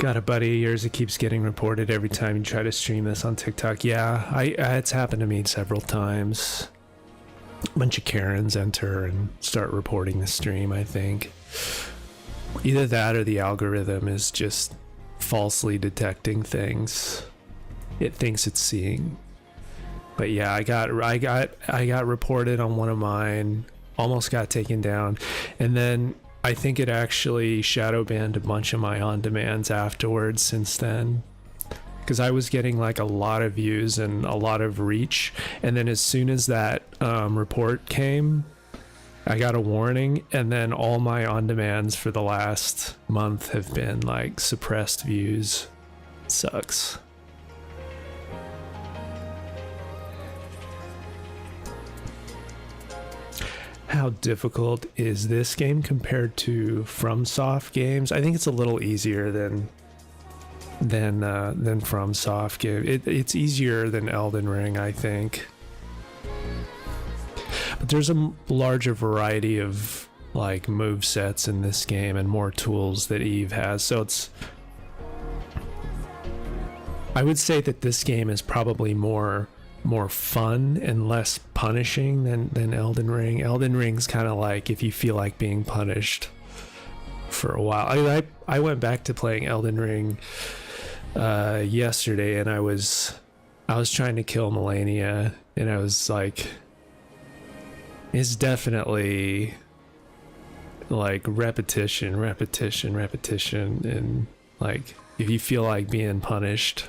Got a buddy of yours that keeps getting reported every time you try to stream this on TikTok. Yeah, it's happened to me several times. A bunch of Karens enter and start reporting the stream, I think. Either that or the algorithm is just falsely detecting things it thinks it's seeing. But yeah, I got reported on one of mine, almost got taken down, and then I think it actually shadow banned a bunch of my on-demands afterwards since then, because I was getting like a lot of views and a lot of reach, and then as soon as that report came, I got a warning, and then all my on-demands for the last month have been like suppressed views. It sucks. How difficult is this game compared to FromSoft games? I think it's a little easier than FromSoft game. It's easier than Elden Ring, I think. But there's a larger variety of like move sets in this game and more tools that Eve has. So I would say that this game is probably more fun and less punishing than Elden Ring. Elden Ring's kind of like if you feel like being punished for a while. I went back to playing Elden Ring yesterday, and I was trying to kill Melania, and I was like, it's definitely like repetition, and like if you feel like being punished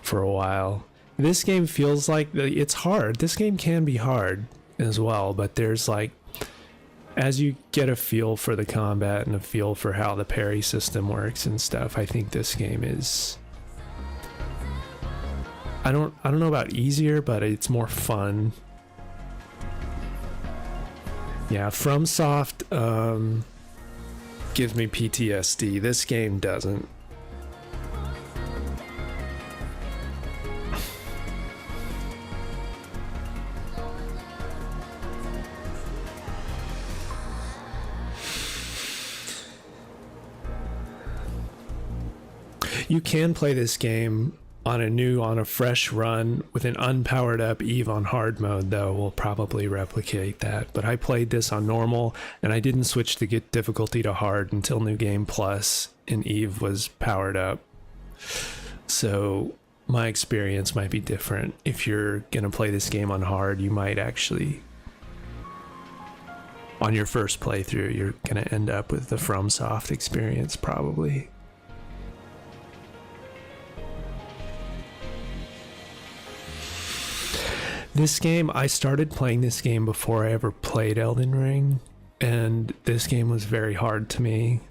for a while. This game feels like it's hard. This game can be hard as well, but there's like, as you get a feel for the combat and a feel for how the parry system works and stuff, I think this game is, I don't know about easier, but it's more fun. Yeah, FromSoft gives me PTSD. This game doesn't. You can play this game on a fresh run with an unpowered up Eve on hard mode, though. We'll probably replicate that. But I played this on normal, and I didn't switch the difficulty to hard until New Game Plus, and Eve was powered up. So my experience might be different. If you're gonna play this game on hard, you might actually, on your first playthrough, you're gonna end up with the FromSoft experience probably. This game, I started playing this game before I ever played Elden Ring, and this game was very hard to me,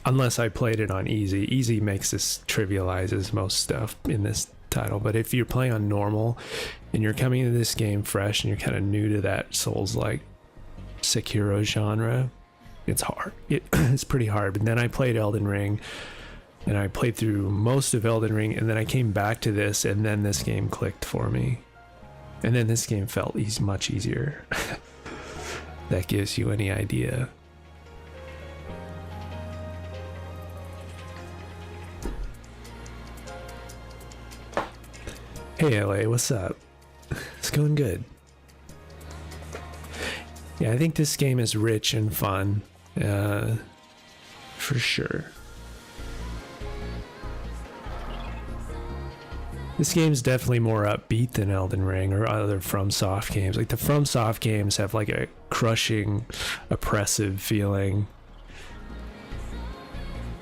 unless I played it on easy. Easy makes this, trivializes most stuff in this title, but if you're playing on normal and you're coming into this game fresh and you're kind of new to that Souls-like Sekiro genre, it's hard. It's pretty hard. But then I played Elden Ring, and I played through most of Elden Ring, and then I came back to this, and then this game clicked for me. And then this game felt much easier. That gives you any idea. Hey LA, what's up? It's going good. Yeah, I think this game is rich and fun. For sure. This game's definitely more upbeat than Elden Ring or other FromSoft games. Like the FromSoft games have like a crushing, oppressive feeling.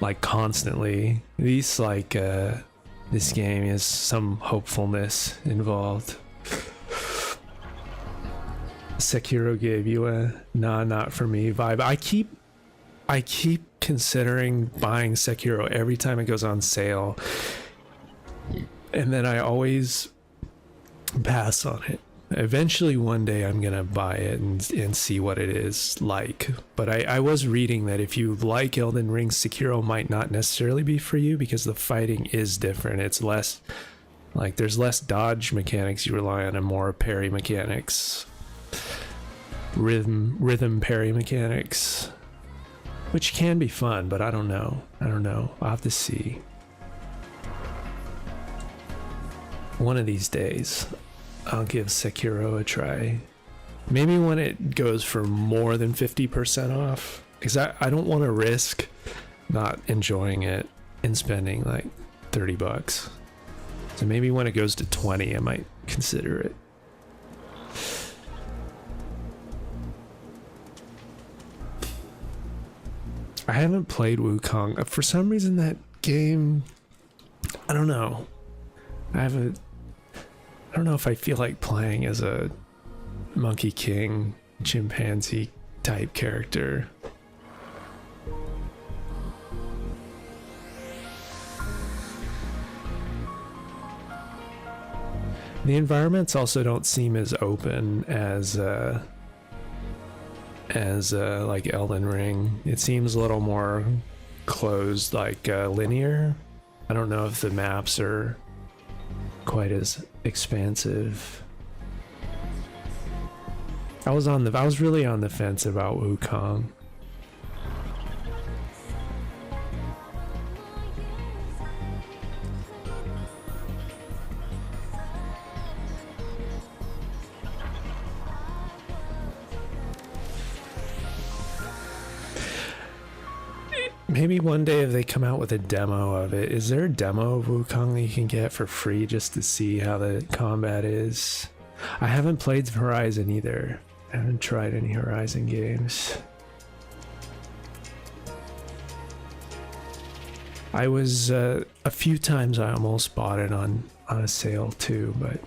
Like constantly. These like, this game has some hopefulness involved. Sekiro gave you a nah, not for me vibe. I keep considering buying Sekiro every time it goes on sale. And then I always pass on it. Eventually one day I'm gonna buy it and see what it is like. But I was reading that if you like Elden Ring, Sekiro might not necessarily be for you because the fighting is different. It's less, like there's less dodge mechanics you rely on and more parry mechanics. Rhythm parry mechanics. Which can be fun, but I don't know. I'll have to see. One of these days, I'll give Sekiro a try. Maybe when it goes for more than 50% off, because I don't want to risk not enjoying it and spending like $30. So maybe when it goes to 20, I might consider it. I haven't played Wukong. For some reason that game, I don't know. I don't know if I feel like playing as a Monkey King, chimpanzee type character. The environments also don't seem as open as like Elden Ring. It seems a little more closed, like linear. I don't know if the maps are quite as expansive. I was really on the fence about Wukong. Maybe one day if they come out with a demo of it. Is there a demo of Wukong that you can get for free just to see how the combat is? I haven't played Horizon either. I haven't tried any Horizon games. I was a few times I almost bought it on a sale too, but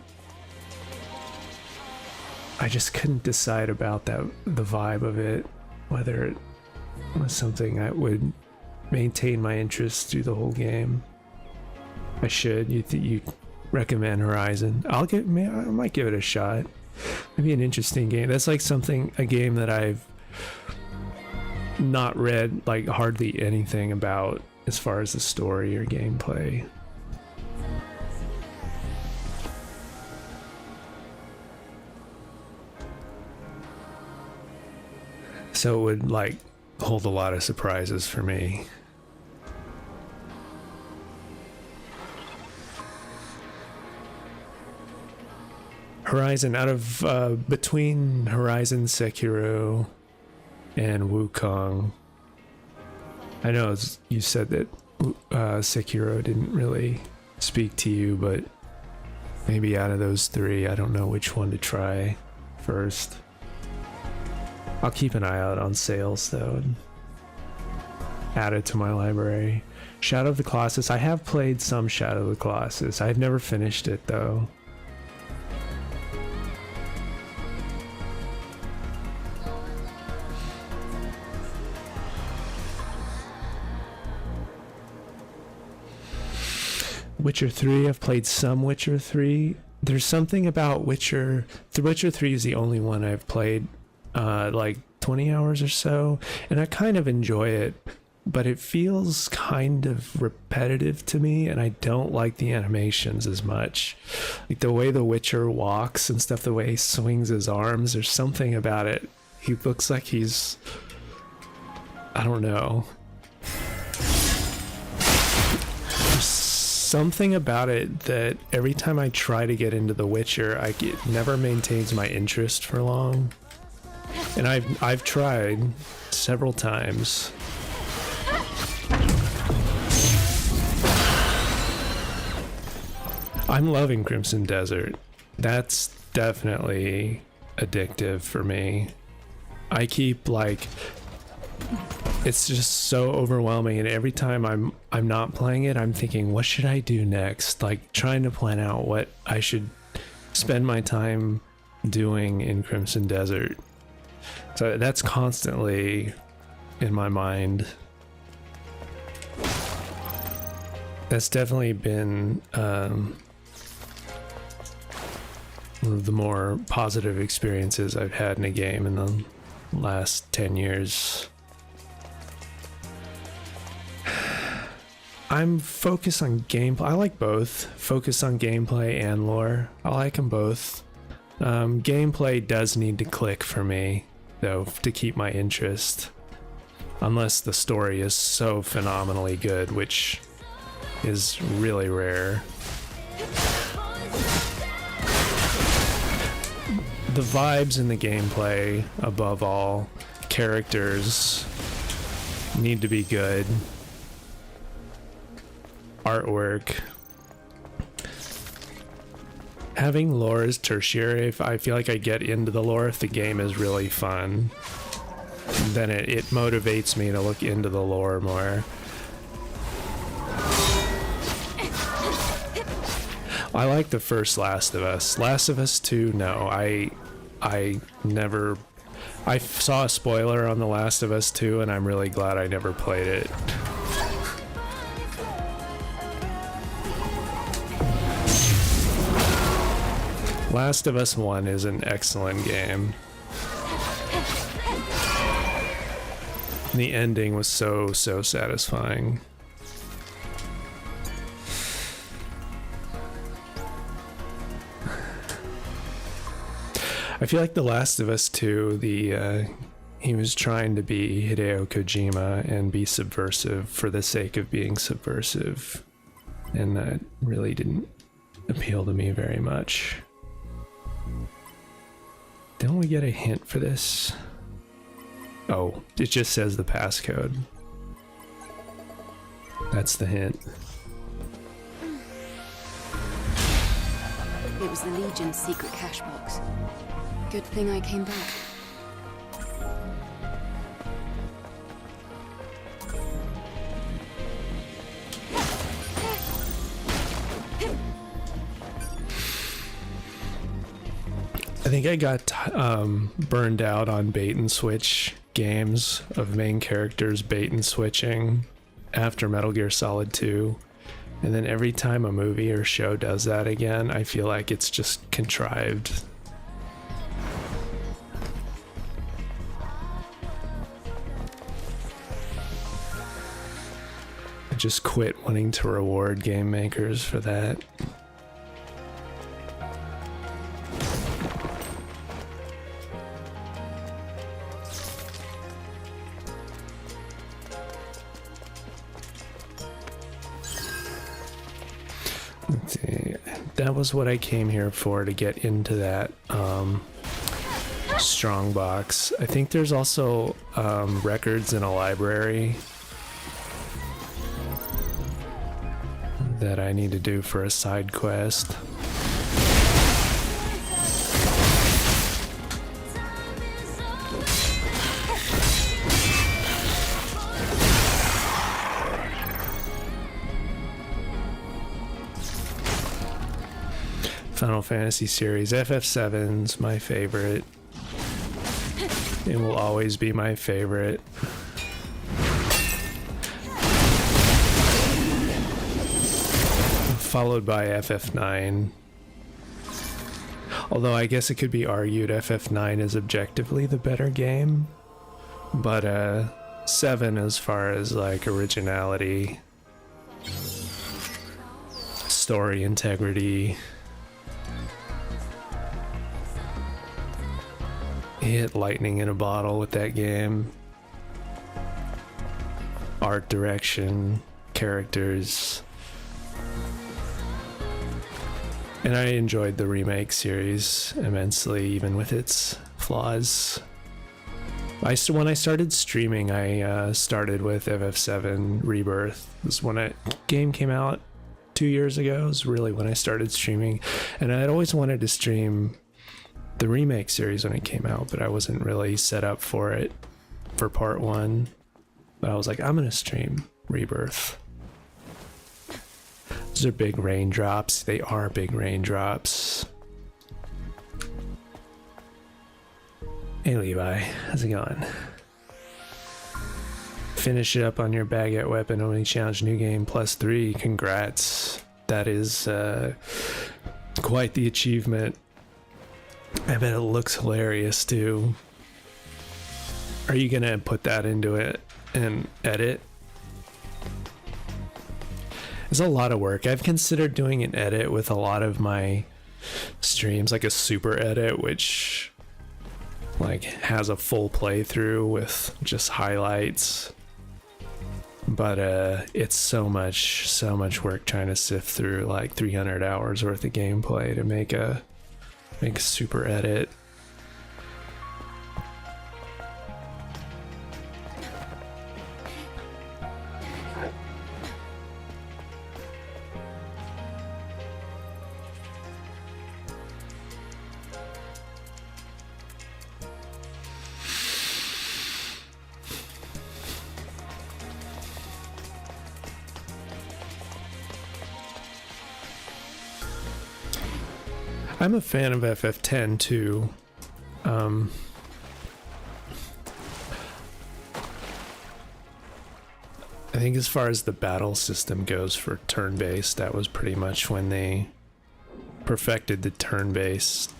I just couldn't decide about the vibe of it, whether it was something that would maintain my interest through the whole game. I should. You recommend Horizon? I might give it a shot. Maybe an interesting game. That's like a game that I've not read like hardly anything about as far as the story or gameplay. So it would like hold a lot of surprises for me. Horizon, out of between Horizon, Sekiro, and Wukong, I know you said that Sekiro didn't really speak to you, but maybe out of those three, I don't know which one to try first. I'll keep an eye out on sales though and add it to my library. Shadow of the Colossus, I have played some Shadow of the Colossus. I've never finished it though. Witcher 3, I've played some Witcher 3. There's something about Witcher... The Witcher 3 is the only one I've played like 20 hours or so, and I kind of enjoy it, but it feels kind of repetitive to me, and I don't like the animations as much. Like the way the Witcher walks and stuff, the way he swings his arms, there's something about it. He looks like he's... I don't know. Something about it that every time I try to get into The Witcher, it never maintains my interest for long. And I've tried several times. I'm loving Crimson Desert. That's definitely addictive for me. I keep like... It's just so overwhelming, and every time I'm not playing it, I'm thinking, what should I do next? Like trying to plan out what I should spend my time doing in Crimson Desert. So that's constantly in my mind. That's definitely been one of the more positive experiences I've had in a game in the last 10 years. I'm focused on gameplay. I like both. Focus on gameplay and lore. I like them both. Gameplay does need to click for me, though, to keep my interest. Unless the story is so phenomenally good, which is really rare. the vibes in the gameplay, above all, characters need to be good. Artwork. Having lore is tertiary. If I feel like I get into the lore if the game is really fun, then it motivates me to look into the lore more. I like the first Last of Us. Last of Us 2, no. I never... I saw a spoiler on The Last of Us 2, and I'm really glad I never played it. Last of Us 1 is an excellent game. The ending was so satisfying. I feel like The Last of Us 2, he was trying to be Hideo Kojima and be subversive for the sake of being subversive, and that really didn't appeal to me very much. Don't we get a hint for this? Oh, it just says the passcode. That's the hint. It was the Legion's secret cash box. Good thing I came back. I think I got burned out on bait and switch games of main characters bait and switching after Metal Gear Solid 2. And then every time a movie or show does that again, I feel like it's just contrived. I just quit wanting to reward game makers for that. That was what I came here for, to get into that strong box. I think there's also records in a library that I need to do for a side quest. Final Fantasy series. FF7's my favorite. It will always be my favorite. Followed by FF9. Although I guess it could be argued FF9 is objectively the better game. But 7, as far as like originality, story integrity, hit lightning in a bottle with that game. Art direction, characters. And I enjoyed the remake series immensely, even with its flaws. When I started streaming, I started with FF7 Rebirth. It was when a game came out 2 years ago. It was really when I started streaming. And I had always wanted to stream the remake series when it came out, but I wasn't really set up for it for part 1. But I was like, I'm gonna stream Rebirth. Those are big raindrops. They are big raindrops. Hey Levi, how's it going? Finish it up on your baguette weapon only challenge, new game +3. Congrats. That is quite the achievement. I bet it looks hilarious too. Are you gonna put that into it and edit? It's a lot of work. I've considered doing an edit with a lot of my streams, like a super edit, which like has a full playthrough with just highlights. But it's so much work trying to sift through like 300 hours worth of gameplay to make a super edit. I'm a fan of FF10 too. I think as far as the battle system goes for turn-based, that was pretty much when they perfected the turn-based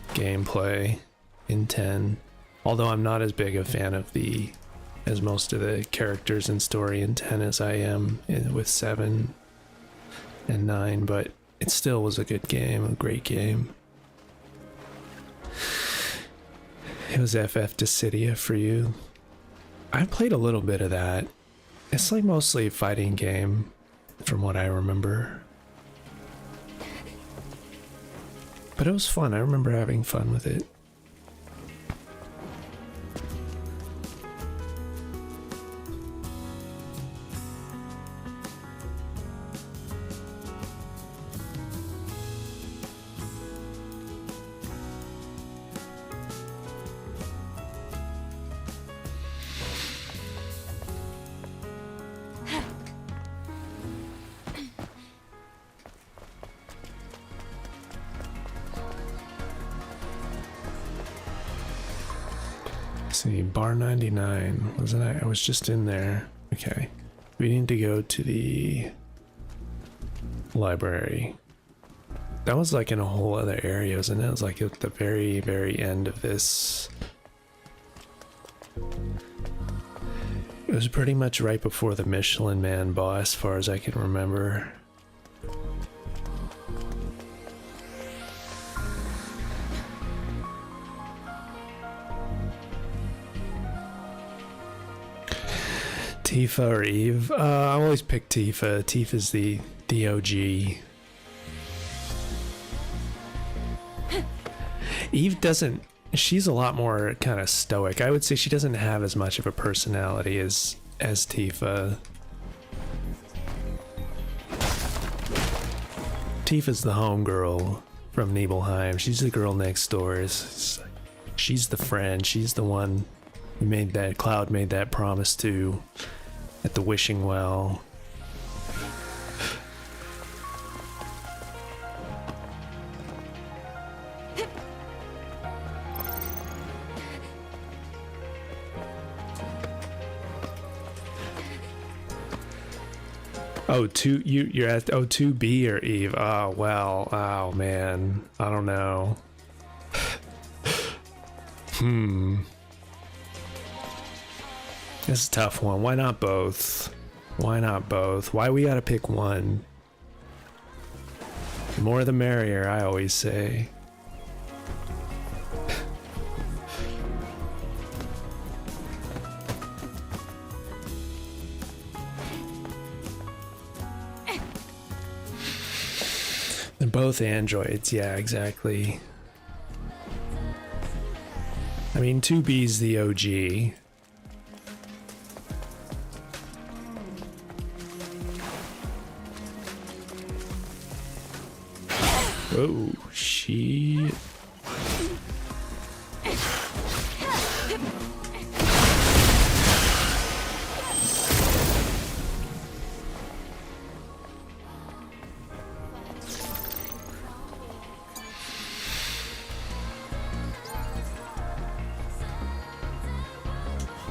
gameplay in 10. Although I'm not as big a fan of as most of the characters and story in 10 as I am with 7 and 9, but it still was a good game, a great game. It was FF Dissidia for you. I played a little bit of that. It's like mostly a fighting game, from what I remember. But it was fun. I remember having fun with it. See, bar 99, wasn't I? I was just in there. Okay. We need to go to the library. That was like in a whole other area, wasn't it? It was like at the very, very end of this. It was pretty much right before the Michelin Man boss, as far as I can remember. Tifa or Eve? I always pick Tifa. Tifa's the OG. Eve doesn't... She's a lot more kind of stoic. I would say she doesn't have as much of a personality as Tifa. Tifa's the homegirl from Nibelheim. She's the girl next door. She's the friend. She's the one who made that... Cloud made that promise to at the wishing well. Oh, you're at 2B or Eve? Oh well, oh man, I don't know. This is a tough one. Why not both? Why not both? Why we gotta pick one? The more the merrier, I always say. They're both androids, yeah, exactly. I mean, 2B's the OG. Oh, shit.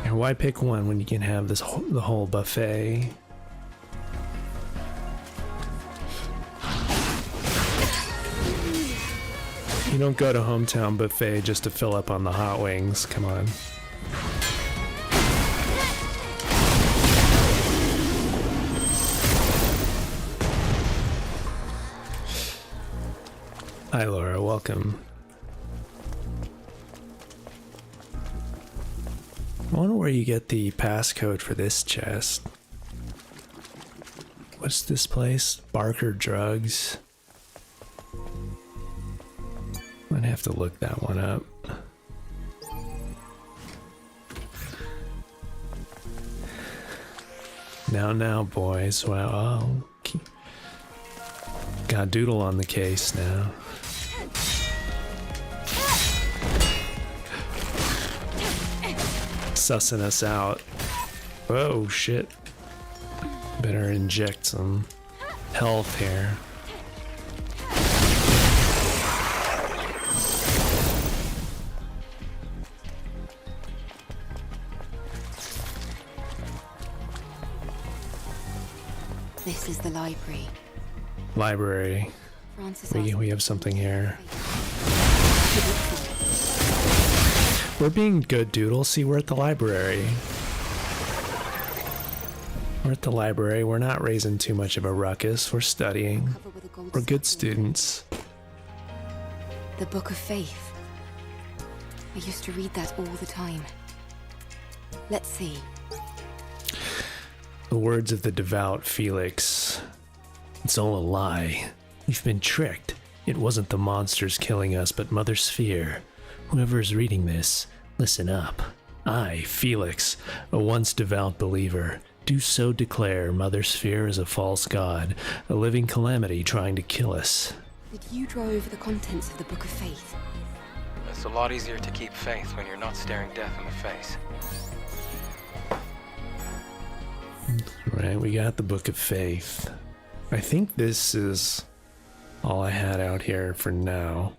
And why pick one when you can have the whole buffet? You don't go to Hometown Buffet just to fill up on the hot wings. Come on. Hi, Laura. Welcome. I wonder where you get the passcode for this chest. What's this place? Barker Drugs. Might have to look that one up. Now, boys. Wow. Oh, got Doodle on the case now. Sussing us out. Oh, shit. Better inject some health here. This is the library. Library. Francis We have something here. should look for it. We're being good doodles. See, we're at the library. We're at the library. We're not raising too much of a ruckus. We're studying. Cover with a gold We're good statue. students. The Book of Faith. I used to read that all the time. Let's see. The words of the devout Felix. It's all a lie. We've been tricked. It wasn't the monsters killing us, but Mother Sphere. Whoever is reading this, listen up. I, Felix, a once devout believer, do so declare Mother Sphere is a false god, a living calamity trying to kill us. Did you draw over the contents of the Book of Faith? It's a lot easier to keep faith when you're not staring death in the face. Right, we got the Book of Faith. I think this is all I had out here for now.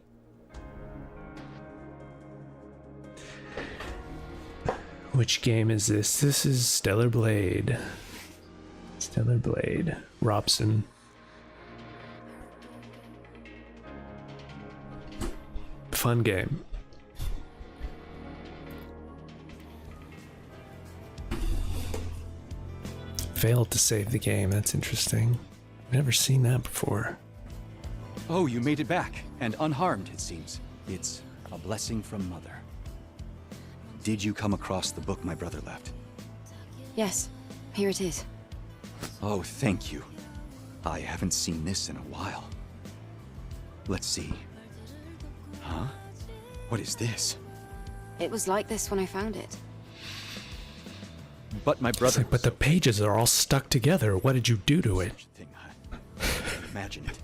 Which game is this? This is Stellar Blade. Stellar Blade. Robson. Fun game. Failed to save the game. That's interesting. Never seen that before. Oh, you made it back, and unharmed, it seems. It's a blessing from Mother. Did you come across the book my brother left? Yes, here it is. Oh, thank you. I haven't seen this in a while. Let's see. Huh? What is this? It was like this when I found it. But my It's brother... like, but the pages are all stuck together. What did you do to it? Thing, I can't imagine it.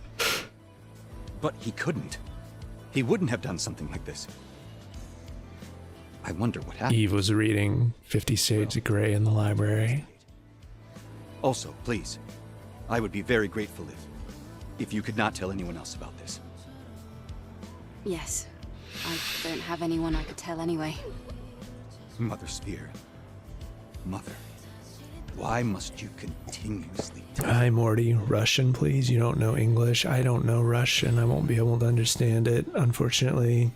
But he couldn't. He wouldn't have done something like this. I wonder what happened. Eve was reading 50 Shades of Grey in the library. Also, please, I would be very grateful if you could not tell anyone else about this. Yes. I don't have anyone I could tell anyway. Mother Sphere. Mother, why must you continuously tell Hi, Morty. Russian, please. You don't know English. I don't know Russian. I won't be able to understand it, unfortunately.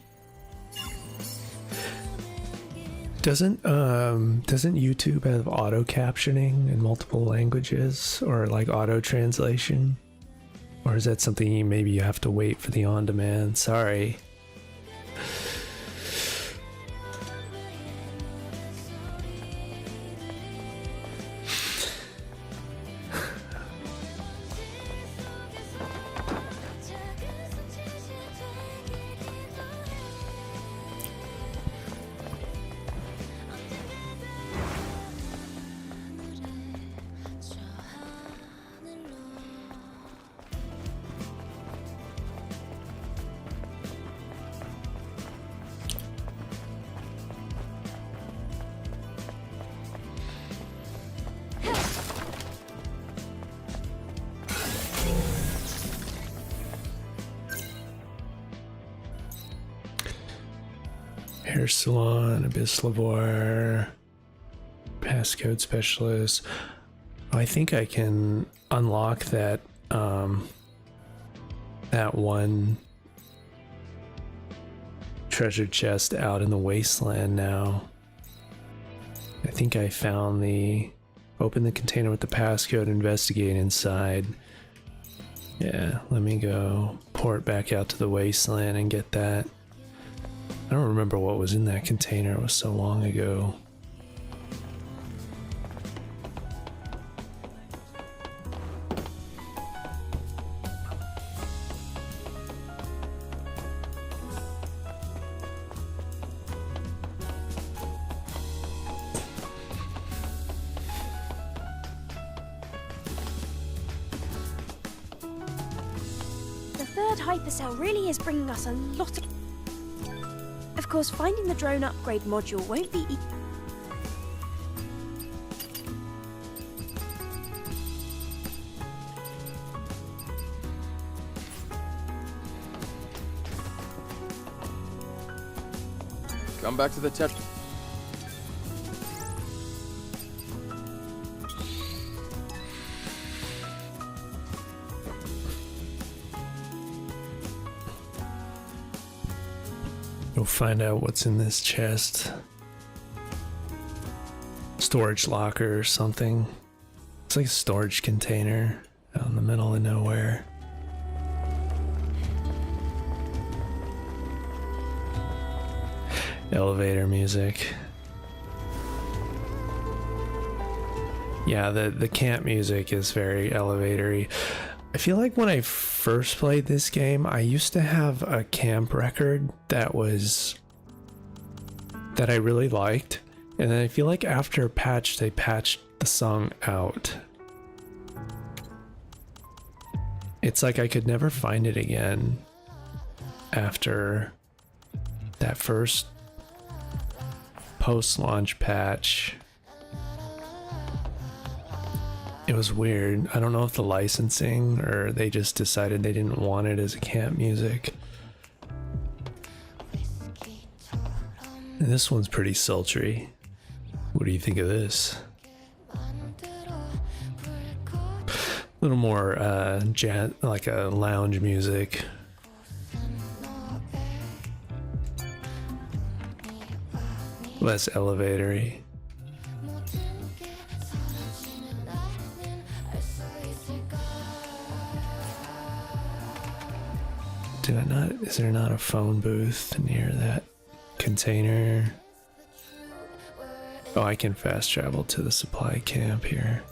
Doesn't YouTube have auto captioning in multiple languages, or like auto translation? Or is that something maybe you have to wait for the on demand? Sorry. Hair salon, Abyss Lavoir, passcode specialist. Oh, I think I can unlock that that one treasure chest out in the wasteland now. I think I found open the container with the passcode, investigate inside. Yeah, let me go port back out to the wasteland and get that. I don't remember what was in that container. It was so long ago. The third hypercell really is bringing us a lot of... Of course, finding the drone upgrade module won't be Come back to the tech. Go find out what's in this chest. Storage locker or something. It's like a storage container out in the middle of nowhere. Elevator music. Yeah, the camp music is very elevator-y. I feel like when I first played this game, I used to have a camp record that I really liked. And then I feel like after patch, they patched the song out. It's like I could never find it again after that first post-launch patch. It was weird. I don't know if the licensing or they just decided they didn't want it as a camp music. And this one's pretty sultry. What do you think of this? A little more jazz, like a lounge music. Less elevator-y. Is there not a phone booth near that container? Oh, I can fast travel to the supply camp here.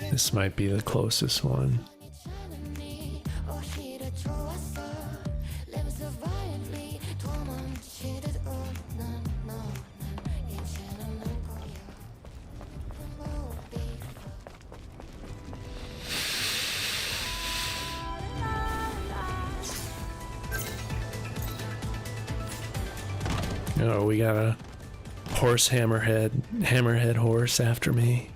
This might be the closest one. Oh, we got a horse hammerhead horse after me.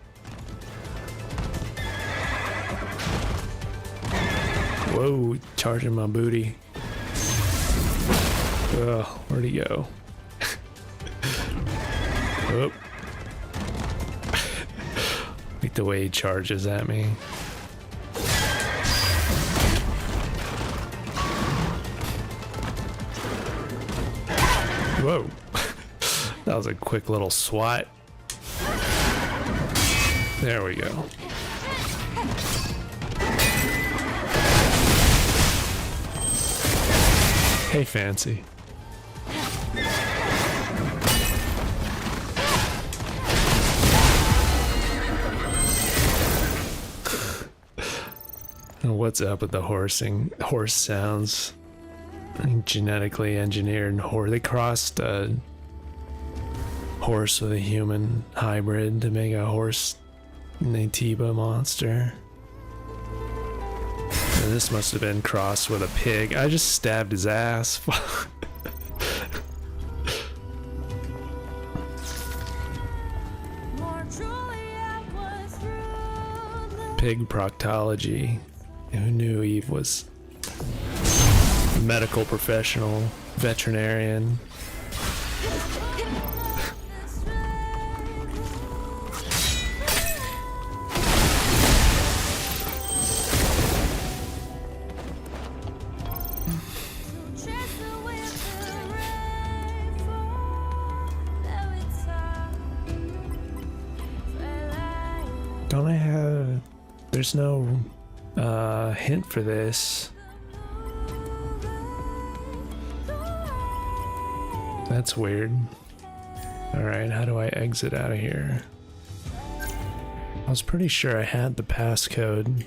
Whoa, charging my booty. Ugh, where'd he go? Oh. Like the way he charges at me. Whoa. That was a quick little swat. There we go. Hey, Fancy. What's up with the horse sounds? Genetically engineered horse. They crossed a horse with a human hybrid to make a horse Natiba monster. And this must have been crossed with a pig. I just stabbed his ass. Pig proctology. Who knew Eve was a medical professional, veterinarian? Don't I have... There's no hint for this. That's weird. Alright, how do I exit out of here? I was pretty sure I had the passcode.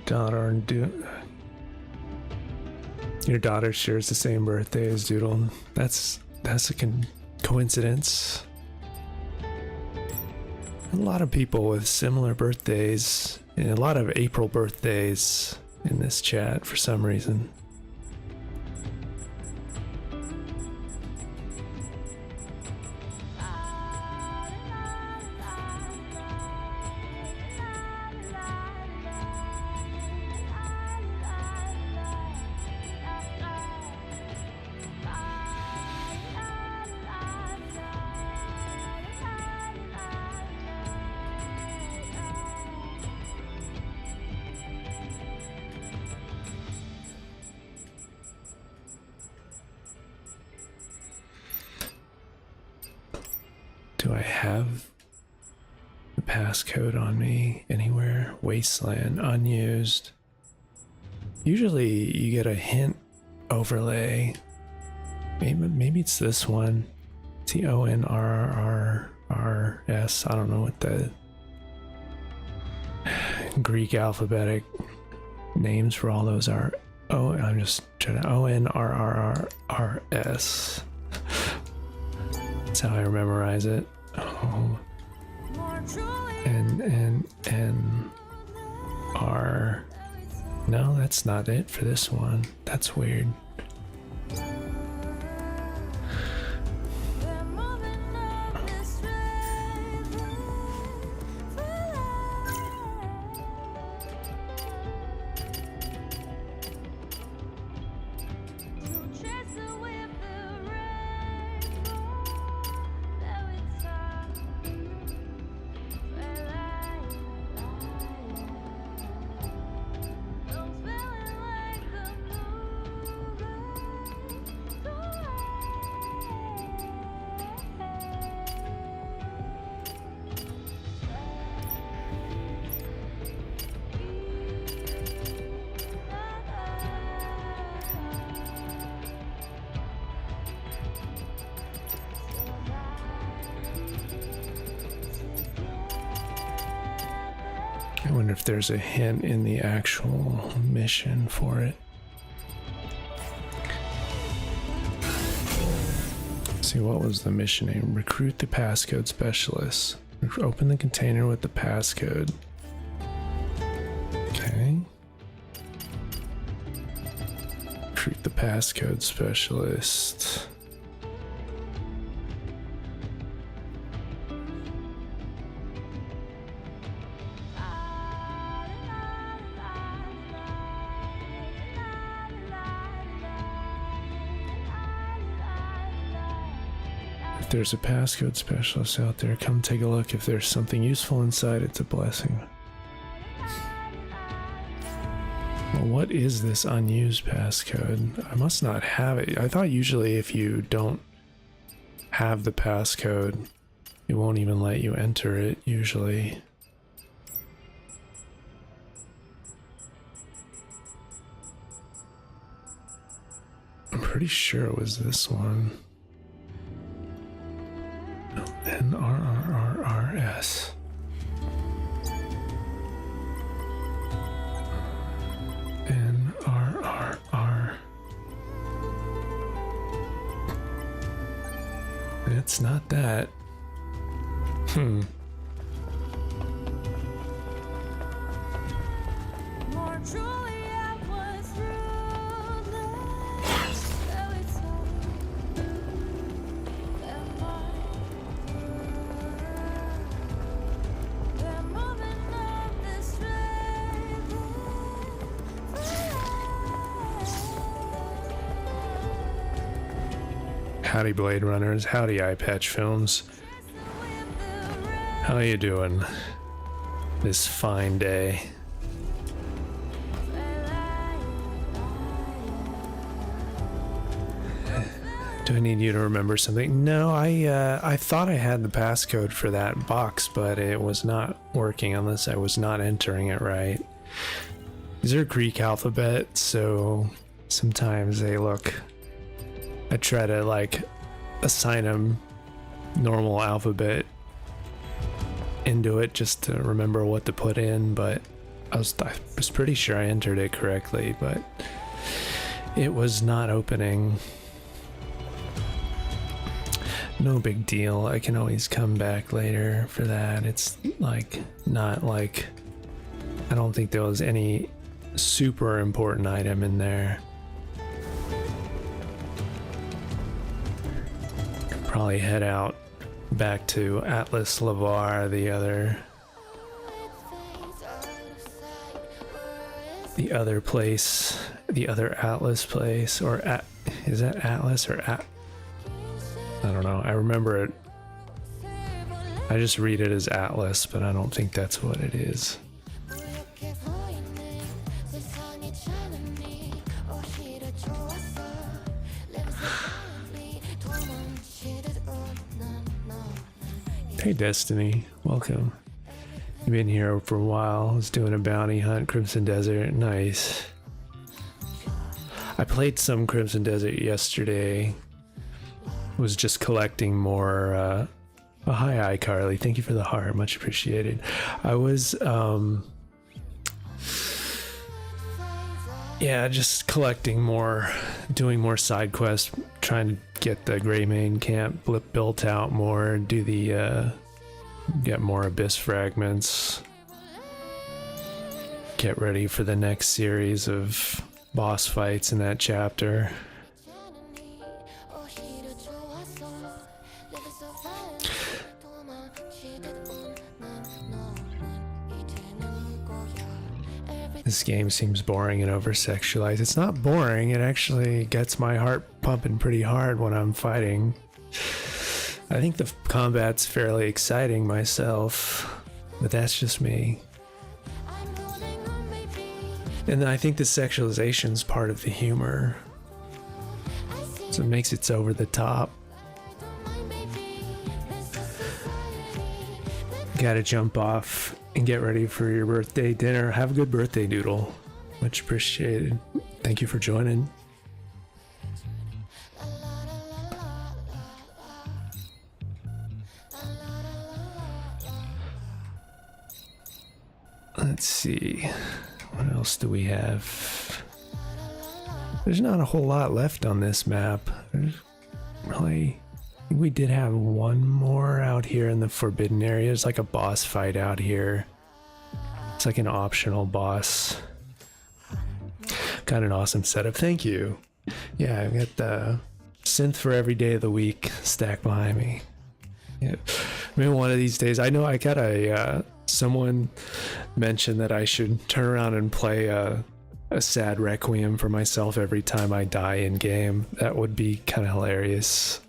Daughter and your daughter shares the same birthday as Doodle. That's a coincidence. A lot of people with similar birthdays, and a lot of April birthdays in this chat for some reason. Do I have the passcode on me anywhere? Wasteland, unused. Usually you get a hint overlay. Maybe it's this one. TONRRRS. I don't know what the Greek alphabetic names for all those are. Oh, I'm just trying to ONRRRRS. That's how I memorize it. Oh. N-R. No, that's not it for this one. That's weird. I wonder if there's a hint in the actual mission for it. Let's see, what was the mission name? Recruit the passcode specialist. Open the container with the passcode. Okay. Recruit the passcode specialist. If there's a passcode specialist out there, come take a look. If there's something useful inside, it's a blessing. Well, what is this unused passcode? I must not have it. I thought usually if you don't have the passcode, it won't even let you enter it, usually. I'm pretty sure it was this one. NRRRRS. NRRR. It's not that. Howdy Blade Runners, howdy Eye Patch Films. How you doing this fine day? Do I need you to remember something? No, I thought I had the passcode for that box, but it was not working unless I was not entering it right. These are Greek alphabet, so sometimes they look... I try to like assign them normal alphabet into it just to remember what to put in, but I was pretty sure I entered it correctly, but it was not opening. No big deal. I can always come back later for that. It's like not like I don't think there was any super important item in there. Probably head out back to Atlas Lavar, the other place, the other Atlas place, or is that Atlas or I don't know. I remember it. I just read it as Atlas, but I don't think that's what it is. Hey Destiny, welcome. You've been here for a while. I was doing a bounty hunt, Crimson Desert. Nice. I played some Crimson Desert yesterday. Was just collecting more. Oh, hi, iCarly. Thank you for the heart. Much appreciated. I was, yeah, just collecting more, doing more side quests, trying to get the Greymane camp built out more, do the, get more Abyss fragments, get ready for the next series of boss fights in that chapter. This game seems boring and over-sexualized. It's not boring, it actually gets my heart pumping pretty hard when I'm fighting. I think the combat's fairly exciting myself, but that's just me. And I think the sexualization's part of the humor, so it makes it over the top. Gotta jump off and get ready for your birthday dinner. Have a good birthday, Doodle. Much appreciated. Thank you for joining. Let's see. What else do we have? There's not a whole lot left on this map. There's really... I think we did have one more out here in the Forbidden area. There's like a boss fight out here. It's like an optional boss. Got an awesome setup. Thank you. Yeah, I've got the synth for every day of the week stacked behind me. Yeah. Maybe one of these days. I know I got a... someone mentioned that I should turn around and play a sad requiem for myself every time I die in game. That would be kind of hilarious.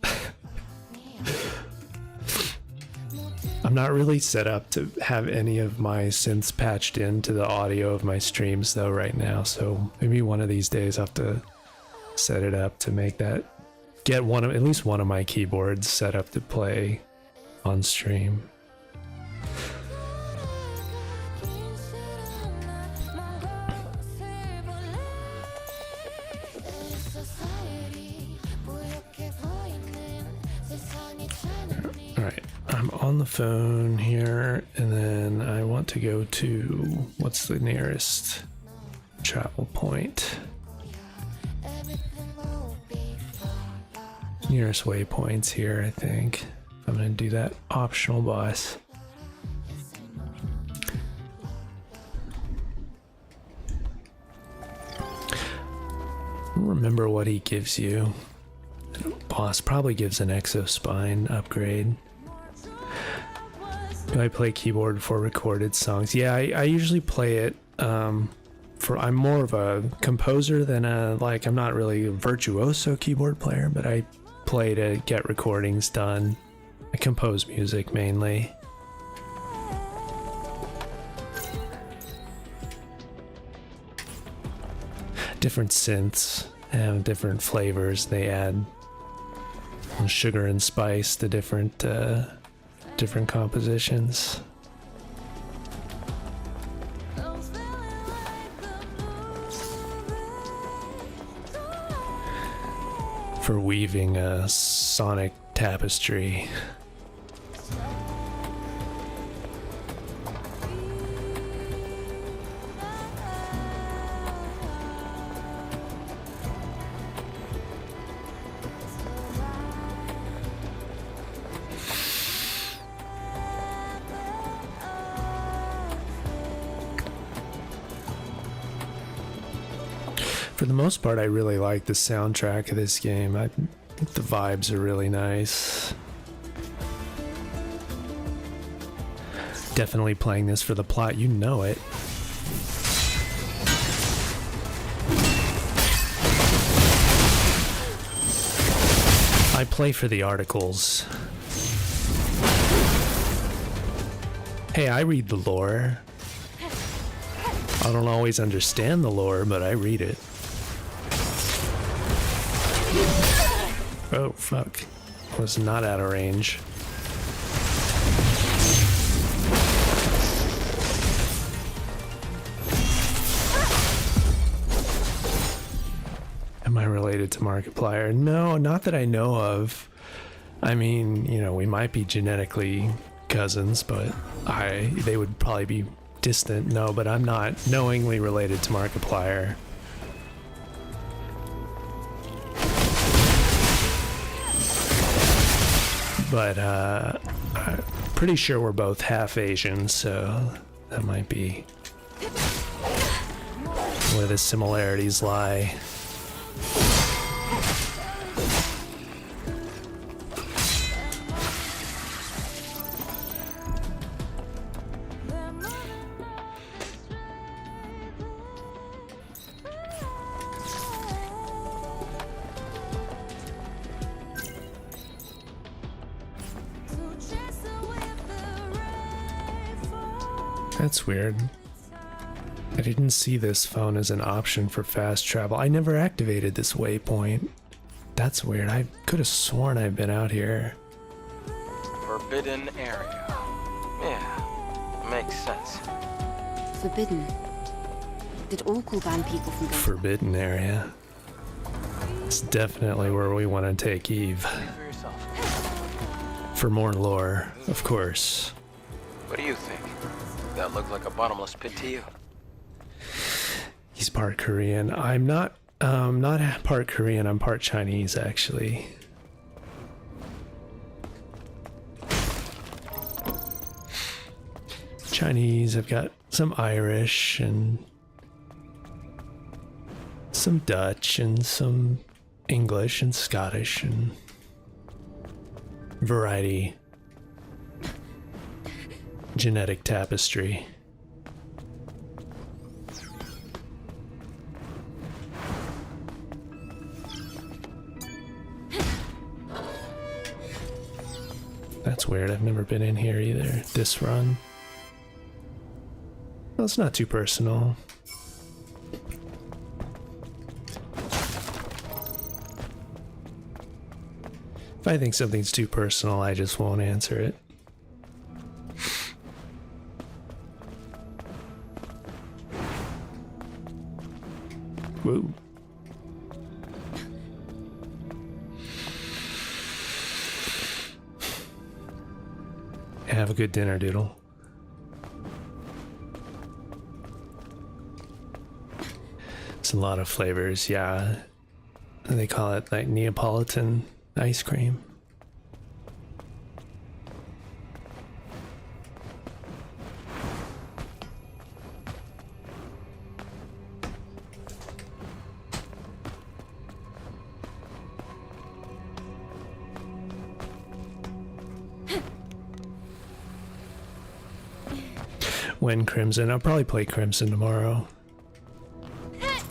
I'm not really set up to have any of my synths patched into the audio of my streams though right now, so maybe one of these days I'll have to set it up to make that, get at least one of my keyboards set up to play on stream. Alright, I'm on the phone here, and then I want to go to, what's the nearest travel point? Nearest waypoints here, I think. I'm gonna do that optional boss. I don't remember what he gives you. Boss probably gives an exospine upgrade. Do I play keyboard for recorded songs? Yeah, I usually play it I'm more of a composer than I'm not really a virtuoso keyboard player, but I play to get recordings done. I compose music mainly. Different synths have different flavors. They add sugar and spice to different compositions. For weaving a sonic tapestry. For the most part, I really like the soundtrack of this game. I think the vibes are really nice. Definitely playing this for the plot, you know it. I play for the articles. Hey, I read the lore. I don't always understand the lore, but I read it. Oh, fuck. Was not out of range. Am I related to Markiplier? No, not that I know of. I mean, you know, we might be genetically cousins, but they would probably be distant. No, but I'm not knowingly related to Markiplier. But I'm pretty sure we're both half Asian, so that might be where the similarities lie. That's weird. I didn't see this phone as an option for fast travel. I never activated this waypoint. That's weird. I could have sworn I've been out here. Forbidden area. Yeah, makes sense. Forbidden. Did Orkul ban people from going? Forbidden area. It's definitely where we want to take Eve. See for yourself. For more lore, of course. What do you think? That looked like a bottomless pit to you? He's part Korean. I'm not part Korean, I'm part Chinese, actually. Chinese, I've got some Irish and some Dutch and some English and Scottish and variety. Genetic tapestry. That's weird. I've never been in here either. This run. Well, it's not too personal. If I think something's too personal, I just won't answer it. Woo. Have a good dinner, Doodle. It's a lot of flavors, yeah. They call it like Neapolitan ice cream. When Crimson, I'll probably play Crimson tomorrow. I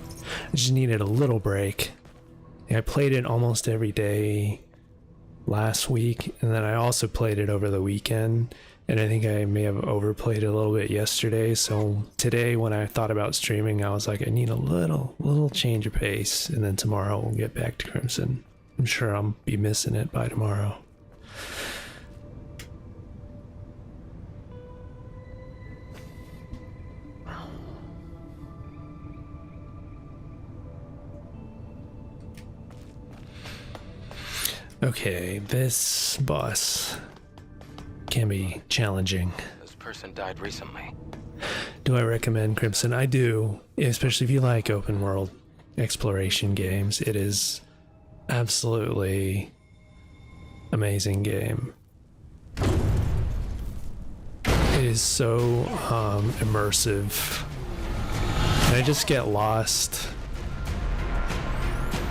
just needed a little break. I played it almost every day last week, and then I also played it over the weekend, and I think I may have overplayed it a little bit yesterday, so today when I thought about streaming, I was like, I need a little change of pace, and then tomorrow we'll get back to Crimson. I'm sure I'll be missing it by tomorrow. Okay, this boss can be challenging. This person died recently. Do I recommend Crimson? I do, especially if you like open world exploration games. It is absolutely amazing game. It is so immersive. And I just get lost.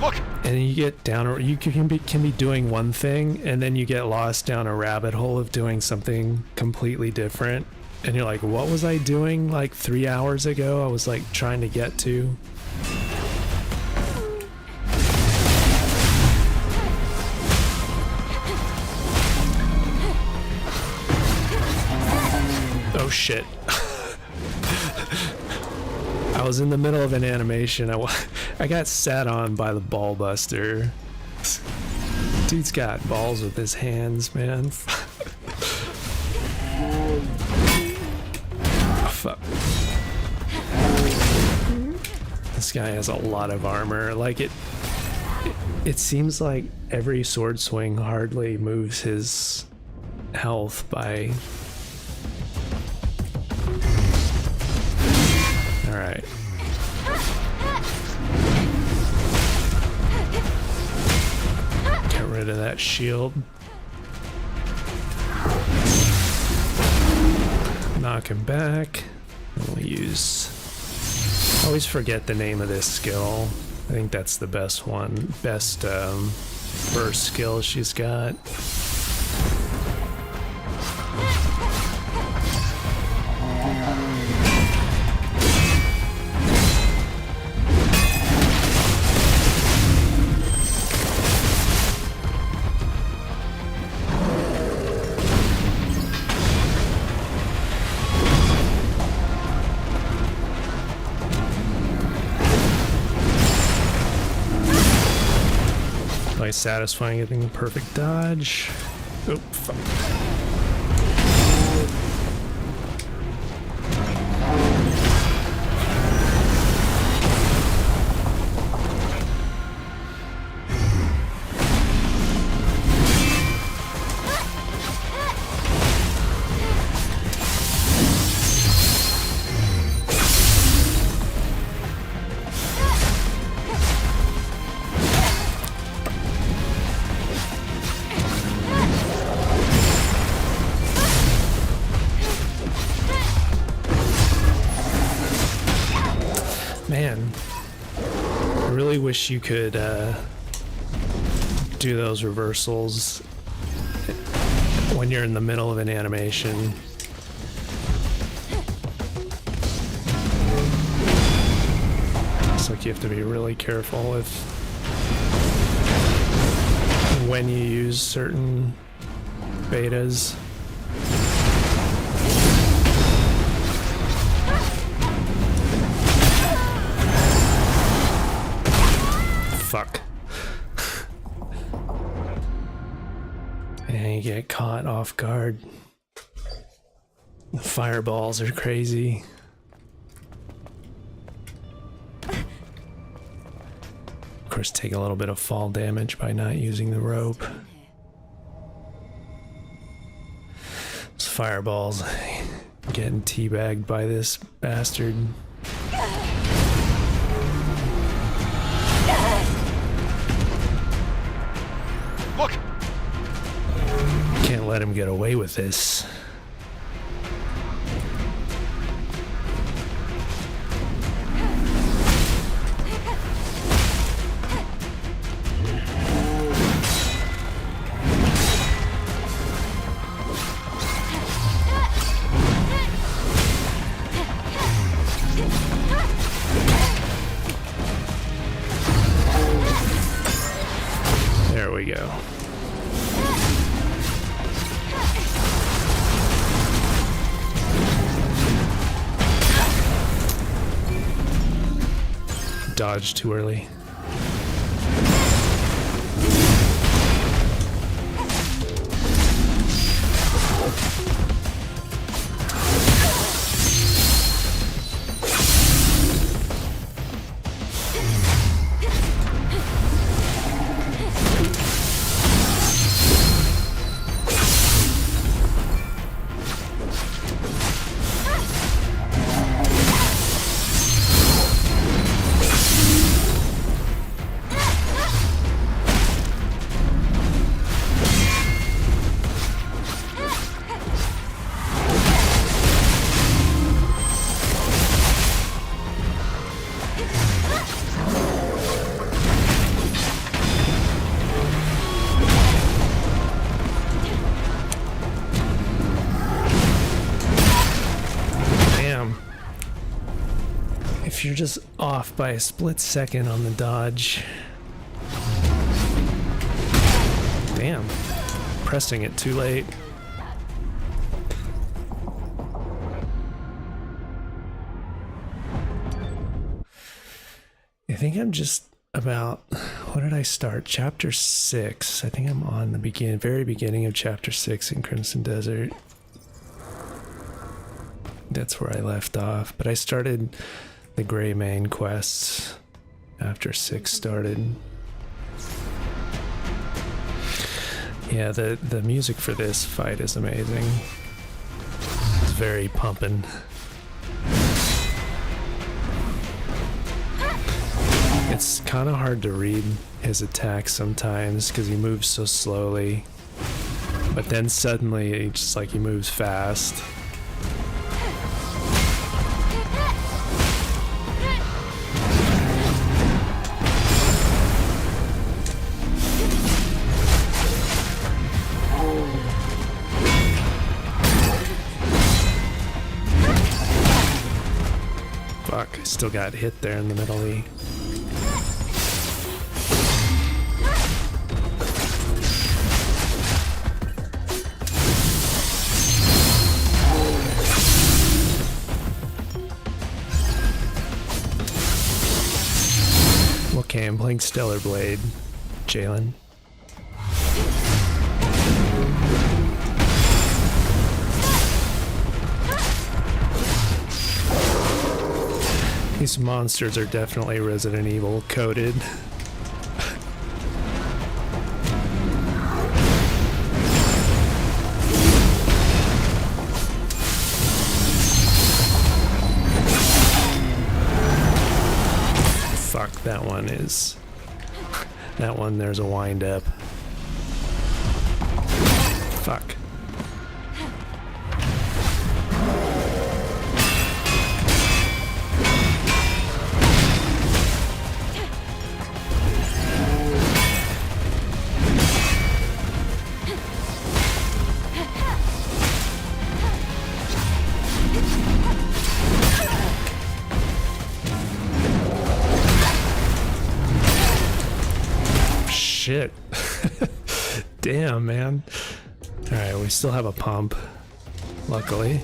Look! And you get down, or you can be doing one thing, and then you get lost down a rabbit hole of doing something completely different. And you're like, what was I doing like 3 hours ago? I was like trying to get to. Oh shit. I was in the middle of an animation. I got sat on by the ball buster. Dude's got balls with his hands, man. Fuck. This guy has a lot of armor. Like, it It seems like every sword swing hardly moves his health by... Alright. Get rid of that shield. Knock him back. We'll use... I always forget the name of this skill. I think that's the best one. Best burst skill she's got. Nice, satisfying, getting the perfect dodge. Oh, fuck. Man, I really wish you could do those reversals when you're in the middle of an animation. It's like you have to be really careful with when you use certain betas. Fuck. And you get caught off guard. The fireballs are crazy. Of course, take a little bit of fall damage by not using the rope. Those fireballs getting teabagged by this bastard. Look! Can't let him get away with this. There we go. Dodged too early. If you're just off by a split second on the dodge. Damn. Pressing it too late. I think I'm just about, what did I start? Chapter 6. I think I'm on the very beginning of chapter 6 in Crimson Desert. That's where I left off, but I started the Gray Main quests after 6 started. Yeah, the music for this fight is amazing. It's very pumping. It's kind of hard to read his attacks sometimes because he moves so slowly. But then suddenly, just like he moves fast. Fuck, I still got hit there in the middle E. Okay, I'm playing Stellar Blade, Jalen. These monsters are definitely Resident Evil coded. Fuck, that one is... That one, there's a wind up. Fuck. Shit. Damn, man. Alright, we still have a pump, luckily.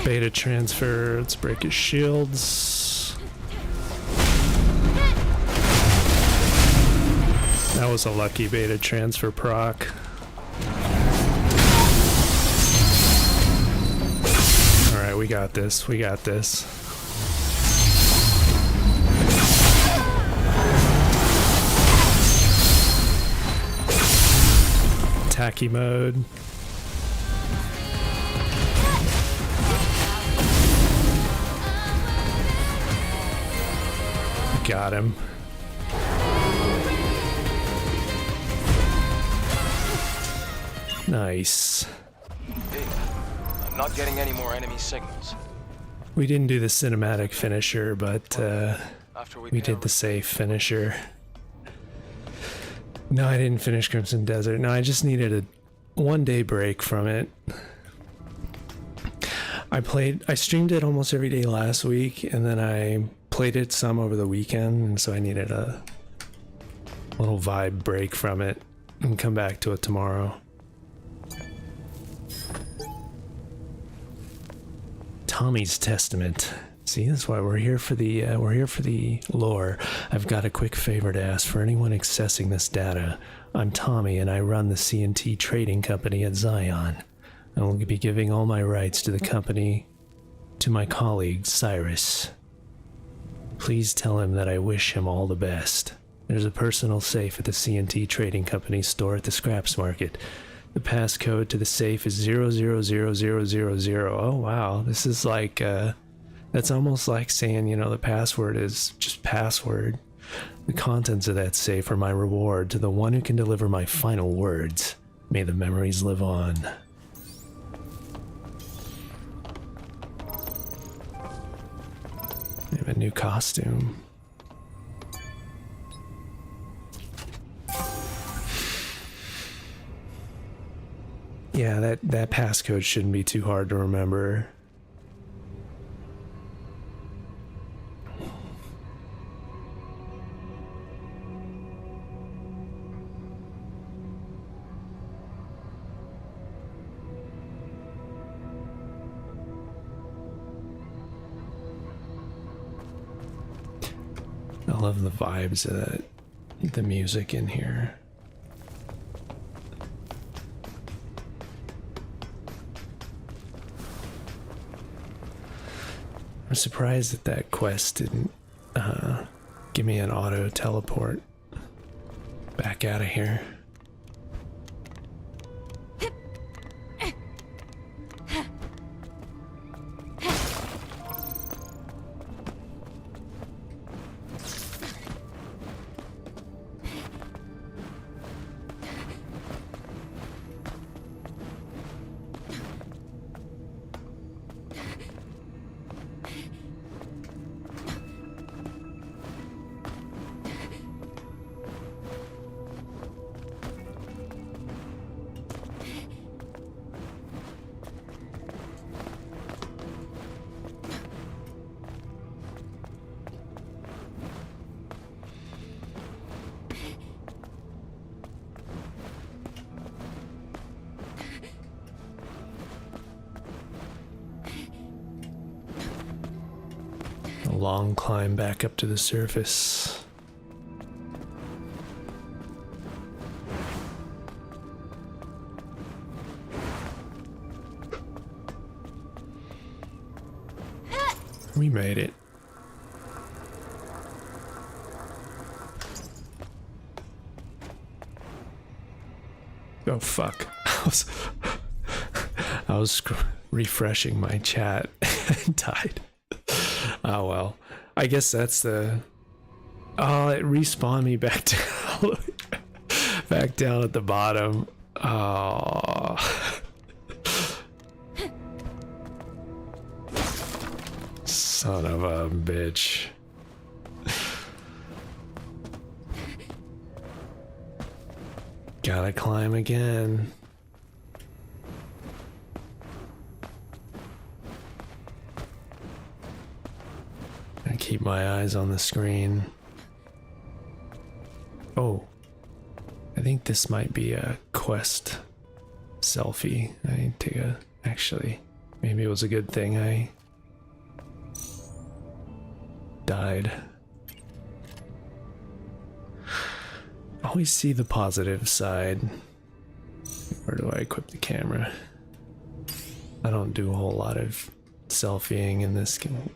Beta transfer, let's break his shields. That was a lucky beta transfer proc. Alright, we got this, we got this. Tacky mode. Got him. Nice. I'm not getting any more enemy signals. We didn't do the cinematic finisher, but After we did the safe finisher. No, I didn't finish Crimson Desert. No, I just needed a 1-day break from it. I streamed it almost every day last week, and then I played it some over the weekend, and so I needed a little vibe break from it and come back to it tomorrow. Tommy's Testament. See, that's why we're here for the lore. I've got a quick favor to ask for anyone accessing this data. I'm Tommy, and I run the C&T trading company at Zion. I will be giving all my rights to the company to my colleague, Cyrus. Please tell him that I wish him all the best. There's a personal safe at the C&T Trading Company store at the Scraps Market. The passcode to the safe is 000000. Oh wow, this is like, that's almost like saying, you know, the password is just password. The contents of that safe are my reward to the one who can deliver my final words. May the memories live on. I have a new costume. Yeah, that passcode shouldn't be too hard to remember. I love the vibes of the music in here. I'm surprised that that quest didn't give me an auto teleport back out of here. A long climb back up to the surface. We made it. Oh fuck. I was refreshing my chat and died. Oh well. I guess that's the... Oh, it respawned me back down. Back down at the bottom. Oh. Son of a bitch. Gotta climb again. I keep my eyes on the screen. Oh, I think this might be a quest selfie. I need to actually, maybe it was a good thing I died. Always see the positive side. Where do I equip the camera? I don't do a whole lot of selfieing in this game.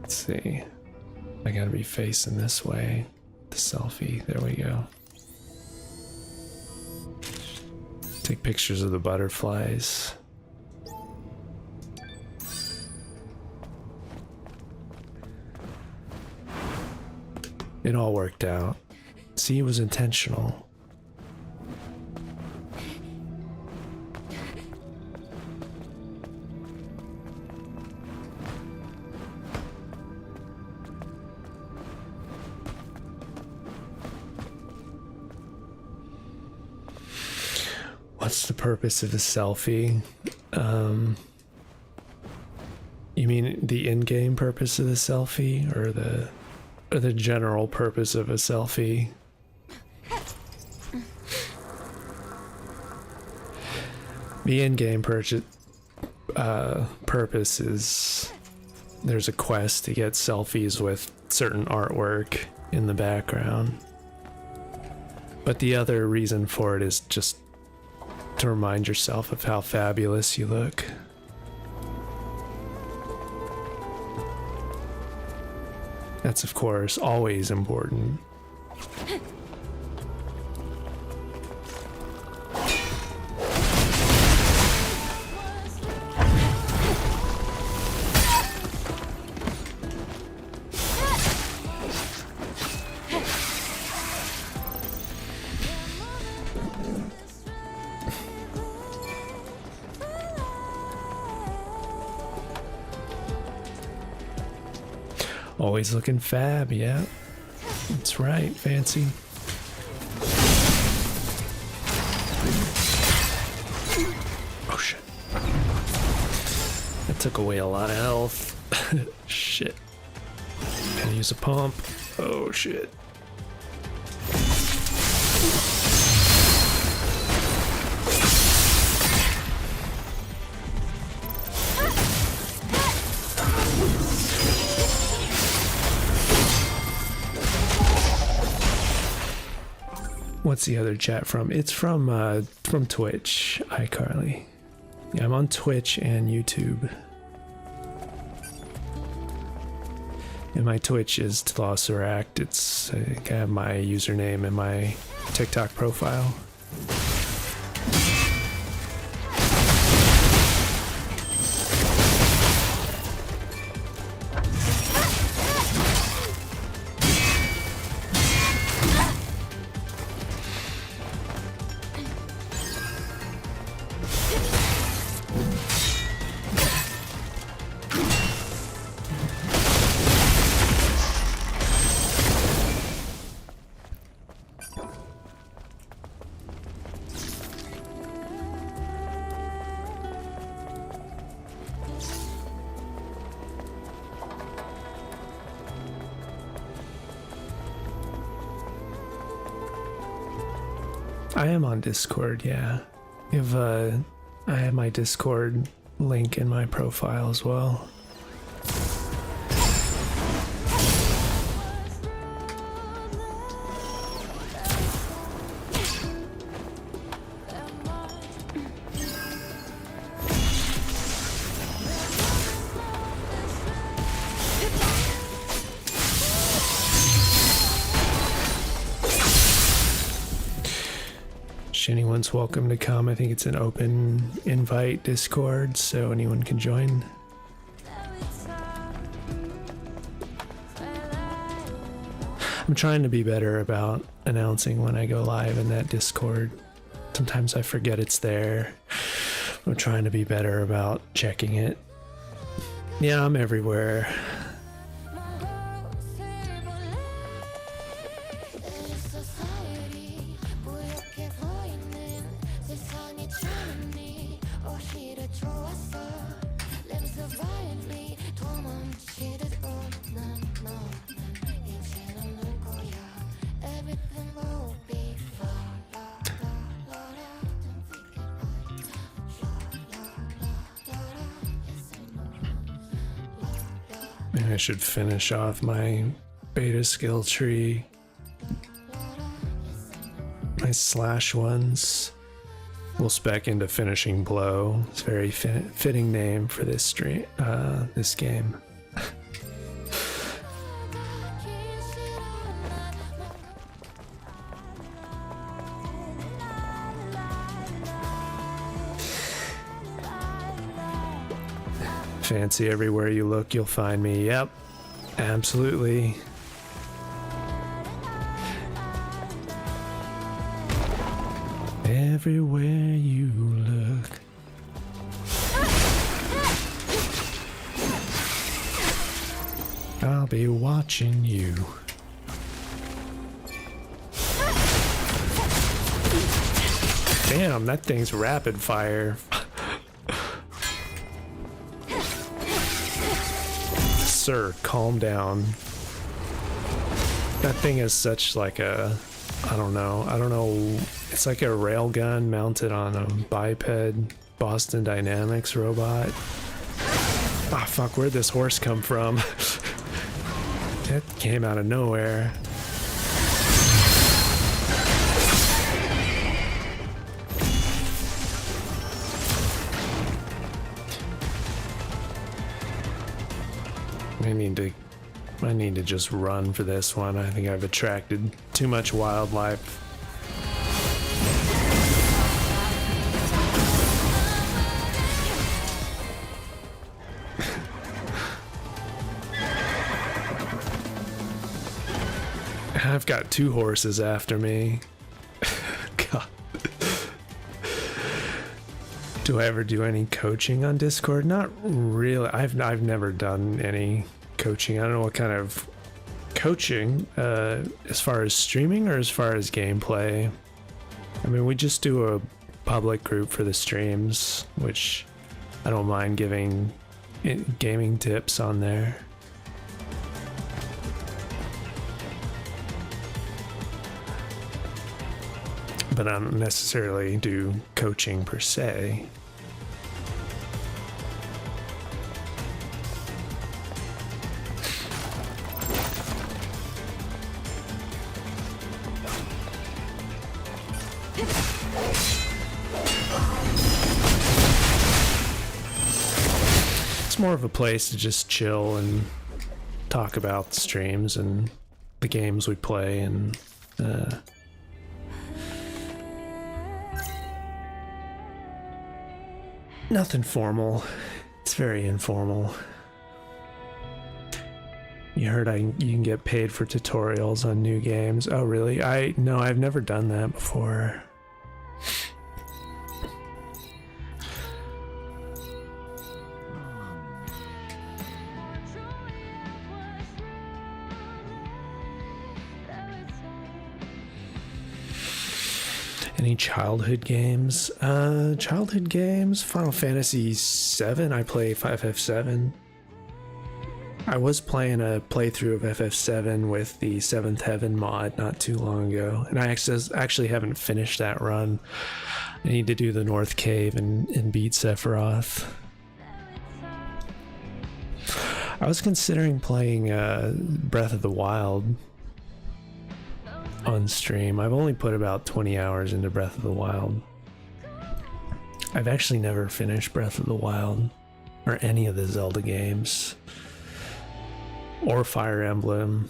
Let's see. I gotta be facing this way. The selfie. There we go. Take pictures of the butterflies. It all worked out. See, it was intentional. What's the purpose of a selfie? You mean the in-game purpose of the selfie, or the general purpose of a selfie? The in-game purpose is there's a quest to get selfies with certain artwork in the background. But the other reason for it is just to remind yourself of how fabulous you look. That's, of course, always important. Always looking fab, yeah. That's right, fancy. Oh shit. That took away a lot of health. Shit. Gotta use a pump. Oh shit. What's the other chat from? It's from Twitch, iCarly. Yeah, I'm on Twitch and YouTube. And my Twitch is Tlosseract. It's I think I have my username in my TikTok profile. I am on Discord, yeah. If I have my Discord link in my profile as well. Anyone's welcome to come. I think it's an open invite Discord, so anyone can join. I'm trying to be better about announcing when I go live in that Discord. Sometimes I forget it's there. I'm trying to be better about checking it. Yeah, I'm everywhere. I should finish off my beta skill tree. My slash ones. We'll spec into finishing blow. It's a very fitting name for this stream, this game. Fancy everywhere you look, you'll find me. Yep, absolutely. Everywhere you look. I'll be watching you. Damn, that thing's rapid fire. Sir, calm down. That thing is such like a, I don't know, it's like a railgun mounted on a biped Boston Dynamics robot. Ah, fuck, where'd this horse come from? It came out of nowhere. I need to just run for this one. I think I've attracted too much wildlife. I've got two horses after me. God. Do I ever do any coaching on Discord? Not really. I've never done any coaching. I don't know what kind of coaching, as far as streaming or as far as gameplay. I mean, we just do a public group for the streams, which I don't mind giving gaming tips on there. But I don't necessarily do coaching per se. It's more of a place to just chill and talk about streams and the games we play, and nothing formal. It's very informal. You heard you can get paid for tutorials on new games. Oh really? No, I've never done that before. Any childhood games? Childhood games? Final Fantasy VII. I play FF7. I was playing a playthrough of FF7 with the Seventh Heaven mod not too long ago, and I actually haven't finished that run. I need to do the North Cave and beat Sephiroth. I was considering playing Breath of the Wild on stream. I've only put about 20 hours into Breath of the Wild. I've actually never finished Breath of the Wild or any of the Zelda games or Fire Emblem,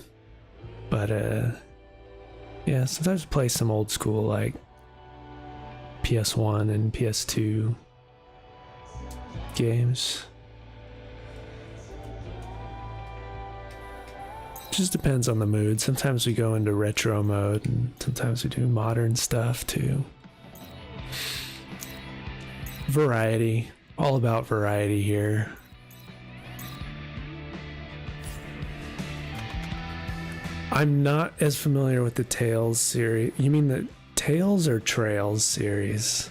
but yeah, sometimes I play some old school like PS1 and PS2 games. Just depends on the mood. Sometimes we go into retro mode, and sometimes we do modern stuff too. Variety. All about variety here. I'm not as familiar with the Tales series. You mean the Tales or Trails series?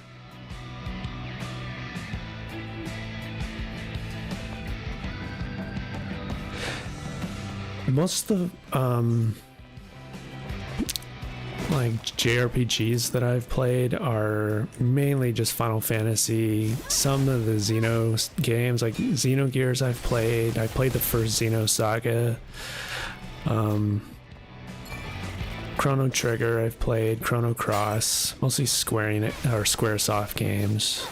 Most of the like JRPGs that I've played are mainly just Final Fantasy. Some of the Xeno games, like Xenogears, I've played. I played the first Xeno Saga. Chrono Trigger, I've played. Chrono Cross, mostly Squaresoft games.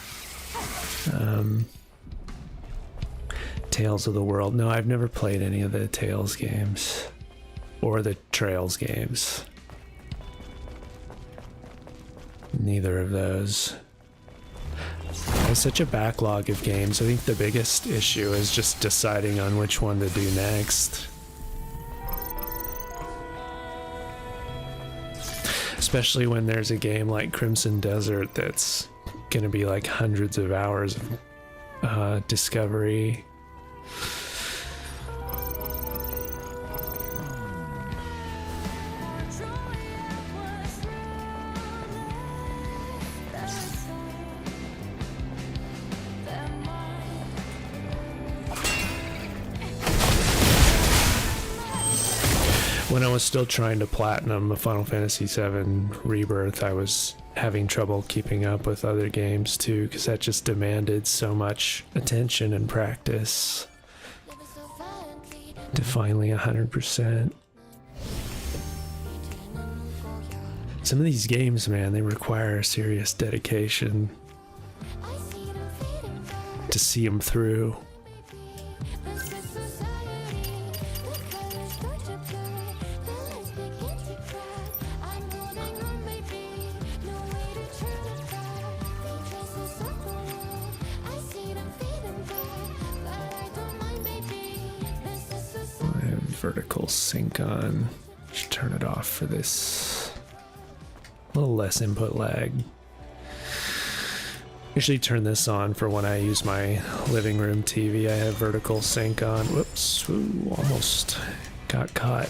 Tales of the World. No, I've never played any of the Tales games or the Trails games. Neither of those. I have such a backlog of games. I think the biggest issue is just deciding on which one to do next. Especially when there's a game like Crimson Desert that's gonna be like hundreds of hours of discovery. When I was still trying to platinum Final Fantasy VII Rebirth, I was having trouble keeping up with other games too, because that just demanded so much attention and practice to finally 100%. Some of these games, man, they require serious dedication to see them through. Vertical sync on. Should turn it off for this. A little less input lag. Usually turn this on for when I use my living room TV. I have vertical sync on. Whoops, ooh, almost got caught.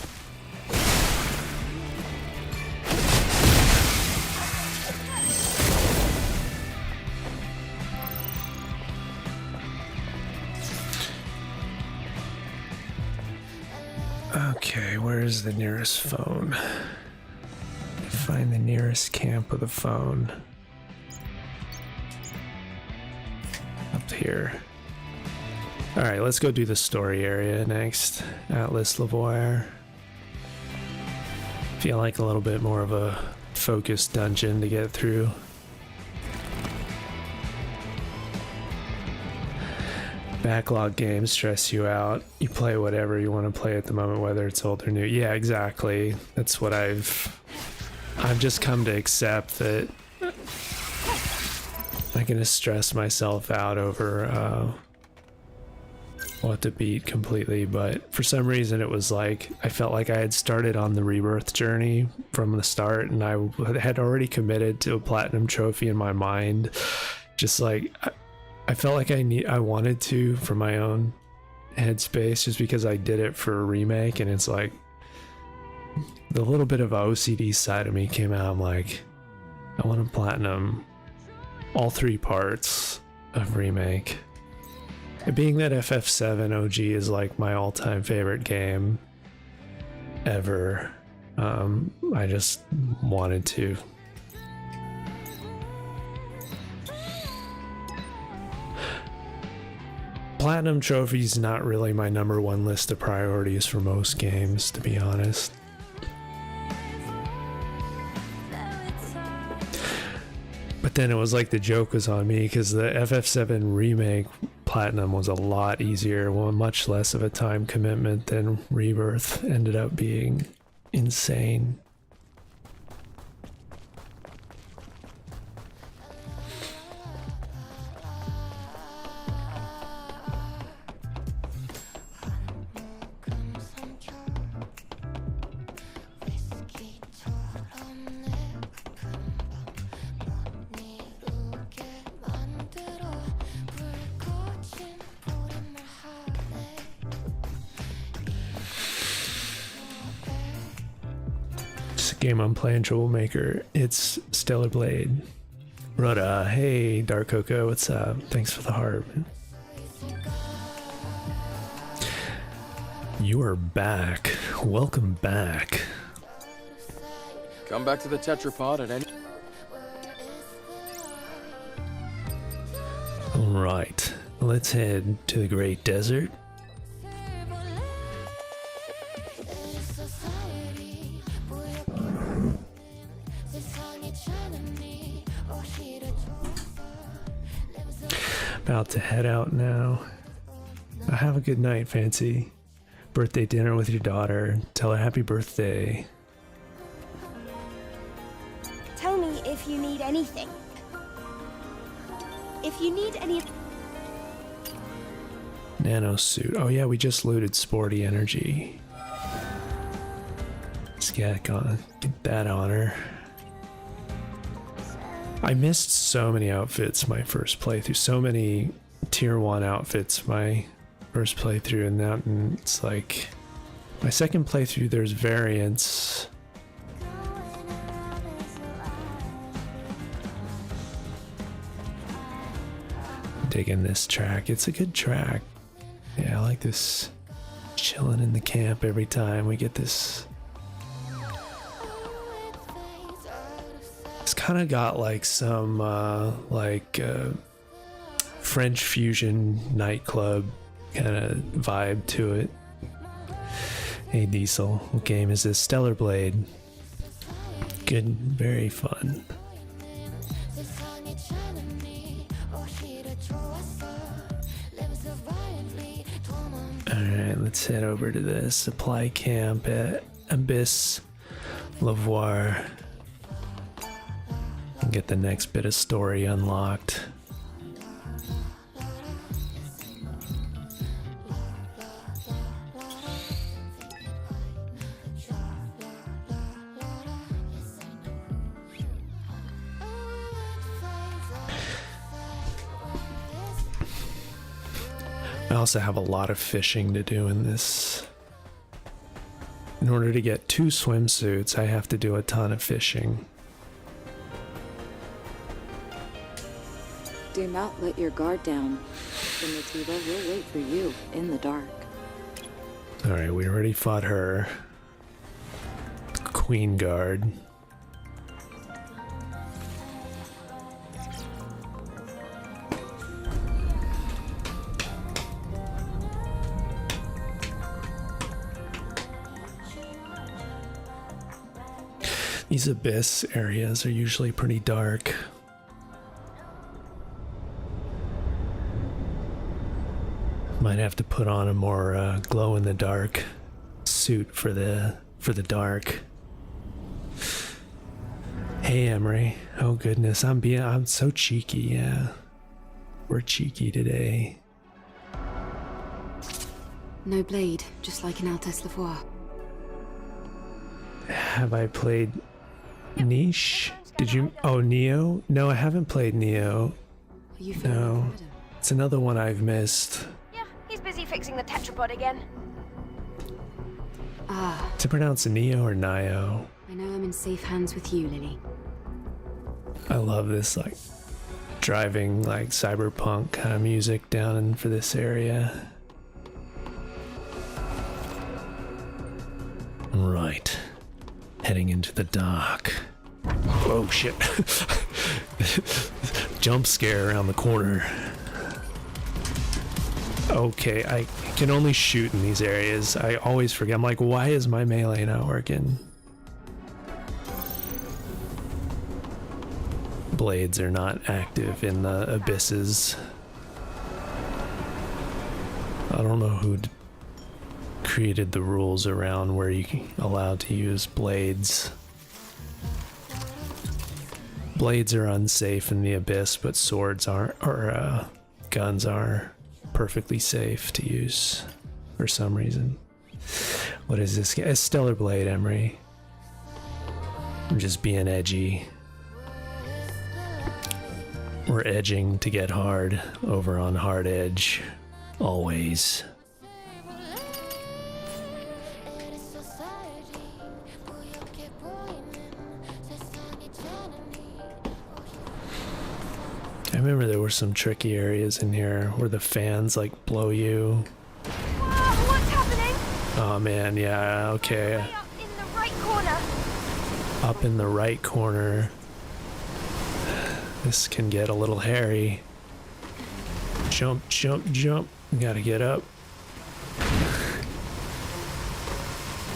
Okay, where is the nearest phone? Find the nearest camp with a phone. Up here. Alright, let's go do the story area next. Atlas Lavoie. Feel like a little bit more of a focused dungeon to get through. Backlog games stress you out. You play whatever you want to play at the moment, whether it's old or new. Yeah, exactly. That's what I've just come to accept, that I'm gonna stress myself out over what to beat completely. But for some reason it was like I felt like I had started on the rebirth journey from the start, and I had already committed to a platinum trophy in my mind. Just like I felt like I wanted to, for my own headspace, just because I did it for a remake, and it's like the little bit of OCD side of me came out. I'm like, I want to platinum all 3 parts of remake. And being that FF7 OG is like my all-time favorite game ever, I just wanted to. Platinum trophy's not really my number 1 list of priorities for most games, to be honest. But then it was like the joke was on me, because the FF7 remake platinum was a lot easier, well, much less of a time commitment than Rebirth ended up being. Insane. Game I'm playing, Troublemaker. It's Stellar Blade. Rhoda, hey, Dark Coco, what's up? Thanks for the heart. You are back. Welcome back. Come back to the tetrapod at any... Alright, let's head to the Great Desert. About to head out now. Have a good night, Fancy. Birthday dinner with your daughter. Tell her happy birthday. Tell me if you need anything. If you need any... Nano suit. Oh yeah, we just looted Sporty Energy. Let's get that on her. I missed so many outfits my first playthrough, so many tier 1 outfits my first playthrough, and it's like my second playthrough there's variants. Digging this track. It's a good track. Yeah, I like this chilling in the camp every time we get this. It's kind of got like some French fusion nightclub kind of vibe to it. Hey Diesel, what game is this? Stellar Blade. Good, very fun. Alright, let's head over to the supply camp at Abyss Lavoir. And get the next bit of story unlocked. I also have a lot of fishing to do in this. In order to get 2 swimsuits, I have to do a ton of fishing. Do not let your guard down. Primitiva will wait for you in the dark. Alright, we already fought her. Queen Guard. These abyss areas are usually pretty dark. Might have to put on a more glow-in-the-dark suit for the dark. Hey Emery, oh goodness, I'm so cheeky, yeah. We're cheeky today. No blade, just like in Altesse Lavoie. Have I played Niche? Did you? Oh, Neo? No, I haven't played Neo. Are you feeling No, confident? it's another one I've missed. Yeah, he's busy fixing the tetrapod again. Ah, To pronounce Neo or Nio? I know I'm in safe hands with you, Lily. I love this, like, driving, like, cyberpunk kind of music down in for this area. Right. Heading into the dock. Oh shit. Jump scare around the corner. Okay, I can only shoot in these areas. I always forget. I'm like, why is my melee not working? Blades are not active in the abysses. I don't know who created the rules around where you're allowed to use blades. Blades are unsafe in the abyss, but swords aren't, or guns are perfectly safe to use for some reason. What is this? A Stellar Blade, Emery. I'm just being edgy. We're edging to get hard over on Hard Edge. Always. I remember there were some tricky areas in here where the fans like blow you. What's happening? Oh man, yeah, okay. Way up in the right corner. Up in the right corner. This can get a little hairy. Jump, jump, jump. Gotta get up.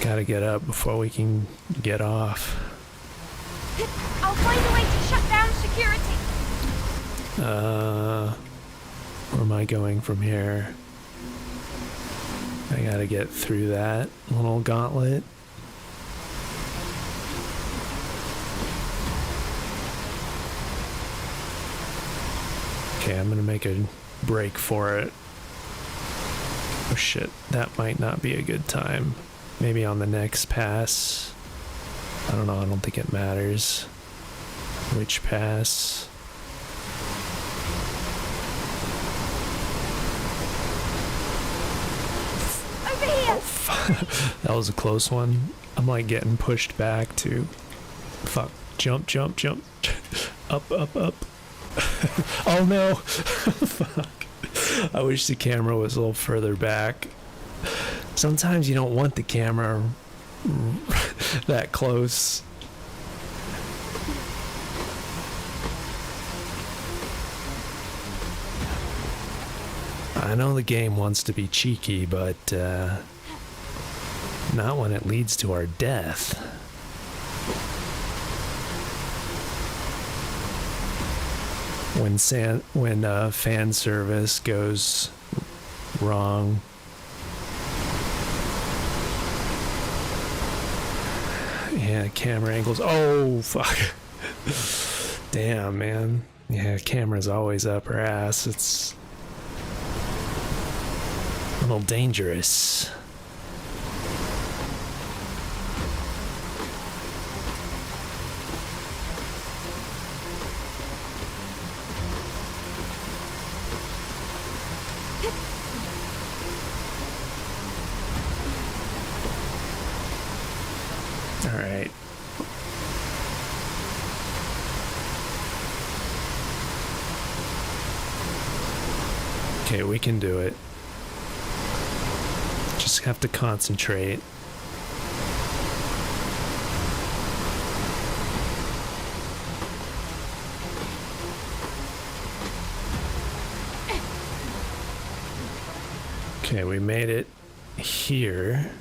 Gotta get up before we can get off. I'll find a way to shut down security. Where am I going from here? I gotta get through that little gauntlet. Okay, I'm gonna make a break for it. Oh shit, that might not be a good time. Maybe on the next pass. I don't know, I don't think it matters which pass. Over here. That was a close one. I'm like getting pushed back to fuck. Jump, jump, jump. Up, up, up. Oh no. Fuck. I wish the camera was a little further back. Sometimes you don't want the camera that close. I know the game wants to be cheeky, but not when it leads to our death. When fan service goes wrong. Yeah, camera angles. Oh, fuck. Damn, man. Yeah, camera's always up her ass. It's a little dangerous. All right. Okay, we can do it. Just have to concentrate. Okay, we made it here.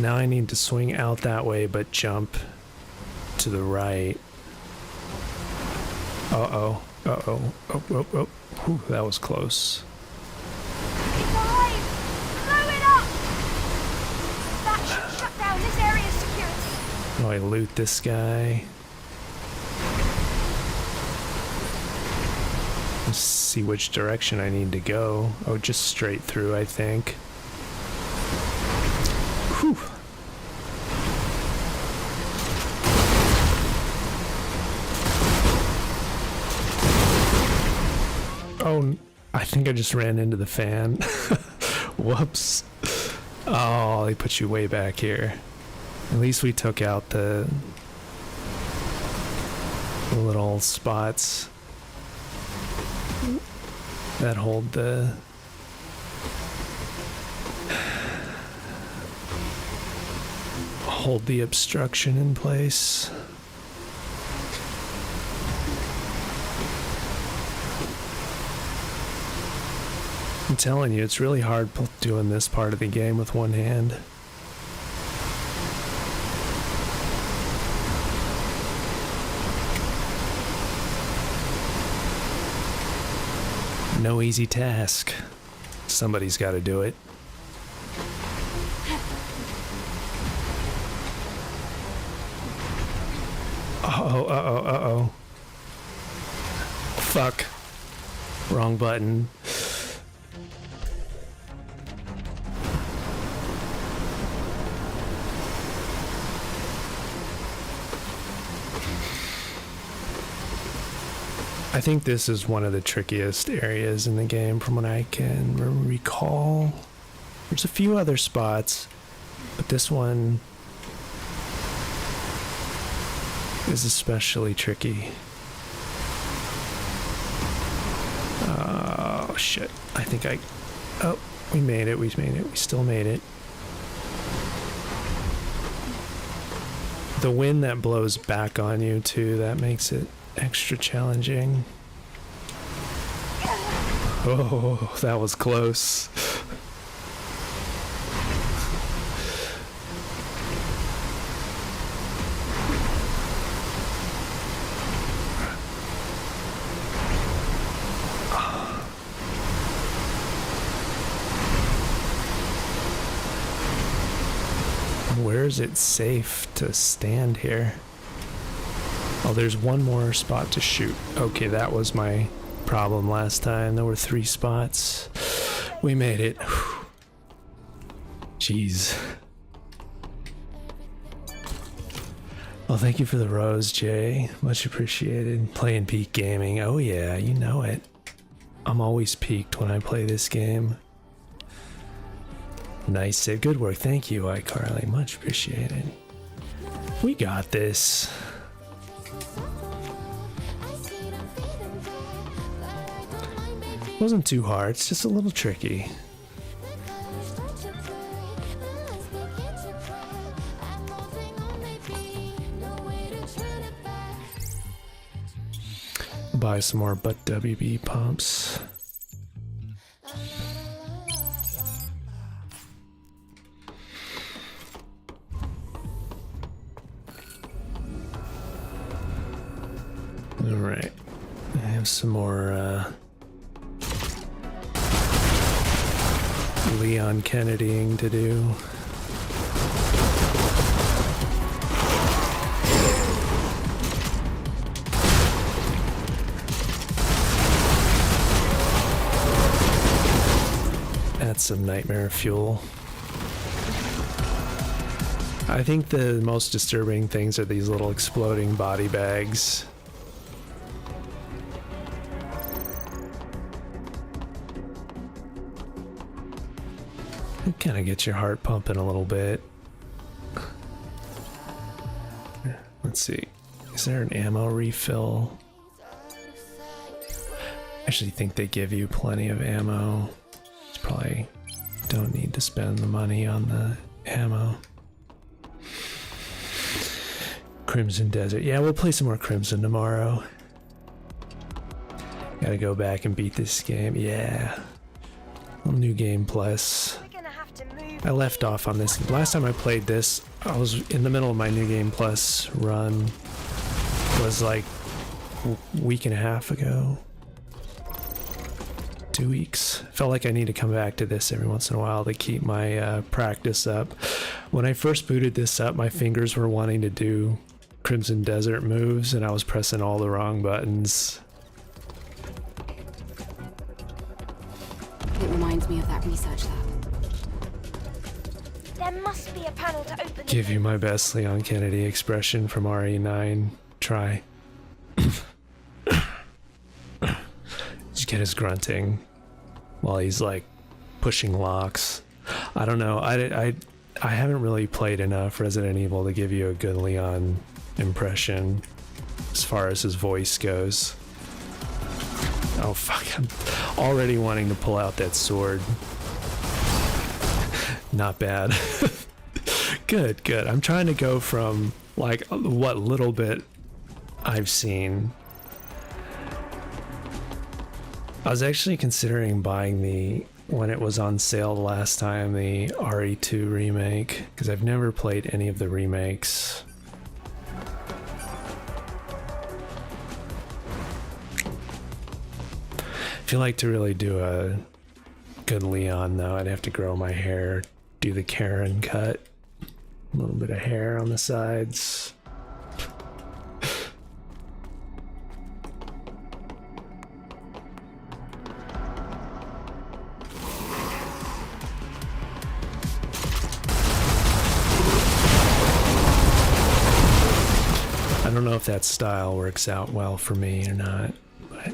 now I need to swing out that way, but jump to the right. Uh-oh. Uh-oh. Oh, oh, oh. Whew, that was close. It's alive! Blow it up! That should shut down this area's security. Oh, I loot this guy. Let's see which direction I need to go. Oh, just straight through, I think. Whew. Oh, I think I just ran into the fan. Whoops. Oh, they put you way back here. At least we took out the little spots that hold the obstruction in place. I'm telling you, it's really hard doing this part of the game with one hand. No easy task. Somebody's got to do it. Uh-oh, uh-oh, uh-oh. Fuck. Wrong button. I think this is one of the trickiest areas in the game from what I can recall. There's a few other spots, but this one is especially tricky. Oh shit. I think I... Oh, we made it, we still made it. The wind that blows back on you too, that makes it extra challenging. Oh, that was close. Where is it safe to stand here? Oh, there's one more spot to shoot. Okay, that was my problem last time. There were 3 spots. We made it. Whew. Jeez. Well, thank you for the rose, Jay. Much appreciated. Playing Peak Gaming. Oh yeah, you know it. I'm always peaked when I play this game. Nice save. Good work. Thank you, iCarly. Much appreciated. We got this. Wasn't too hard, it's just a little tricky. Buy some more butt WB pumps. Alright, I have some more Leon Kennedying to do. That's some nightmare fuel. I think the most disturbing things are these little exploding body bags. It kind of gets your heart pumping a little bit. Let's see. Is there an ammo refill? I actually think they give you plenty of ammo. It's probably don't need to spend the money on the ammo. Crimson Desert. Yeah, we'll play some more Crimson tomorrow. Gotta go back and beat this game. Yeah. New game plus. We're gonna have to move I left off on this. Last time I played this, I was in the middle of my New Game Plus run. It was like a week and a half ago. 2 weeks. Felt like I need to come back to this every once in a while to keep my practice up. When I first booted this up, my fingers were wanting to do Crimson Desert moves, and I was pressing all the wrong buttons. It reminds me of that research lab. There must be a panel to open. Give you my best Leon Kennedy expression from RE9. Try. Just get his grunting while he's like pushing locks. I don't know. I haven't really played enough Resident Evil to give you a good Leon impression as far as his voice goes. Oh fuck, I'm already wanting to pull out that sword. Not bad. Good. I'm trying to go from like what little bit I've seen. I was actually considering buying when it was on sale the last time, the RE2 remake, because I've never played any of the remakes. I feel like to really do a good Leon though, I'd have to grow my hair, do the Karen cut, a little bit of hair on the sides. I don't know if that style works out well for me or not, but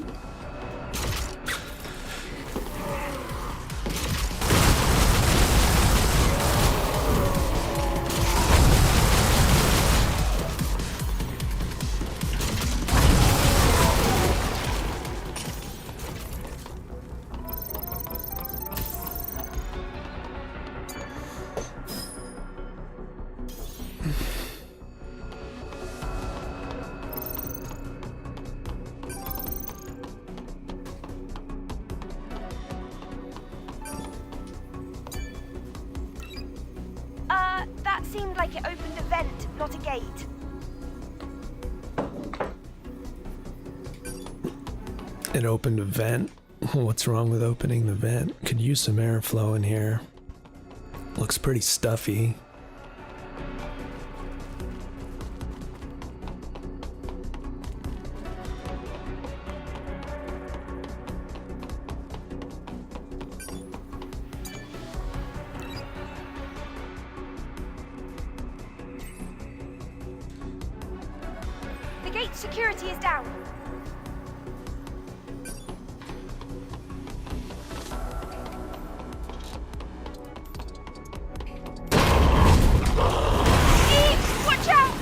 That seemed like it opened a vent, not a gate. it opened a vent. What's wrong with opening the vent? Could use some airflow in here. Looks pretty stuffy. The gate security is down. Watch out!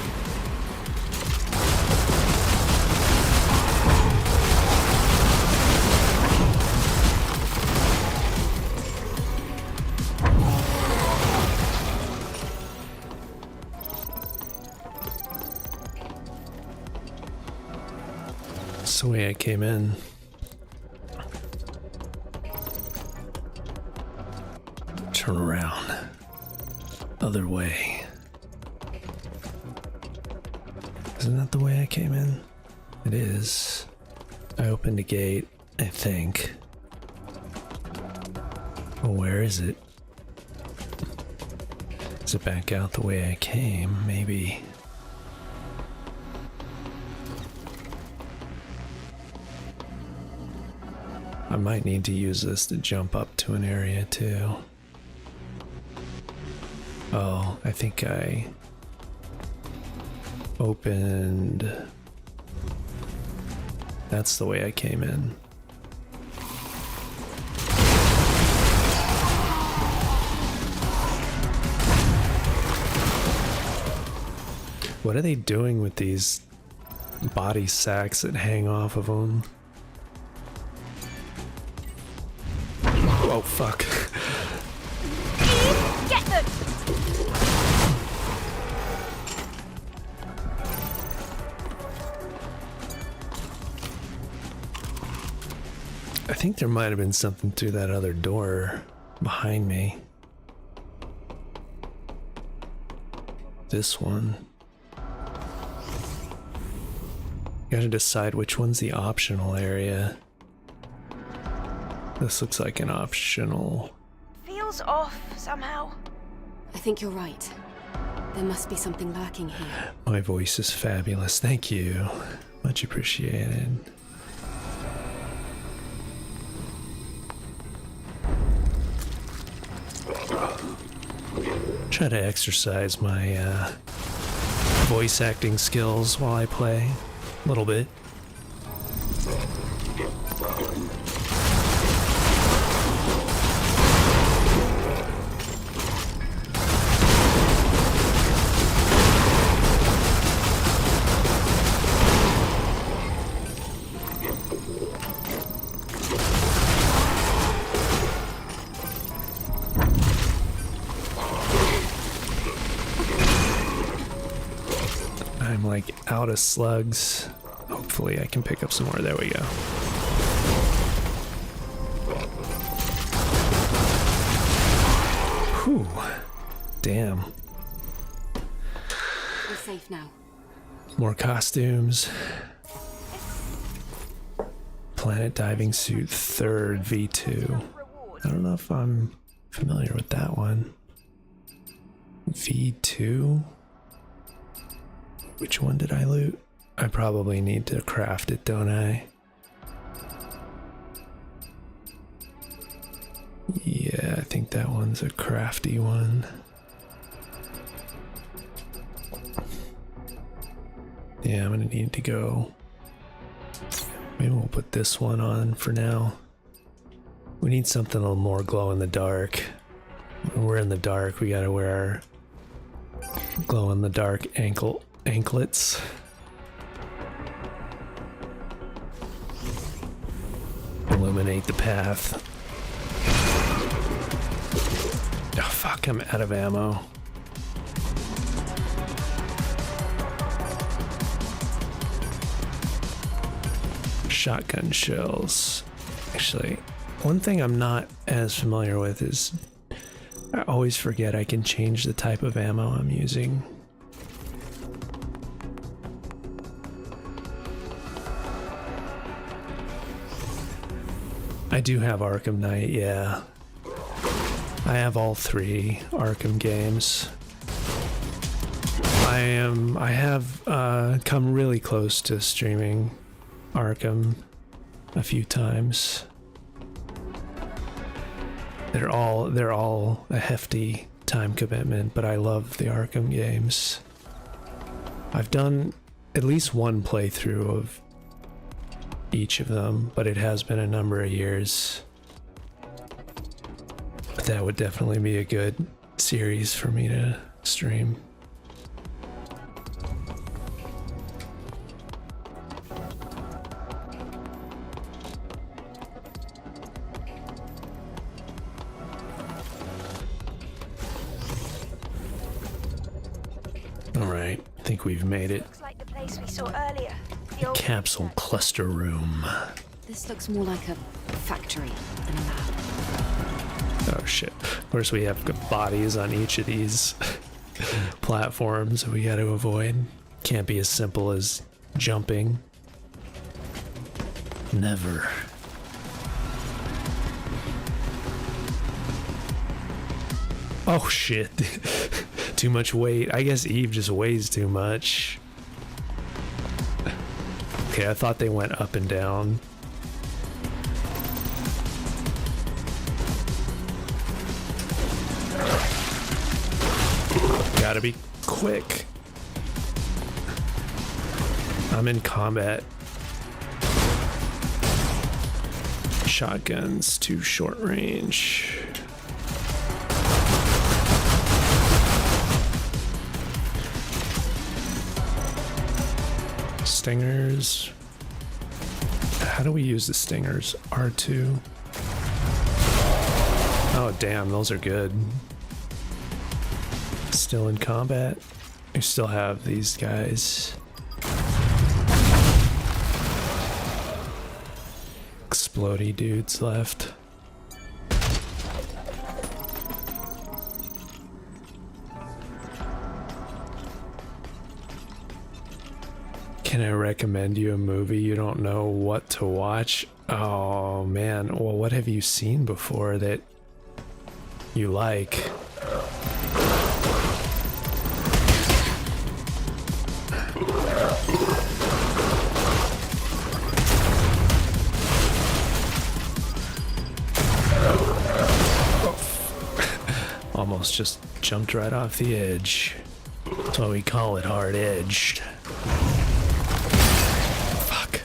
That's the way I came in. Turn around. Other way. Isn't that the way I came in? It is. I opened a gate, I think. Well, where is it? Is it back out the way I came? Maybe. I might need to use this to jump up to an area too. Oh, I think I opened... That's the way I came in. What are they doing with these body sacks that hang off of them? Oh, fuck. Get them! I think there might have been something through that other door behind me. this one. Gotta decide which one's the optional area. This looks like an optional. Feels off somehow. I think you're right. There must be something lurking here. My voice is fabulous. Thank you. Much appreciated. Try to exercise my voice acting skills while I play a little bit. I'm like out of slugs. Hopefully I can pick up some more. There we go. Whew. Damn. We're safe now. More costumes. Planet diving suit 3rd V2. I don't know if I'm familiar with that one. V2? Which one did I loot? I probably need to craft it, don't I? Yeah, I think that one's a crafty one. Yeah, I'm gonna need to go. Maybe we'll put this one on for now. We need something a little more glow in the dark. When we're in the dark, we gotta wear our glow in the dark anklets. Illuminate the path. Oh fuck, I'm out of ammo. Shotgun shells. Actually, one thing I'm not as familiar with is I always forget I can change the type of ammo I'm using. I do have Arkham Knight, yeah. I have all 3 Arkham games. I have come really close to streaming Arkham a few times. They're all a hefty time commitment, but I love the Arkham games. I've done at least one playthrough of each of them, but it has been a number of years. But that would definitely be a good series for me to stream. Alright, I think we've made it. Looks like the place we saw earlier. The old Capsule cluster room. This looks more like a factory than a lab. Oh shit. Of course we have bodies on each of these platforms we gotta avoid. Can't be as simple as jumping. Never. Oh shit. Too much weight. I guess Eve just weighs too much. Okay, I thought they went up and down. Gotta be quick. I'm in combat. Shotguns too short range. Stingers. How do we use the stingers? R2. Oh damn, those are good. Still in combat. We still have these guys. Explodey dudes left. Can I recommend you a movie you don't know what to watch? Oh man, well, what have you seen before that you like? Almost just jumped right off the edge. That's why we call it hard-edged. Fuck.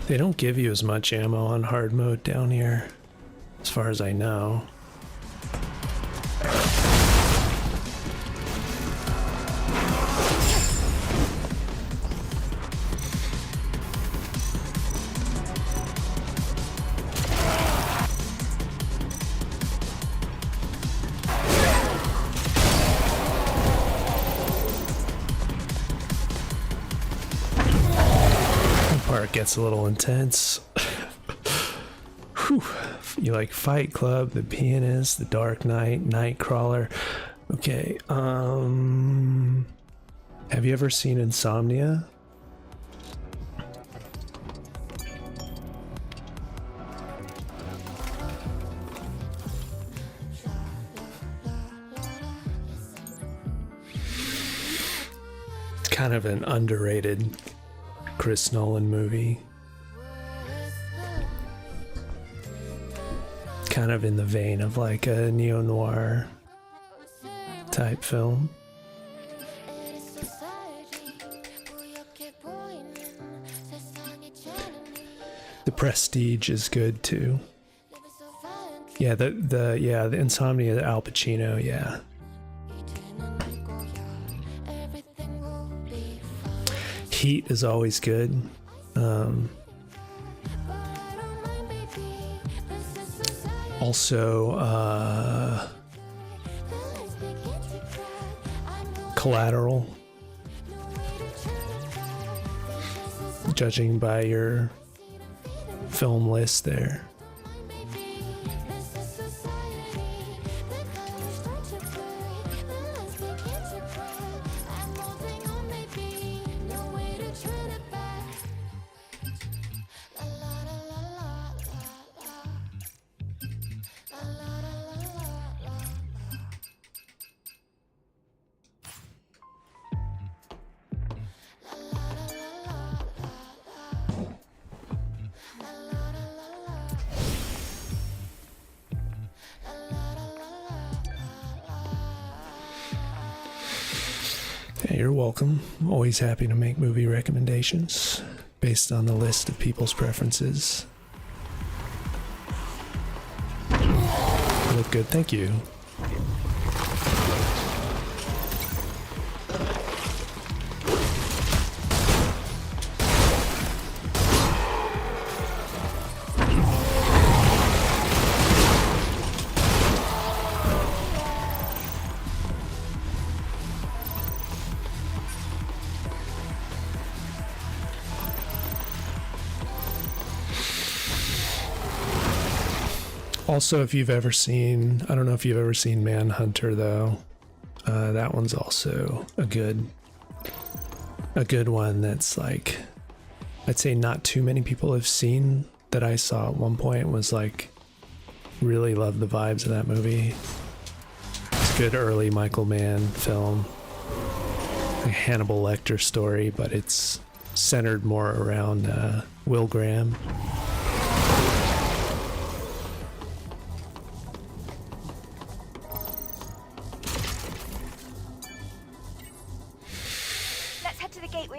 They don't give you as much ammo on hard mode down here, as far as I know. Part gets a little intense. Whew. You like Fight Club, The Pianist, The Dark Knight, Nightcrawler. Okay, have you ever seen Insomnia? It's kind of an underrated Chris Nolan movie. Kind of in the vein of like a neo-noir type film. The Prestige is good too. Yeah, the Insomnia, the Al Pacino, yeah. Heat is always good. Also, Collateral. Judging by your film list there. You're welcome. I'm always happy to make movie recommendations based on the list of people's preferences. You look good, thank you. Also, if you've ever seen, I don't know if you've ever seen Manhunter though, that one's also a good one that's like, I'd say not too many people have seen, that I saw at one point was like, really loved the vibes of that movie. It's a good early Michael Mann film, a Hannibal Lecter story, but it's centered more around Will Graham.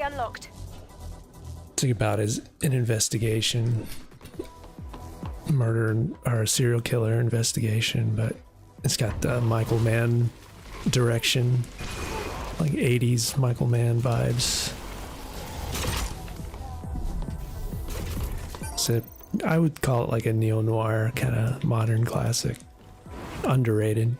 Unlocked. It's about an investigation, murder or a serial killer investigation, but it's got the Michael Mann direction, like 80s Michael Mann vibes. So I would call it like a neo-noir kind of modern classic, underrated.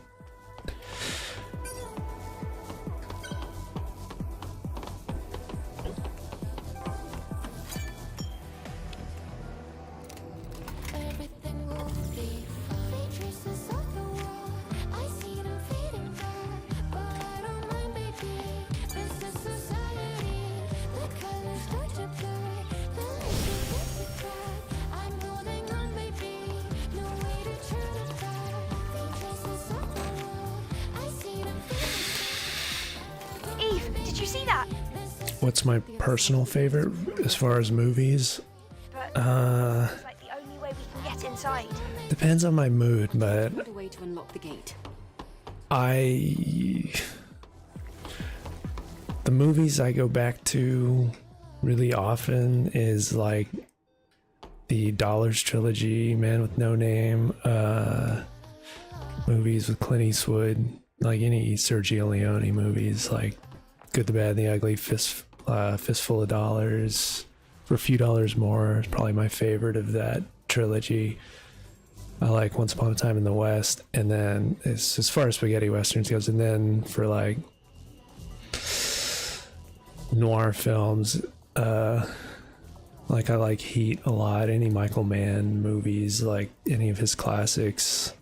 you see that? What's my personal favorite as far as movies? But it's like the only way we can get inside. Depends on my mood, but What a way to unlock the gate. the movies I go back to really often is like the Dollars trilogy, Man with No Name, movies with Clint Eastwood, like any Sergio Leone movies, like Good, the Bad, and the Ugly, Fistful of Dollars, For a Few Dollars More is probably my favorite of that trilogy. I like Once Upon a Time in the West, and then as far as spaghetti westerns goes, and then for like noir films, like I like Heat a lot, any Michael Mann movies, like any of his classics,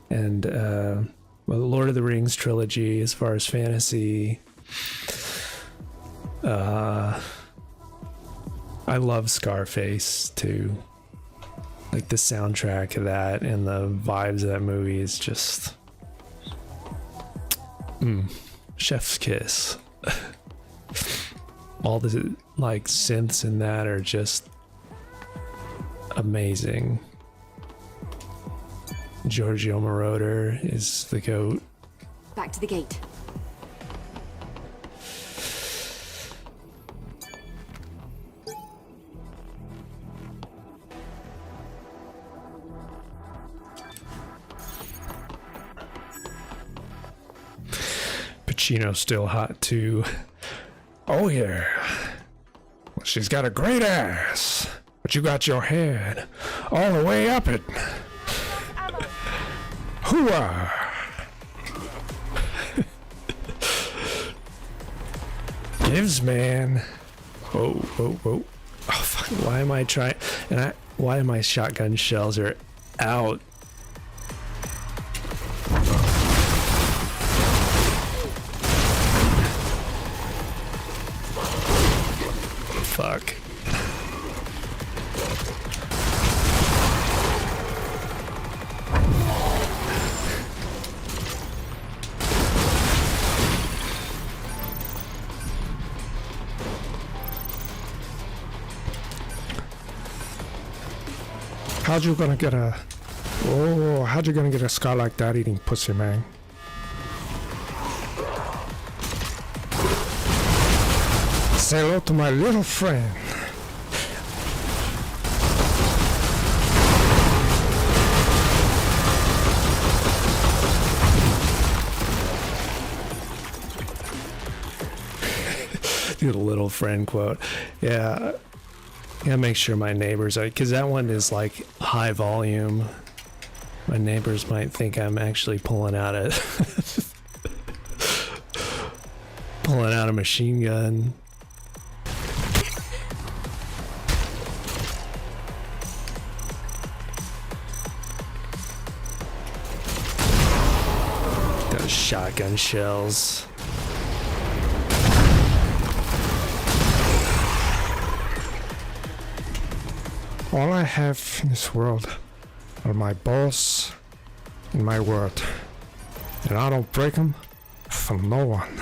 and well, the Lord of the Rings trilogy as far as fantasy. I love Scarface too. Like the soundtrack of that and the vibes of that movie is just chef's kiss. All the like synths in that are just amazing. Giorgio Moroder is the GOAT. Back to the gate. Pacino's still hot too. Oh yeah. Well, she's got a great ass, but you got your head all the way up it. Hooah! Gives, man. Whoa, whoa, whoa. Oh fuck, why am I trying? Why my shotgun shells are out? Fuck. How'd you gonna get a... Oh, how'd you gonna get a scar like that eating pussy, man? Say hello to my little friend. Do the little friend quote. Yeah. Gotta make sure my neighbors are, because that one is like high volume. My neighbors might think I'm actually pulling out a machine gun. Those shotgun shells. All I have in this world are my balls and my word. And I don't break them for no one.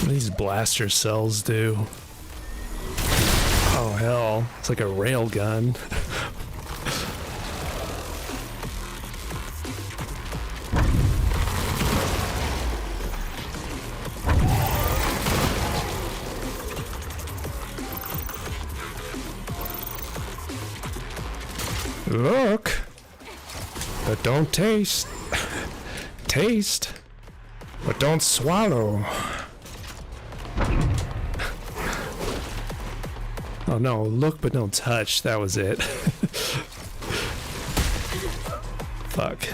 These blaster cells do. Oh hell, it's like a rail gun. Look, but don't taste. Taste, but don't swallow. Oh no, look but don't touch, that was it. Fuck.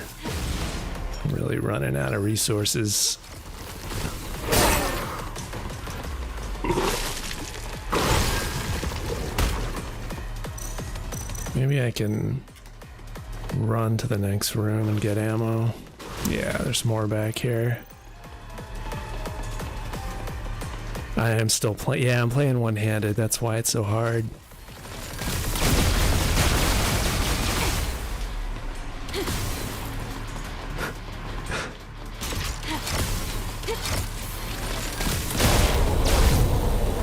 I'm really running out of resources. Maybe I can run to the next room and get ammo. Yeah, there's more back here. I am still playing. Yeah, I'm playing one-handed. That's why it's so hard.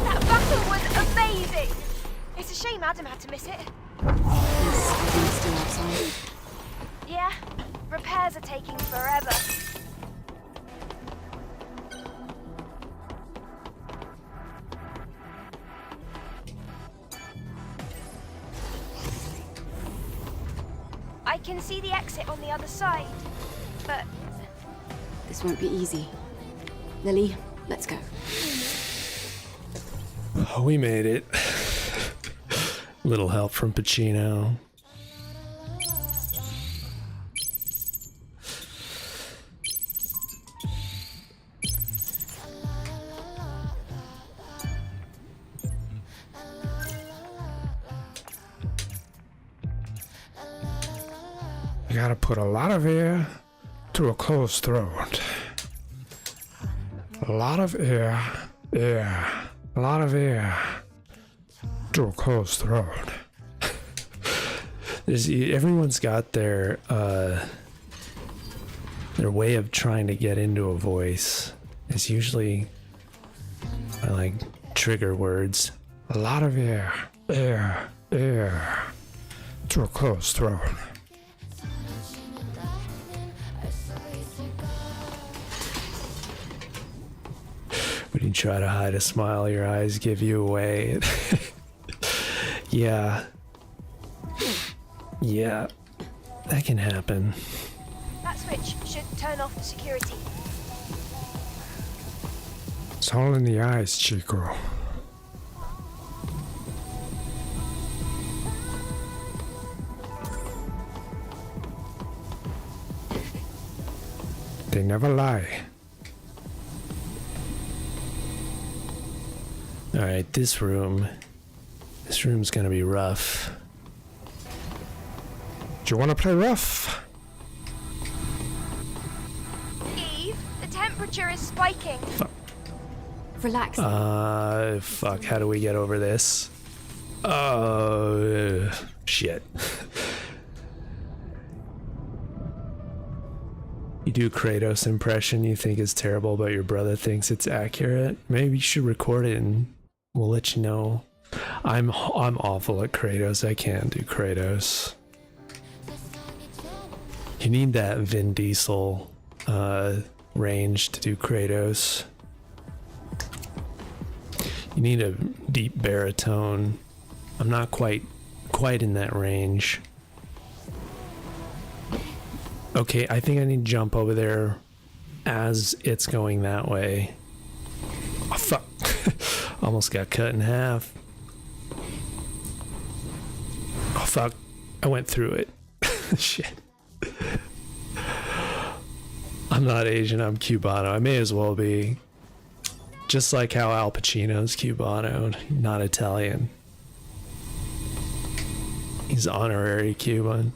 That battle was amazing! It's a shame Adam had to miss it. Is Adam still outside? Yeah, repairs are taking forever. I can see the exit on the other side, but This won't be easy. Lily, let's go. Oh, we made it. Little help from Pacino. You gotta put a lot of air to a closed throat. A lot of air, a lot of air to a closed throat. Everyone's got their way of trying to get into a voice. It's usually like trigger words. A lot of air to a closed throat. When you try to hide a smile, your eyes give you away. Yeah. Yeah. That can happen. that switch should turn off the security. It's all in the eyes, Chico. They never lie. Alright, this room's gonna be rough. Do you want to play rough? Eve, the temperature is spiking. Relax. Fuck, how do we get over this? Shit. You do Kratos impression you think is terrible, but your brother thinks it's accurate. Maybe you should record it and we'll let you know. I'm awful at Kratos. I can't do Kratos. You need that Vin Diesel range to do Kratos. You need a deep baritone. I'm not quite in that range. Okay, I think I need to jump over there as it's going that way. Oh, fuck. Almost got cut in half. Oh, fuck. I went through it. Shit. I'm not Asian, I'm Cubano. I may as well be. Just like how Al Pacino's Cubano, not Italian. He's honorary Cuban.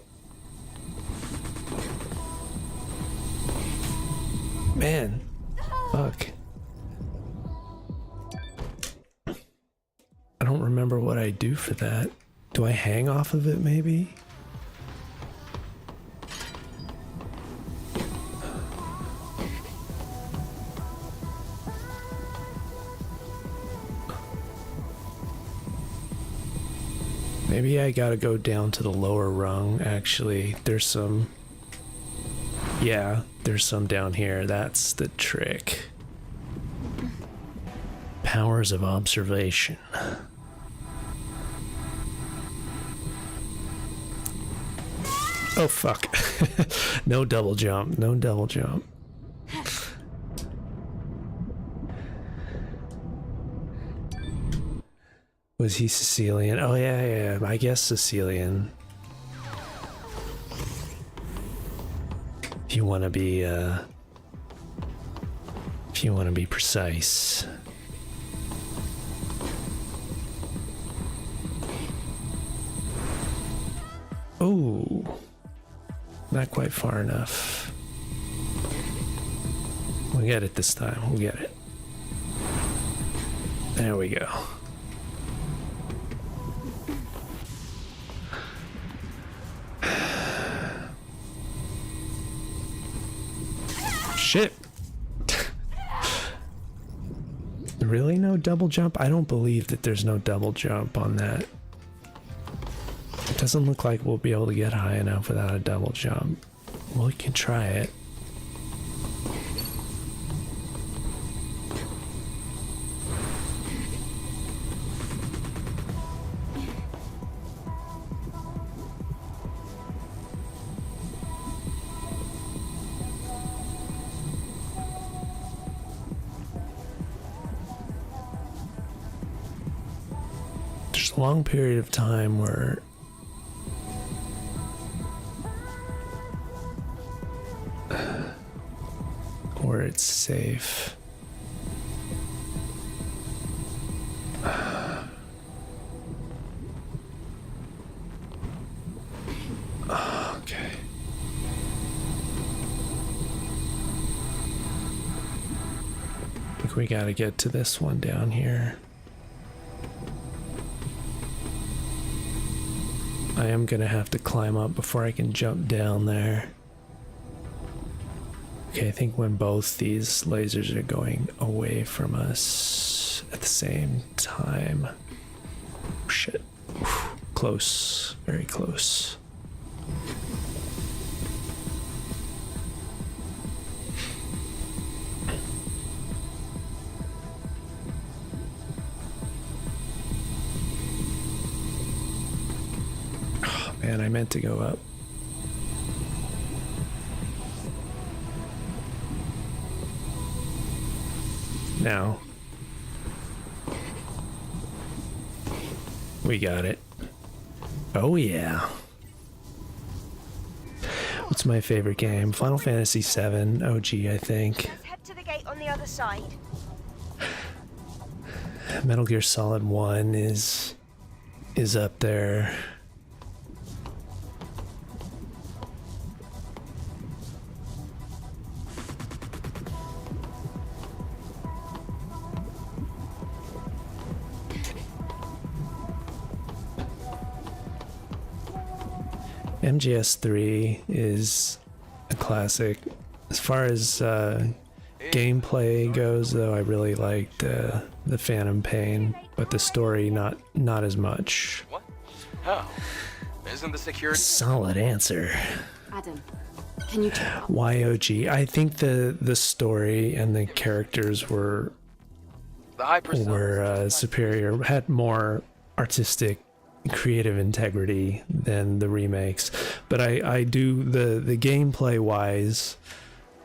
Man, fuck. I don't remember what I do for that. Do I hang off of it, maybe? Maybe I gotta go down to the lower rung, actually. There's some... Yeah, there's some down here. That's the trick. Powers of observation. Oh, fuck. No double jump. No double jump. Was he Sicilian? Oh, yeah. I guess Sicilian. If you want to be precise. Oh, not quite far enough. We'll get it this time. We'll get it. There we go. Shit. Really no double jump? I don't believe that there's no double jump on that. It doesn't look like we'll be able to get high enough without a double jump. Well, we can try it. There's a long period of time where it's safe. Okay. I think we gotta get to this one down here. I am gonna have to climb up before I can jump down there. Okay, I think when both these lasers are going away from us at the same time. Oh, shit. Whew. Close. Very close. Oh, man, I meant to go up. Now we got it. Oh yeah. What's my favorite game? Final Fantasy VII OG, I think. Let's head to the gate on the other side. Metal Gear Solid 1 is up there. MGS3 is a classic. As far as gameplay goes, though, I really liked the Phantom Pain, but the story not as much. What? How? Isn't the security... Solid answer. Adam, can you tell? YOG. I think the story and the characters were superior, had more artistic creative integrity than the remakes, but I do the gameplay wise,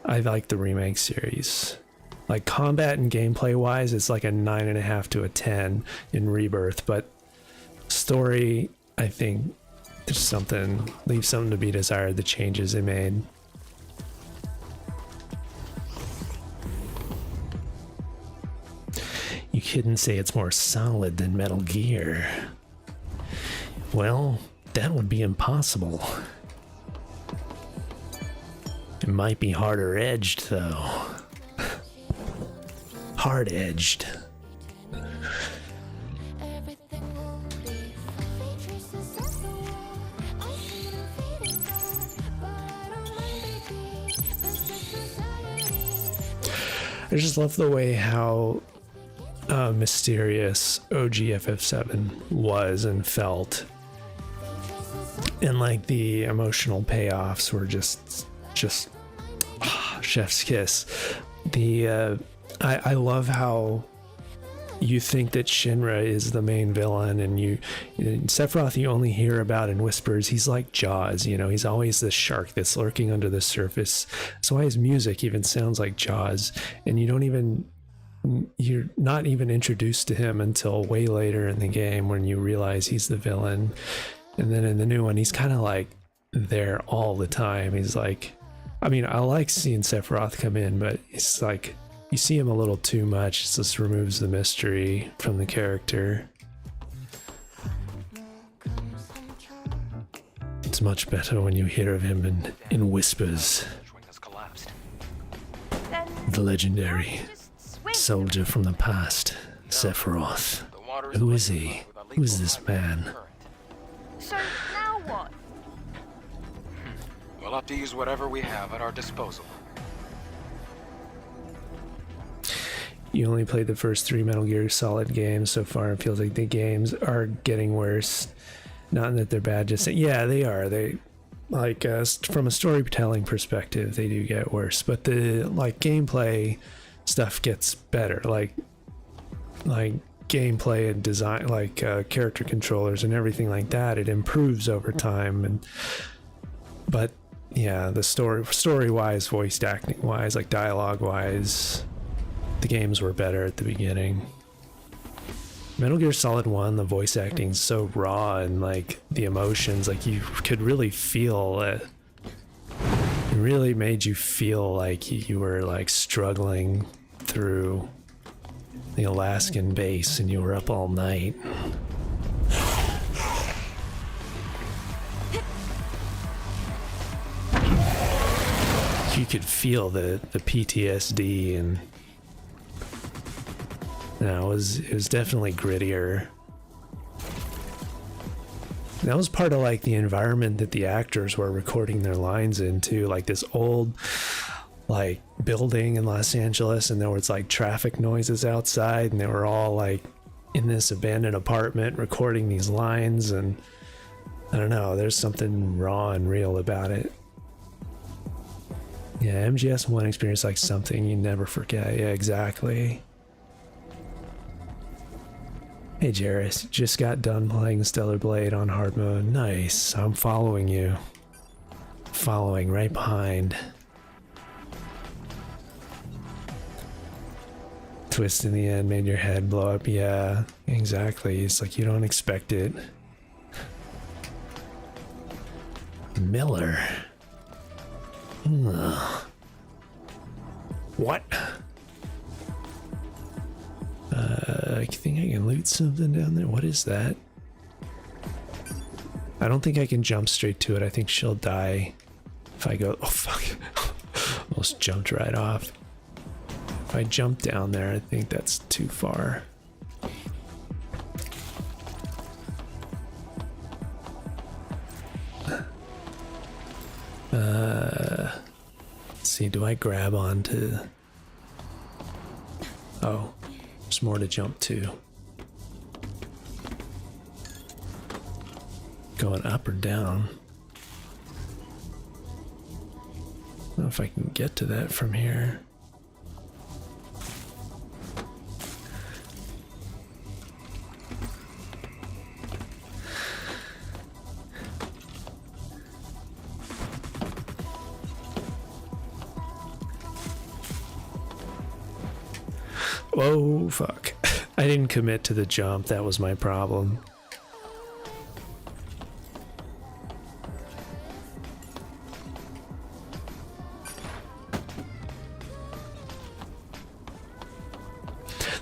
I like the remake series. Like combat and gameplay wise, it's like a 9.5 to a 10 in Rebirth, but story, I think there's leaves something to be desired, the changes they made. You couldn't say it's more solid than Metal Gear. Well, that would be impossible. It might be harder edged, though. Hard edged. I just love the way how mysterious OG FF7 was and felt. And like the emotional payoffs were just chef's kiss. I love how you think that Shinra is the main villain, and Sephiroth you only hear about in whispers. He's like Jaws, he's always the shark that's lurking under the surface. That's why his music even sounds like Jaws, and you're not even introduced to him until way later in the game when you realize he's the villain. And then in the new one, he's kind of like there all the time. He's like, I mean, I like seeing Sephiroth come in, but it's like you see him a little too much. It just removes the mystery from the character. It's It's much better when you hear of him in whispers. The ring has collapsed. Then The legendary just swim. soldier from the past, Sephiroth. The water Who is electrified he? with a Who is lethal this magnetic man? current. So now what? We'll have to use whatever we have at our disposal. You only played the first 3 Metal Gear Solid games so far. It feels like the games are getting worse. Not that they're bad, just yeah, they are. They like from a storytelling perspective, they do get worse. But the like gameplay stuff gets better. Like gameplay and design, like character controllers and everything like that. It improves over time. But yeah, the story wise, voice acting wise, like dialogue wise, the games were better at the beginning. Metal Gear Solid 1, the voice acting's so raw and like the emotions, like you could really feel it. It really made you feel like you were like struggling through the Alaskan base and you were up all night. You could feel the PTSD and no, it was definitely grittier. That was part of like the environment that the actors were recording their lines into, like this old like building in Los Angeles, and there was like traffic noises outside, and they were all like in this abandoned apartment recording these lines, and I don't know, there's something raw and real about it. Yeah, MGS1 experience like something you never forget. Yeah, exactly. Hey Jarrus, just got done playing Stellar Blade on hard mode. Nice, I'm following you. Following right behind. Twist in the end made your head blow up. Yeah, exactly. It's like you don't expect it. Miller. Ugh. What? I think I can loot something down there. What is that? I don't think I can jump straight to it. I think she'll die if I go. Oh fuck. Almost jumped right off. If I jump down there, I think that's too far. Let's see, do I grab onto... Oh, there's more to jump to. Going up or down? I don't know if I can get to that from here. Whoa, fuck. I didn't commit to the jump, that was my problem.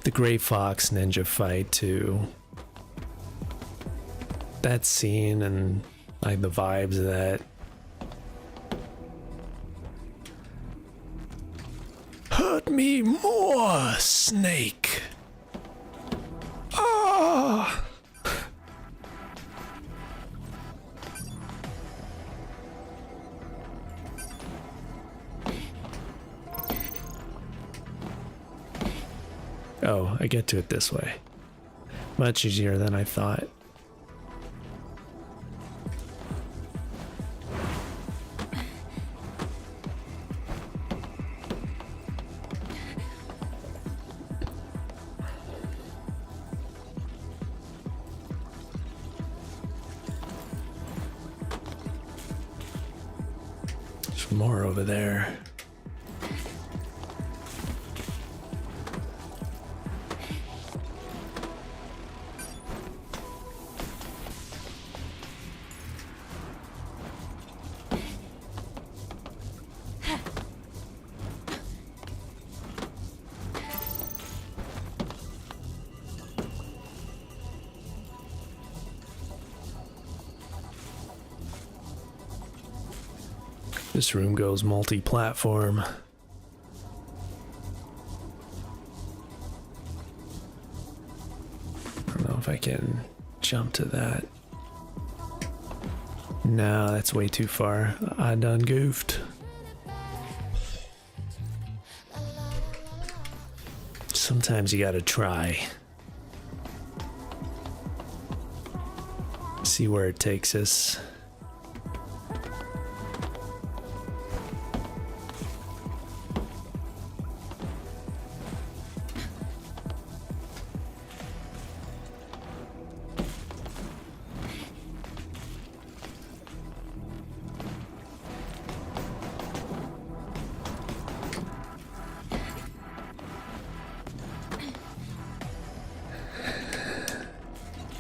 The Gray Fox ninja fight too. That scene and like the vibes of that. Hurt me more, Snake. Ah. Oh, I get to it this way. Much easier than I thought. There's more over there. This room goes multi-platform. I don't know if I can jump to that. No, that's way too far. I done goofed. Sometimes you gotta try. See where it takes us.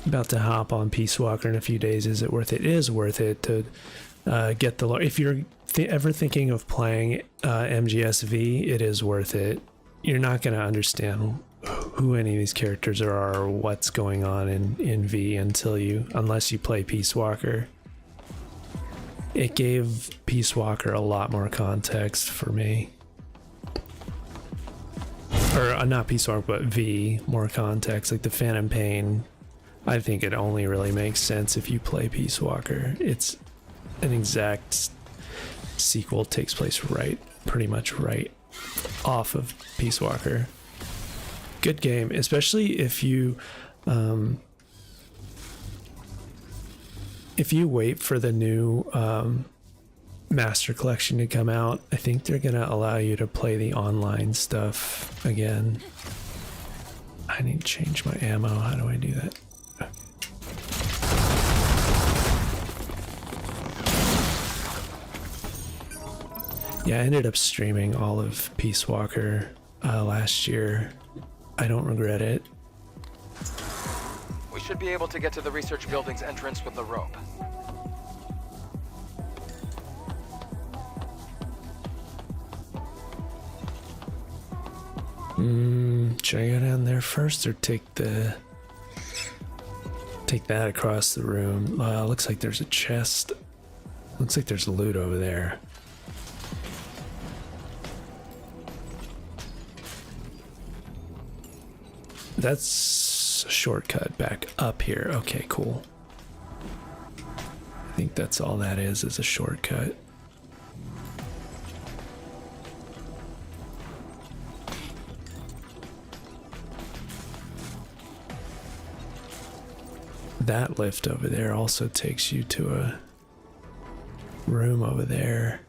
About to hop on Peace Walker in a few days. Is it worth it? It is worth it to get the... If you're ever thinking of playing MGSV, it is worth it. You're not going to understand who any of these characters are or what's going on in V unless you play Peace Walker. It gave Peace Walker a lot more context for me. Or not Peace Walker, but V, more context. Like the Phantom Pain, I think it only really makes sense if you play Peace Walker. It's an exact sequel, takes place pretty much right off of Peace Walker. Good game, especially if you wait for the new Master Collection to come out. I think they're gonna allow you to play the online stuff again. I need to change my ammo. How do I do that? Yeah, I ended up streaming all of Peace Walker last year. I don't regret it. We should be able to get to the research building's entrance with the rope. Should I go down there first or take that across the room? Looks like there's a chest. Looks like there's loot over there. That's a shortcut back up here. Okay, cool. I think that's all that is a shortcut. That lift over there also takes you to a room over there.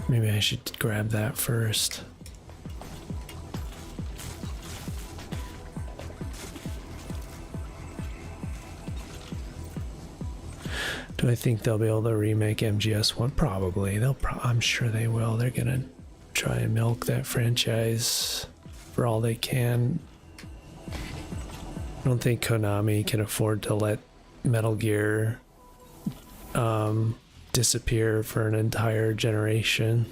Maybe I should grab that first. Do I think they'll be able to remake MGS1? Probably. I'm sure they will. They're gonna try and milk that franchise for all they can. I don't think Konami can afford to let Metal Gear disappear for an entire generation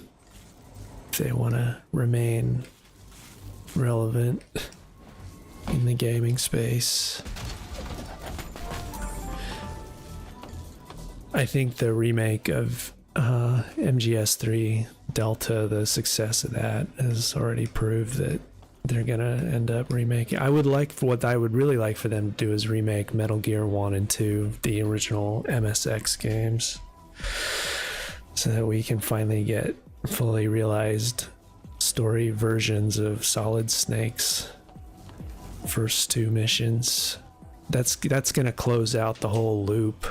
if they want to remain relevant in the gaming space. I think the remake of MGS3 Delta, the success of that, has already proved that they're gonna end up remaking. What I would really like for them to do is remake Metal Gear 1 and 2, the original MSX games, so that we can finally get fully realized story versions of Solid Snake's first two missions. That's gonna close out the whole loop.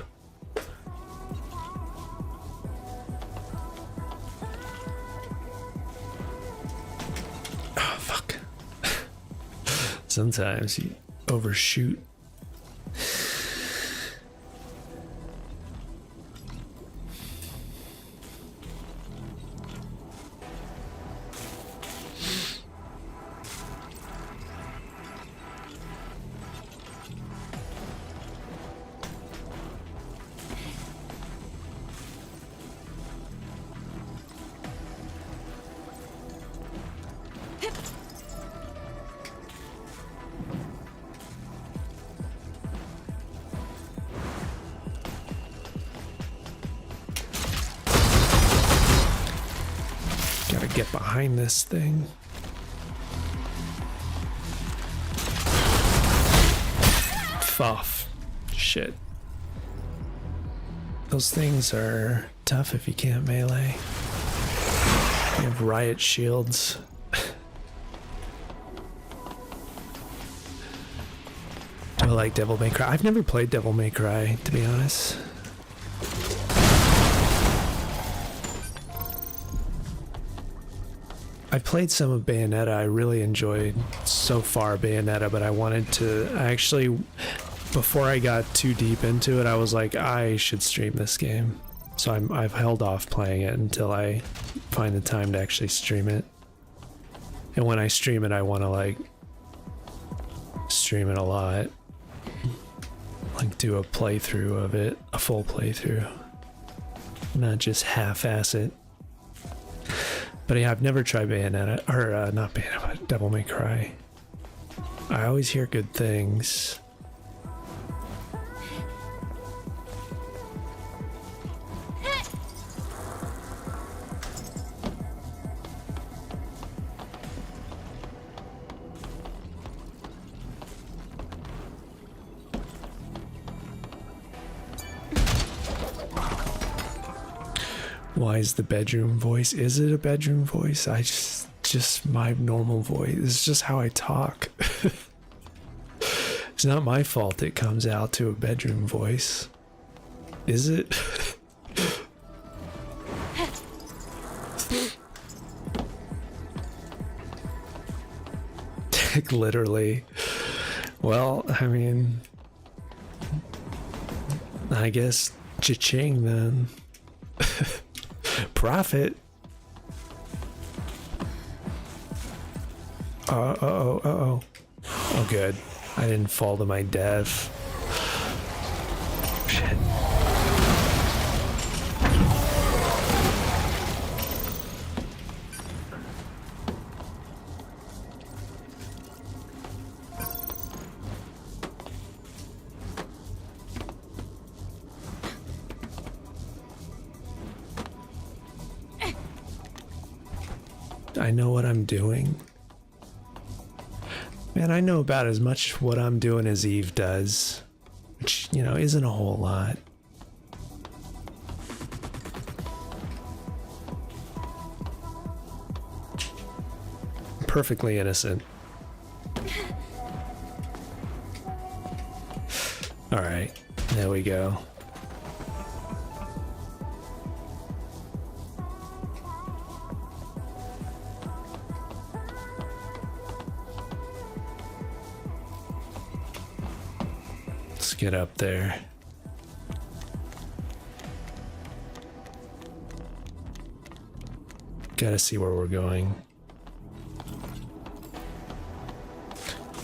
Sometimes you overshoot. get behind this thing. Fuff. Shit. Those things are tough if you can't melee. You have riot shields. Do I like Devil May Cry? I've never played Devil May Cry, to be honest. I played some of Bayonetta. I really enjoyed so far Bayonetta, but I wanted to actually, before I got too deep into it, I was like, I should stream this game. So I've held off playing it until I find the time to actually stream it. And when I stream it, I want to like stream it a lot. Like do a playthrough of it, a full playthrough. Not just half-ass it. But yeah, I've never tried Bayonetta, or not Bayonetta, but Devil May Cry. I always hear good things. Why is the bedroom voice? Is it a bedroom voice? I just my normal voice. It's just how I talk. It's not my fault it comes out to a bedroom voice. Is it? Literally. Well, I mean, I guess cha-ching then. Profit. Oh, good. I didn't fall to my death. Shit. I know what I'm doing. Man, I know about as much what I'm doing as Eve does, which, you know, isn't a whole lot. Perfectly innocent. All right, there we go. Get up there. Gotta see where we're going.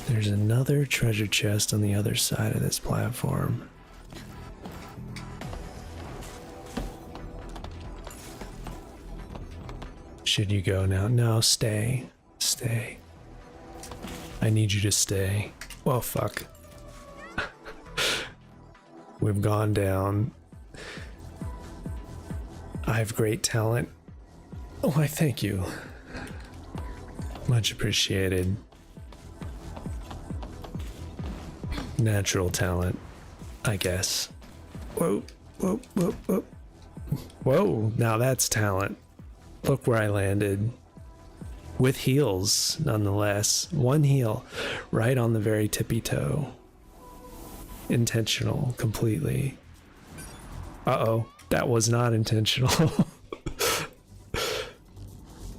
There's another treasure chest on the other side of this platform. Should you go now? No, stay. Stay. I need you to stay. Well, fuck. We've gone down. I have great talent. Oh, I thank you. Much appreciated. Natural talent, I guess. Whoa, whoa, whoa, whoa. Whoa, now that's talent. Look where I landed. With heels, nonetheless. One heel, right on the very tippy toe. Intentional, completely. Uh-oh, that was not intentional.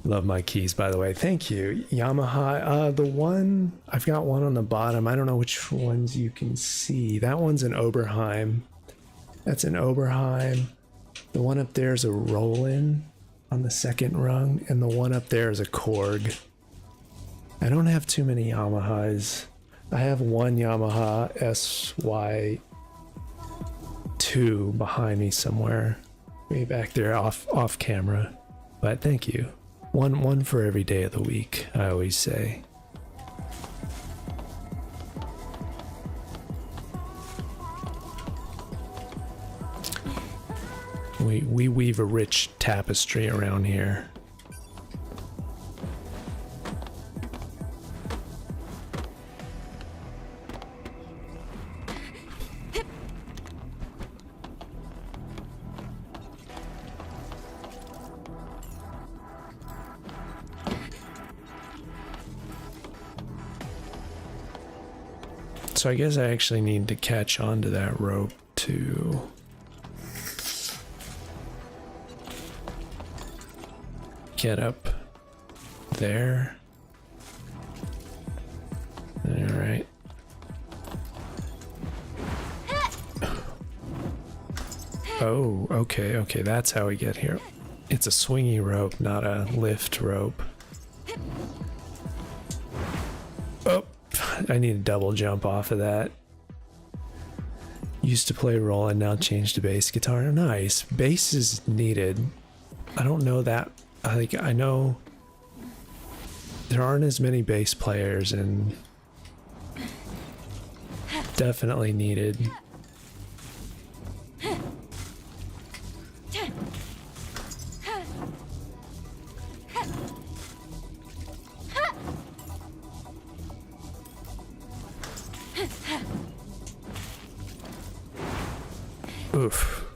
Love my keys, by the way. Thank you. Yamaha, the one, I've got one on the bottom. I don't know which ones you can see. That one's an Oberheim. That's an Oberheim. The one up there is a Roland on the second rung, and the one up there is a Korg. I don't have too many Yamahas. I have one Yamaha SY2 behind me somewhere, way back there off camera. But thank you. One for every day of the week, I always say. We weave a rich tapestry around here. So I guess I actually need to catch onto that rope to get up there. All right. Oh, okay, okay, that's how we get here. It's a swingy rope, not a lift rope. Oh, I need a double jump off of that. Used to play Roland, now changed to bass guitar. Nice. Bass is needed. I don't know that. I know there aren't as many bass players, and definitely needed. Oof.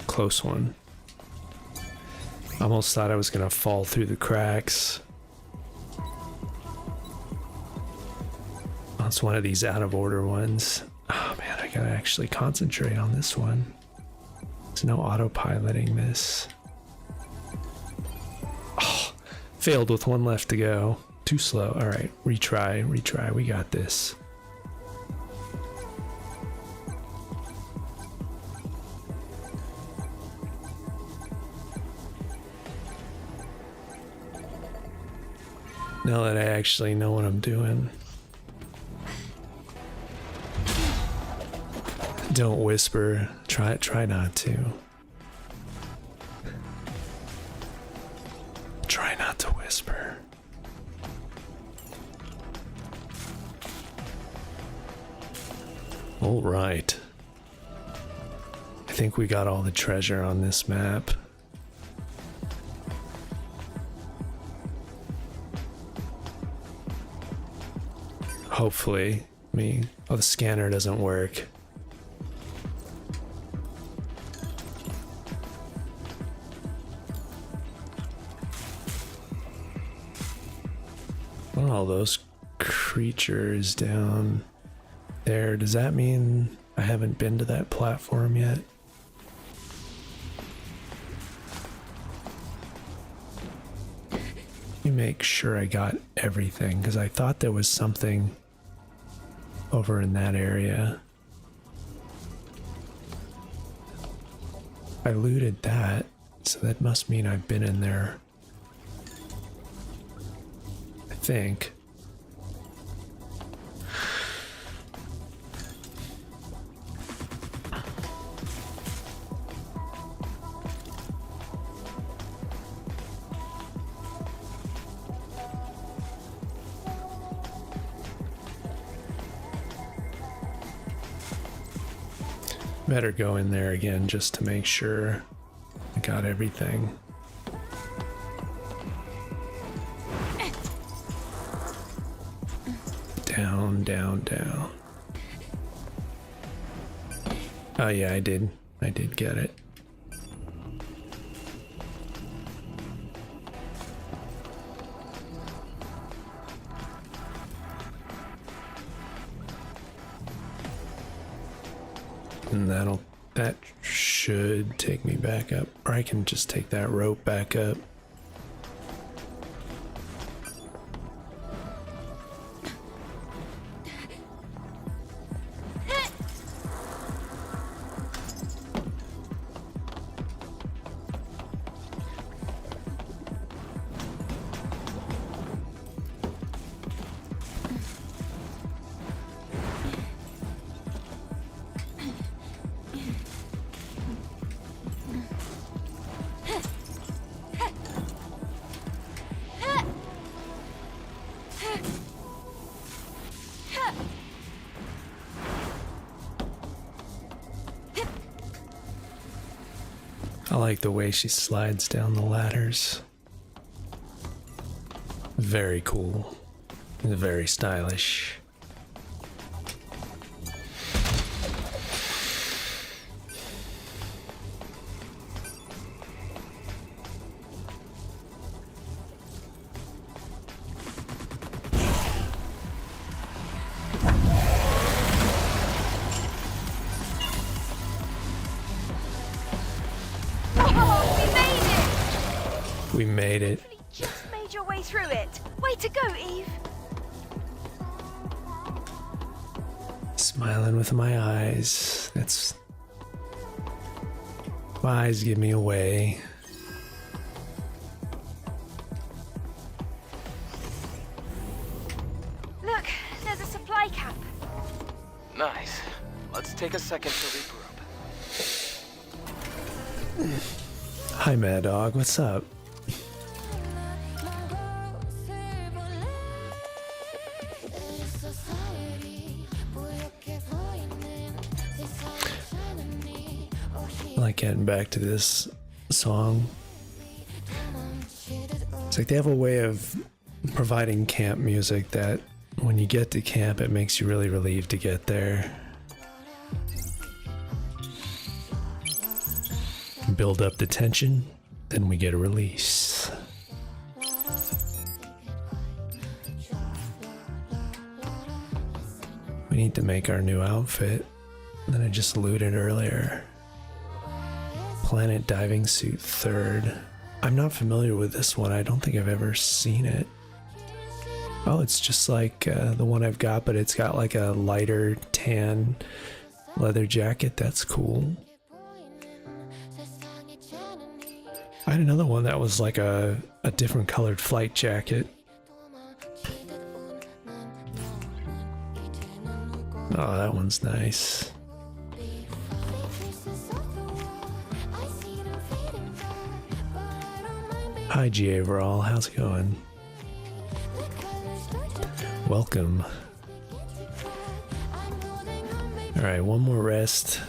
Close one. Almost thought I was gonna fall through the cracks. Oh, it's one of these out of order ones. Oh man, I gotta actually concentrate on this one. There's no autopiloting this. Oh, failed with one left to go. Too slow. Alright, retry, retry. We got this. Now that I actually know what I'm doing. Don't whisper. Try not to. Try not to whisper. All right. I think we got all the treasure on this map. Hopefully. Oh, the scanner doesn't work. What are all those creatures down there? Does that mean I haven't been to that platform yet? Let me make sure I got everything, because I thought there was something over in that area. I looted that, so that must mean I've been in there. I think. Better go in there again just to make sure I got everything. Down, down, down. Oh yeah, I did get it. And that should take me back up. Or I can just take that rope back up. I like the way she slides down the ladders. Very cool. Very stylish. We made it. You just made your way through it. Way to go, Eve. Smiling with my eyes. That's. My eyes give me away. Look, there's a supply cap. Nice. Let's take a second to regroup. Hi, Mad Dog. What's up? I like getting back to this song. It's like they have a way of providing camp music that when you get to camp, it makes you really relieved to get there. Build up the tension, then we get a release. We need to make our new outfit that I just looted earlier. Planet Diving Suit 3rd. I'm not familiar with this one. I don't think I've ever seen it. Oh, it's just like the one I've got, but it's got like a lighter tan leather jacket. That's cool. I had another one that was like a different colored flight jacket. Oh, that one's nice. Hi, G. Overall. How's it going? Welcome. Alright, one more rest.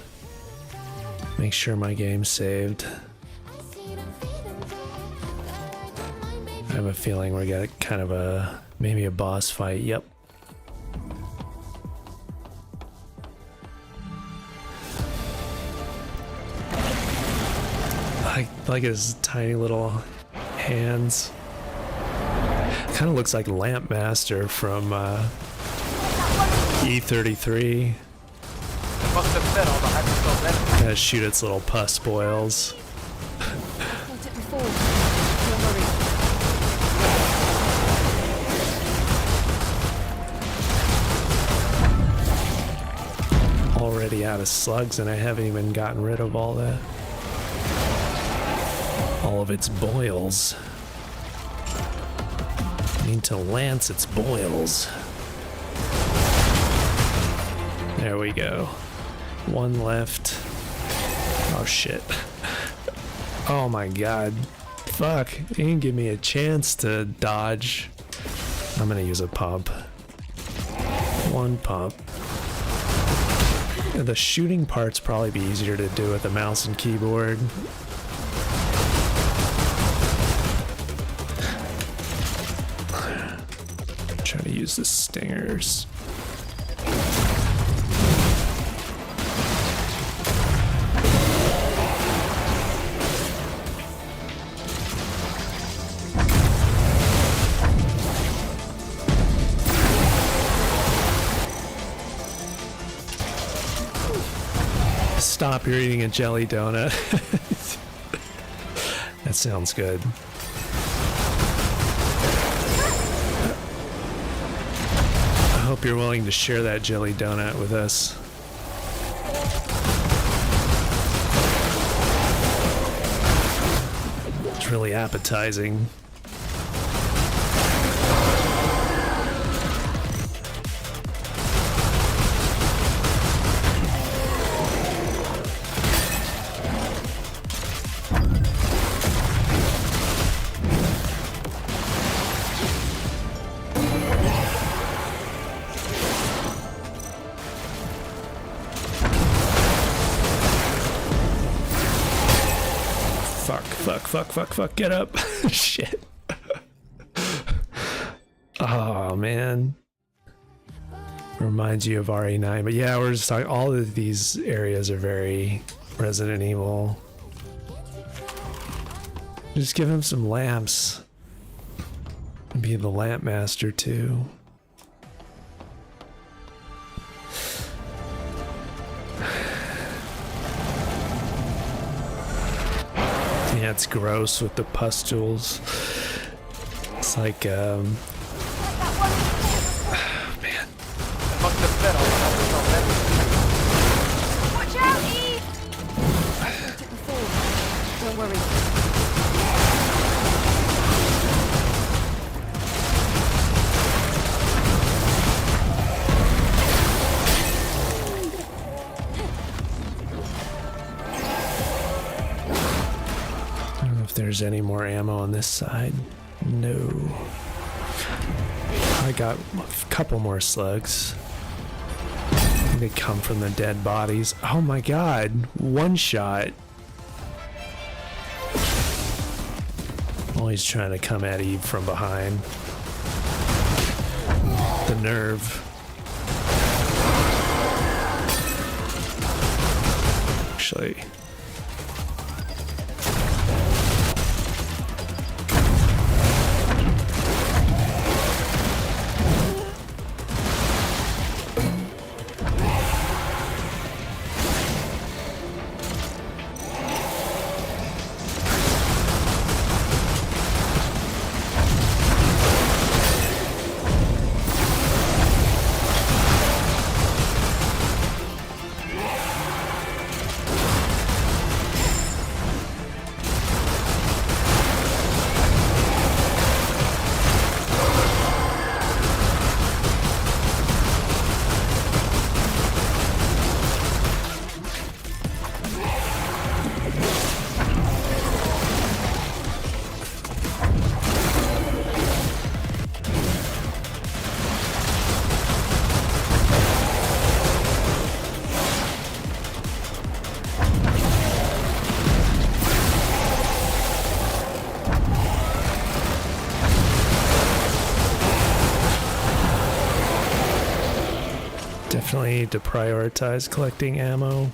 Make sure my game's saved. I have a feeling we got kind of maybe a boss fight. Yep. I like his tiny little hands. Kind of looks like Lampmaster from E33. Must have fed all the hypercells energy. Gonna shoot its little pus boils. Felt it before. Don't worry. Already out of slugs, and I haven't even gotten rid of all of its boils. I need to lance its boils. There we go. One left. Oh shit. Oh my god. Fuck. He didn't give me a chance to dodge. I'm gonna use a pump. One pump. The shooting part's probably be easier to do with a mouse and keyboard. Try to use the stingers. Stop, you're eating a jelly donut. That sounds good. I hope you're willing to share that jelly donut with us. It's really appetizing. Fuck, get up. Shit. Oh, man. Reminds you of RE9. But yeah, we're just talking, all of these areas are very Resident Evil. Just give him some lamps. Be the lamp master too. Yeah, it's gross with the pustules. It's like, man. Amongst the fed Watch out, Eve! Took the fall. Don't worry. I don't know if there's any more ammo on this side. No. I got a couple more slugs. They come from the dead bodies. Oh my god. One shot. Always trying to come at Eve from behind. The nerve. Actually. Definitely need to prioritize collecting ammo.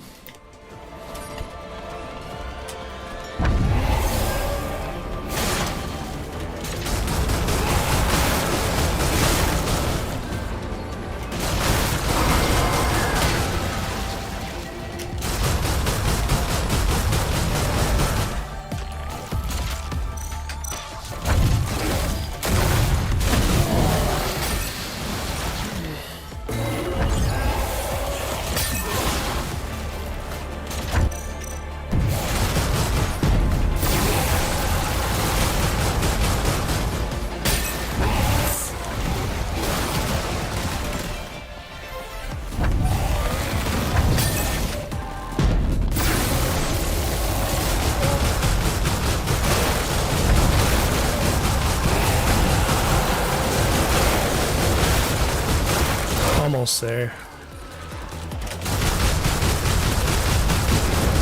Almost there.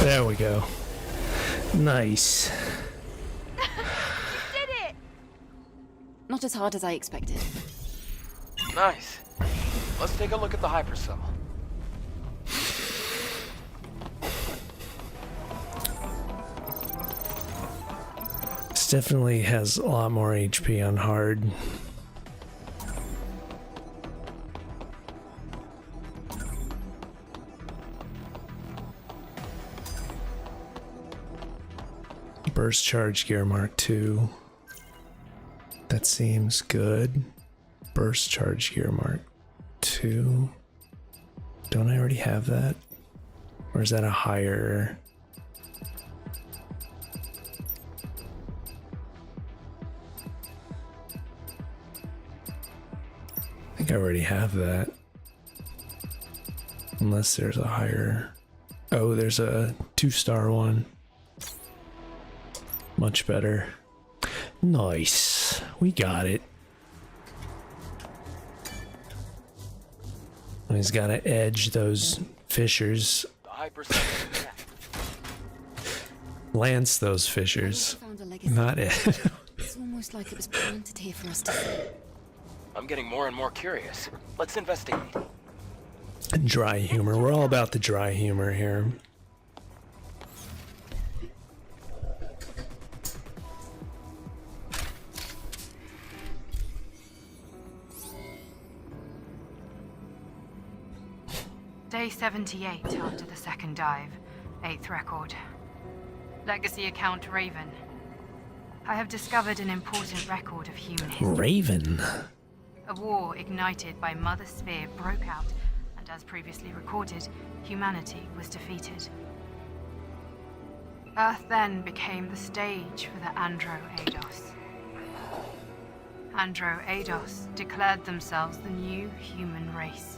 There we go. Nice. Did it! Not as hard as I expected. Nice. Let's take a look at the hypercell. This definitely has a lot more HP on hard. Burst charge gear Mark II. That seems good. Burst charge gear Mark II. Don't I already have that? Or is that a higher? I think I already have that. Unless there's a higher. Oh, there's a 2-star one. Much better. Nice. We got it. He's got to edge those fissures. The hypercell is intact. Lance those fissures. Found a legacy. Not it. It's almost like it was planted here for us to see. I'm getting more and more curious. Let's investigate. Dry humor. We're all about the dry humor here. Day 78 after the second dive. 8th record. Legacy account Raven. I have discovered an important record of human history. Raven. A war ignited by Mother Sphere broke out, and as previously recorded, humanity was defeated. Earth then became the stage for the Andro-Eidos. Andro-Eidos declared themselves the new human race.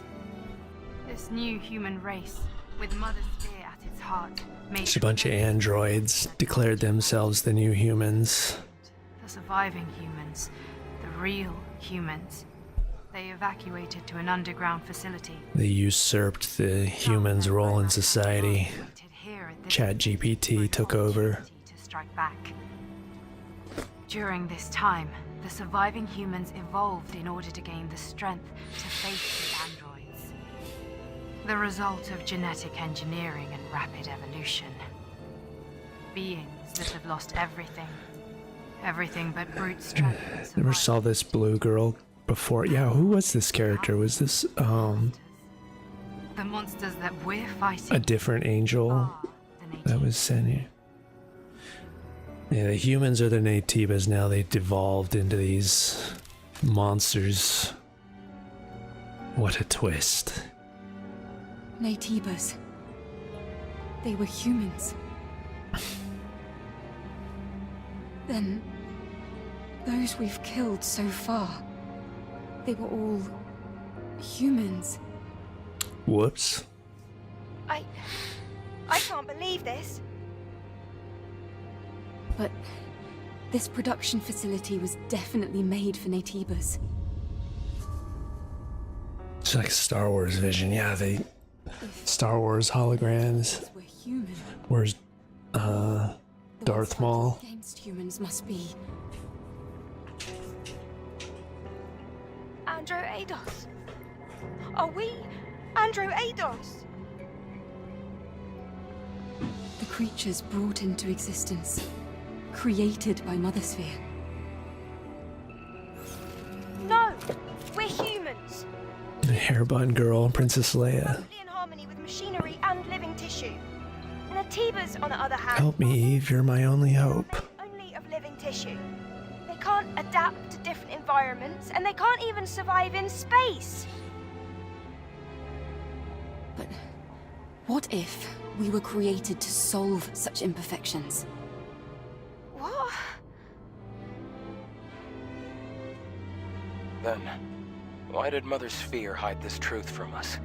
This new human race, with Mother Sphere at its heart, made Just a bunch of androids declared themselves the new humans. the surviving humans, the real humans. They evacuated to an underground facility. They usurped the humans' role in society. ChatGPT took over. To strike back. During this time, the surviving humans evolved in order to gain the strength to face the androids. The result of genetic engineering and rapid evolution. Beings that have lost everything. Everything but brute strength. and Never survival. saw this blue girl before. Yeah, who was this character? Was this The monsters that we're fighting a different angel are the that was sent here? Yeah, the humans are the Naytibas now. They devolved into these monsters. What a twist. Naytibas. They were humans. Then, those we've killed so far, they were all humans. Whoops. I can't believe this. But this production facility was definitely made for Naytibas. It's like a Star Wars vision. Yeah, Star Wars holograms. We're human. Where's The Darth ones Maul? fighting against humans must be Andro-Eidos. Are we Andro-Eidos? the creatures brought into existence, created by Mother Sphere. No, we're humans. The hairbun girl, Princess Leia. Perfectly in harmony with machinery and living tissue. Naytibas, on the other hand, Help me, Eve. You're my only hope. only of living tissue. They can't adapt to different environments, and they can't even survive in space. But what if we were created to solve such imperfections? What? Then, why did Mother Sphere hide this truth from us?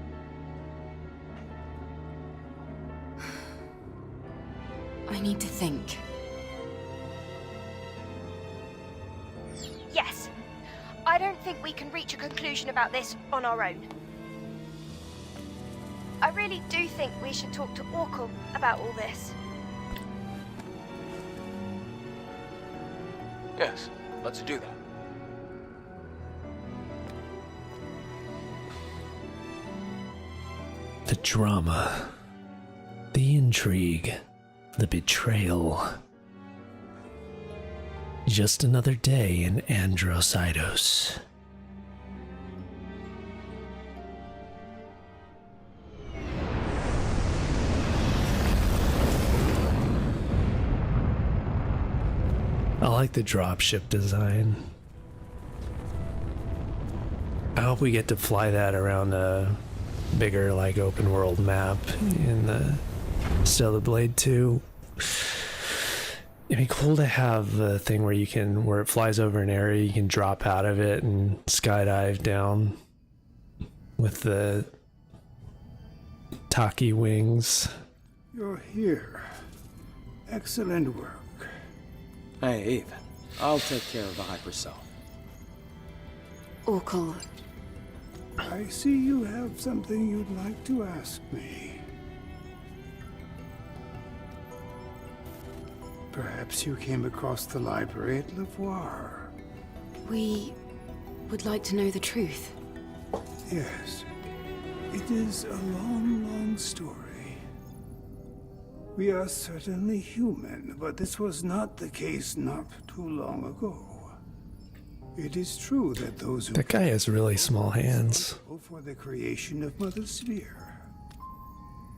I need to think. Yes. I don't think we can reach a conclusion about this on our own. I really do think we should talk to Orkul about all this. Yes, let's do that. The drama. The intrigue. The betrayal. Just another day in Andros-Eidos. I like the dropship design. I hope we get to fly that around a bigger, like, open world map in the Stellar Blade 2. It'd be cool to have the thing where where it flies over an area, you can drop out of it and skydive down with the Taki wings. You're here. Excellent work. Hey, Eve. I'll take care of the hypercell. Orkul, I see you have something you'd like to ask me. Perhaps you came across the library at Lavoir. we would like to know the truth. Yes. It is a long, long story. We are certainly human, but this was not the case not too long ago. It is true that those who That guy has really small hands. for the creation of Mother Sphere,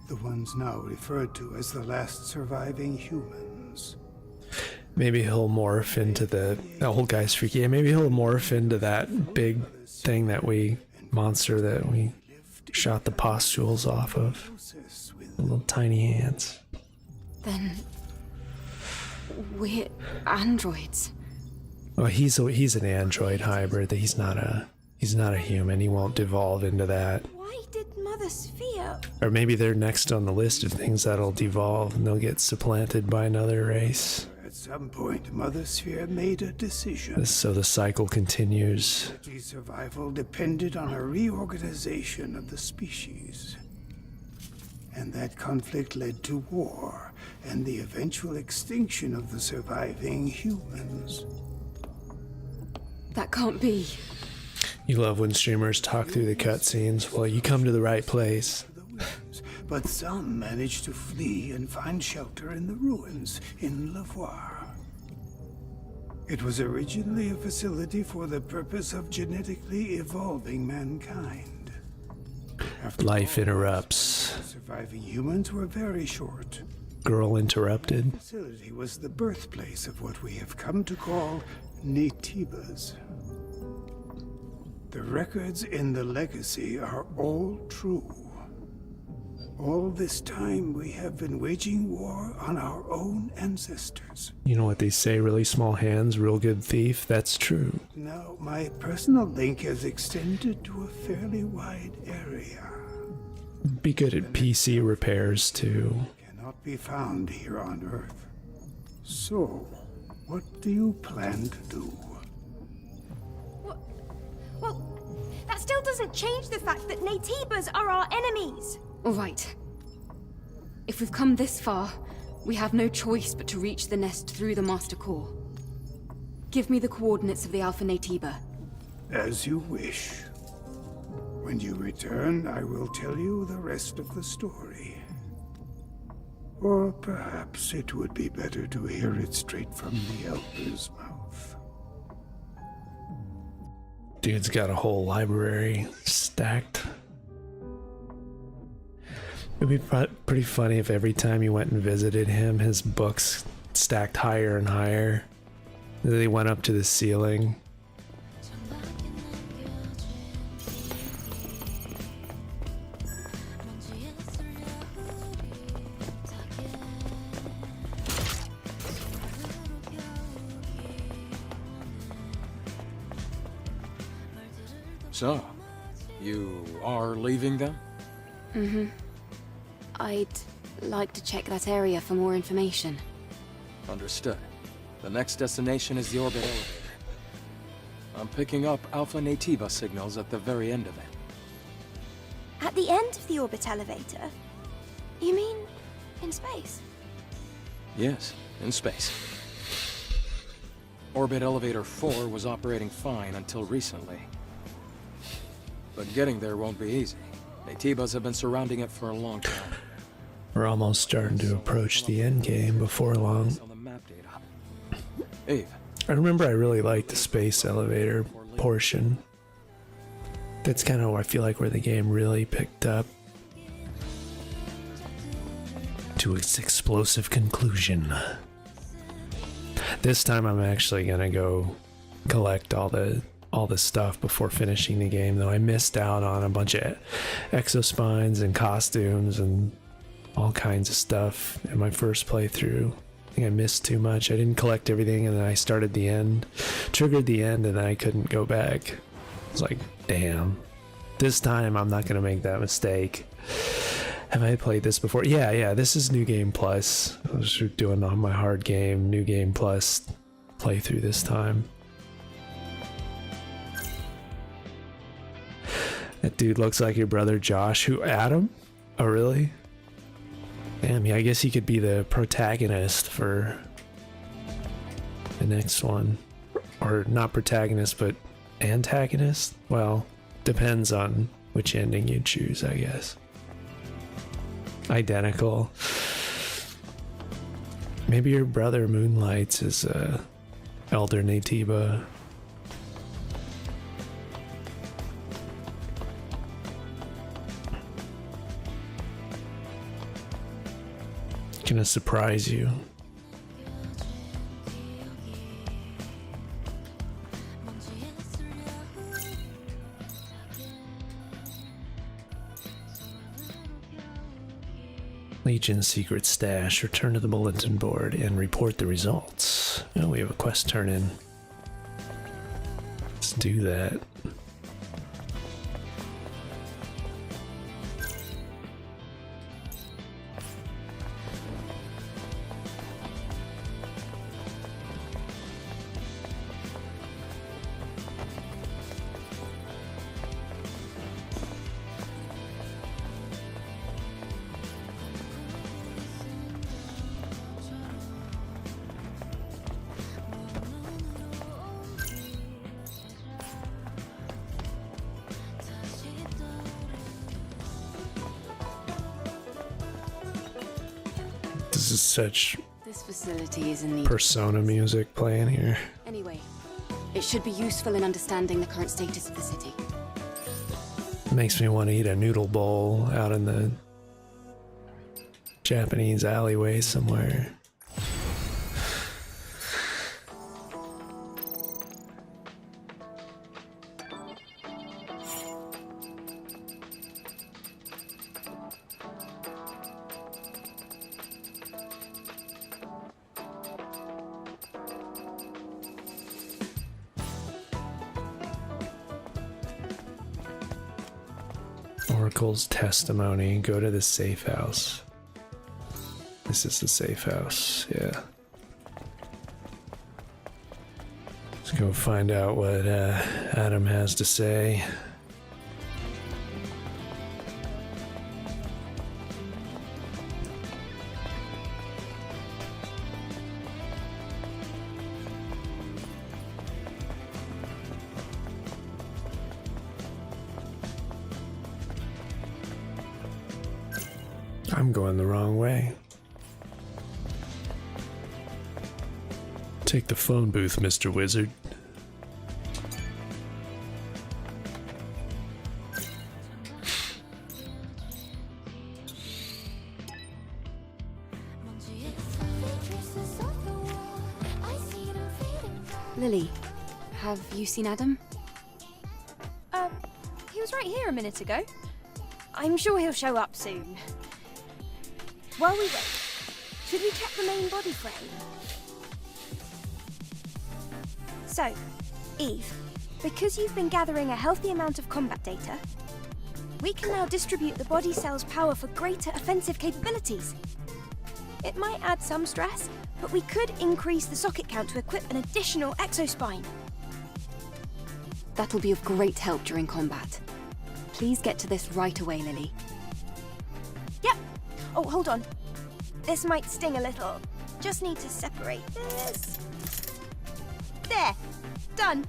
the ones now referred to as the last surviving humans. Maybe he'll morph into the old guy's freaky. Yeah, maybe he'll morph into that big thing monster that we shot the pustules off of. The little tiny hands. Then we're androids. Well, he's an android hybrid. He's not a human. He won't devolve into that. Why did Mother Sphere... Or maybe they're next on the list of things that'll devolve and they'll get supplanted by another race. At some point, Mother Sphere made a decision. So the cycle continues. Humanity's survival depended on a reorganization of the species. And that conflict led to war and the eventual extinction of the surviving humans. That can't be. You love when streamers talk through the cutscenes. Well, you come to the right place. But some managed to flee and find shelter in the ruins in Lavoir. It was originally a facility for the purpose of genetically evolving mankind. After Life all, interrupts. the surviving humans were very short. Girl interrupted. The facility was the birthplace of what we have come to call Netibas. The records in the legacy are all true. All this time we have been waging war on our own ancestors. You know what they say, really small hands, real good thief? That's true. Now, my personal link has extended to a fairly wide area. Be good at PC repairs, too. Cannot be found here on Earth. So, what do you plan to do? Well, that still doesn't change the fact that Netibas are our enemies. All right. If we've come this far, we have no choice but to reach the nest through the Master Core. Give me the coordinates of the Alpha Netiba. As you wish. When you return, I will tell you the rest of the story. Or perhaps it would be better to hear it straight from the Elder's mouth. Dude's got a whole library stacked. It'd be pretty funny if every time you went and visited him, his books stacked higher and higher. They went up to the ceiling. So, you are leaving them? Mm-hmm. I'd like to check that area for more information. Understood. The next destination is the orbit elevator. I'm picking up Alpha Netiba signals at the very end of it. At the end of the orbit elevator? You mean in space? Yes, in space. Orbit Elevator 4 was operating fine until recently. But getting there won't be easy. Netibas have been surrounding it for a long time. We're almost starting to approach the end game before long. Eve. I remember I really liked the space elevator portion. That's kind of, I feel like, where the game really picked up to its explosive conclusion. This time I'm actually gonna go collect all the stuff before finishing the game, though I missed out on a bunch of exospines and costumes and all kinds of stuff in my first playthrough. I think I missed too much. I didn't collect everything, and then I started the end, triggered the end, and then I couldn't go back. I was like, damn. This time I'm not gonna make that mistake. Have I played this before? Yeah, this is New Game Plus. I was doing on my hard game, New Game Plus playthrough this time. That dude looks like your brother Josh. Who, Adam? Oh, really? Damn, yeah, I guess he could be the protagonist for the next one. Or not protagonist, but antagonist? Well, depends on which ending you choose, I guess. Identical. Maybe your brother moonlights as Elder Netiba. Gonna surprise you. Legion's secret stash. Return to the bulletin board and report the results. Oh, we have a quest turn in. Let's do that. This is such This facility is in need. Persona music playing here. Anyway, it should be useful in understanding the current status of the city. Makes me want to eat a noodle bowl out in the Japanese alleyway somewhere. Oracle's testimony. Go to the safe house. This is the safe house, yeah. Let's go find out what Adam has to say. I'm going the wrong way. Take the phone booth, Mr. Wizard. Lily, have you seen Adam? He was right here a minute ago. I'm sure he'll show up soon. While we wait, should we check the main body frame? So, Eve, because you've been gathering a healthy amount of combat data, we can now distribute the body cell's power for greater offensive capabilities. It might add some stress, but we could increase the socket count to equip an additional exospine. That'll be of great help during combat. Please get to this right away, Lily. Yep. Oh, hold on. This might sting a little. Just need to separate this. There. Done.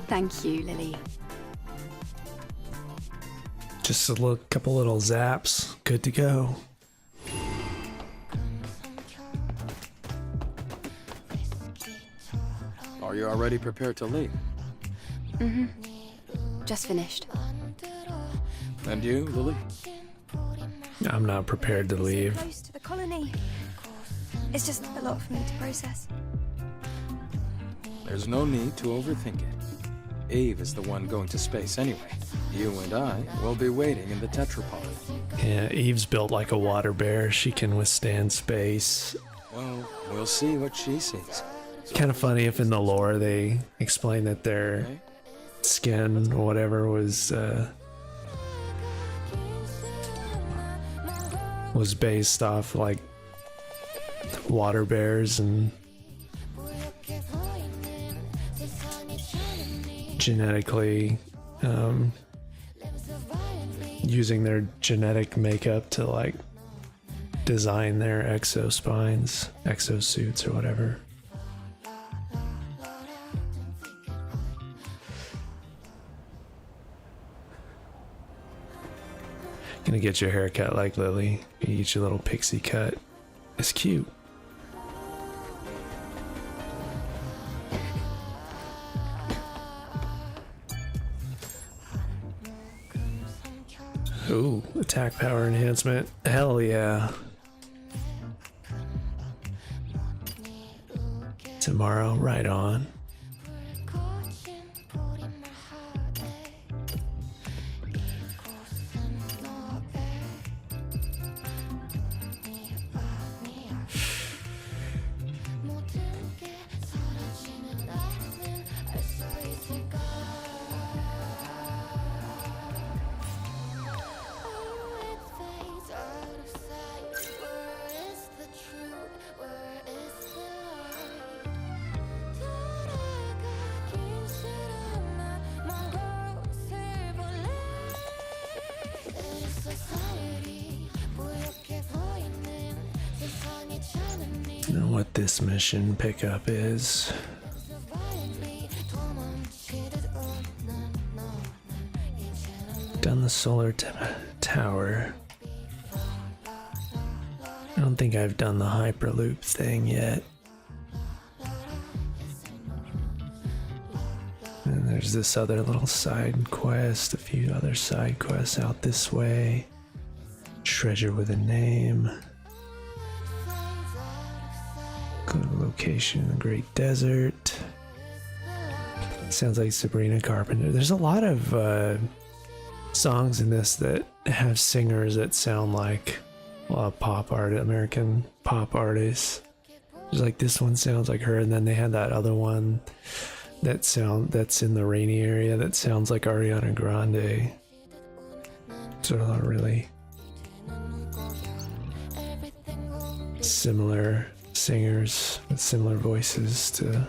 Thank you, Lily. Just a couple little zaps. Good to go. Are you already prepared to leave? Mm-hmm. Just finished. And you, Lily? I'm not prepared to leave. Close to the colony. It's just a lot for me to process. There's no need to overthink it. Eve is the one going to space anyway. You and I will be waiting in the tetrapod. Yeah, Eve's built like a water bear. She can withstand space. Well, we'll see what she sees. It's kind of funny if in the lore they explain that their skin or whatever was based off like water bears and genetically using their genetic makeup to like design their exospines, exosuits or whatever. Gonna get your hair cut like Lily. You get your little pixie cut. It's cute. Ooh, attack power enhancement. Hell yeah. Tomorrow, right on. know what this mission pickup is. Done the solar tower. I don't think I've done the Hyperloop thing yet. And there's this other little side quest, a few other side quests out this way. Treasure with a name. Go to location in the Great Desert. Sounds like Sabrina Carpenter. There's a lot of songs in this that have singers that sound like a lot of pop art, American pop artists. There's like this one sounds like her, and then they had that other one that's in the rainy area that sounds like Ariana Grande. Sort of really similar singers with similar voices to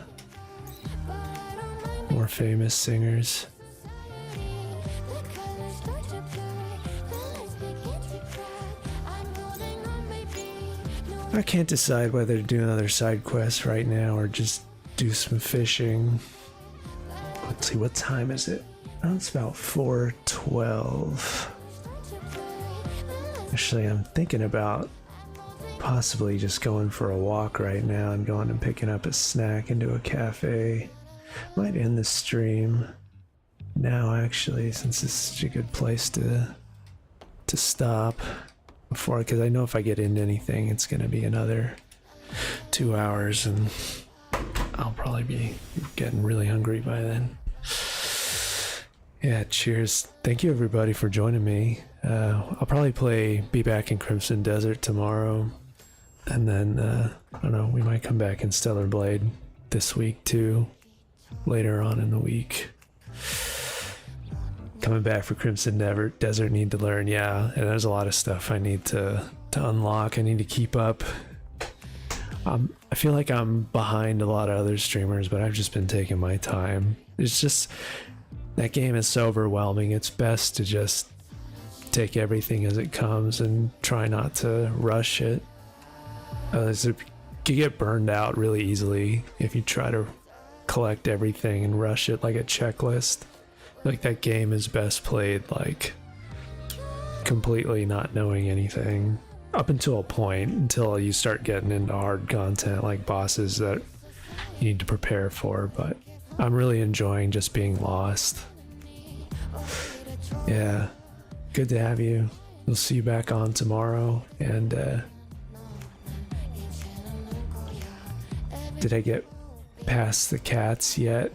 more famous singers. I can't decide whether to do another side quest right now or just do some fishing. Let's see, what time is it? Oh, it's about 4:12. Actually, I'm thinking about possibly just going for a walk right now and going and picking up a snack into a cafe. Might end the stream now, actually, since this is such a good place to stop before, because I know if I get into anything, it's going to be another 2 hours, and I'll probably be getting really hungry by then. Yeah, cheers. Thank you everybody for joining me. I'll probably be back in Crimson Desert tomorrow, and then I don't know, we might come back in Stellar Blade this week too, later on in the week. Coming back for Crimson Desert, need to learn, yeah, and there's a lot of stuff I need to unlock. I need to keep up. I feel like I'm behind a lot of other streamers, but I've just been taking my time. It's just, that game is so overwhelming. It's best to just take everything as it comes and try not to rush it. You get burned out really easily if you try to collect everything and rush it like a checklist. Like, that game is best played like completely not knowing anything up until a point, until you start getting into hard content like bosses that you need to prepare for. But I'm really enjoying just being lost. Yeah, good to have you. We'll see you back on tomorrow. And did I get past the cats yet?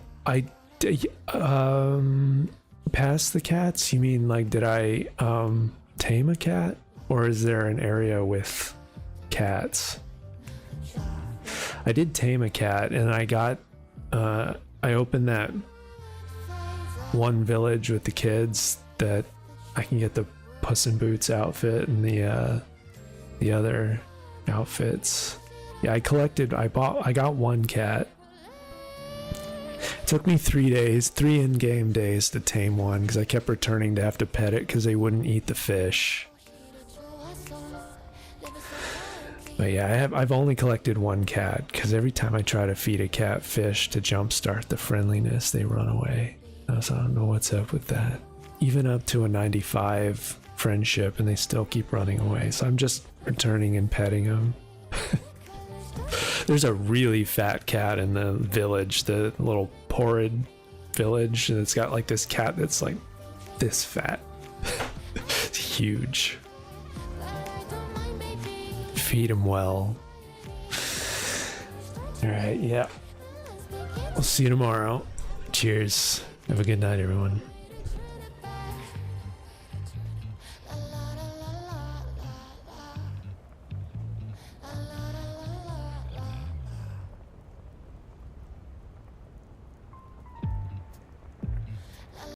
Past the cats? You mean like, did I tame a cat? Or is there an area with cats? I did tame a cat, and I got I opened that one village with the kids that I can get the Puss in Boots outfit and the other outfits. Yeah, I got one cat. It took me 3 in-game days to tame one, because I kept returning to have to pet it because they wouldn't eat the fish. But yeah, I've only collected one cat, because every time I try to feed a cat fish to jumpstart the friendliness, they run away. So I don't know what's up with that. Even up to a 95 friendship, and they still keep running away. So I'm just returning and petting them. There's a really fat cat in the village, the little Porrid village, and it's got like this cat that's like this fat. It's huge. Feed him well. Alright, yeah. We'll see you tomorrow. Cheers. Have a good night, everyone.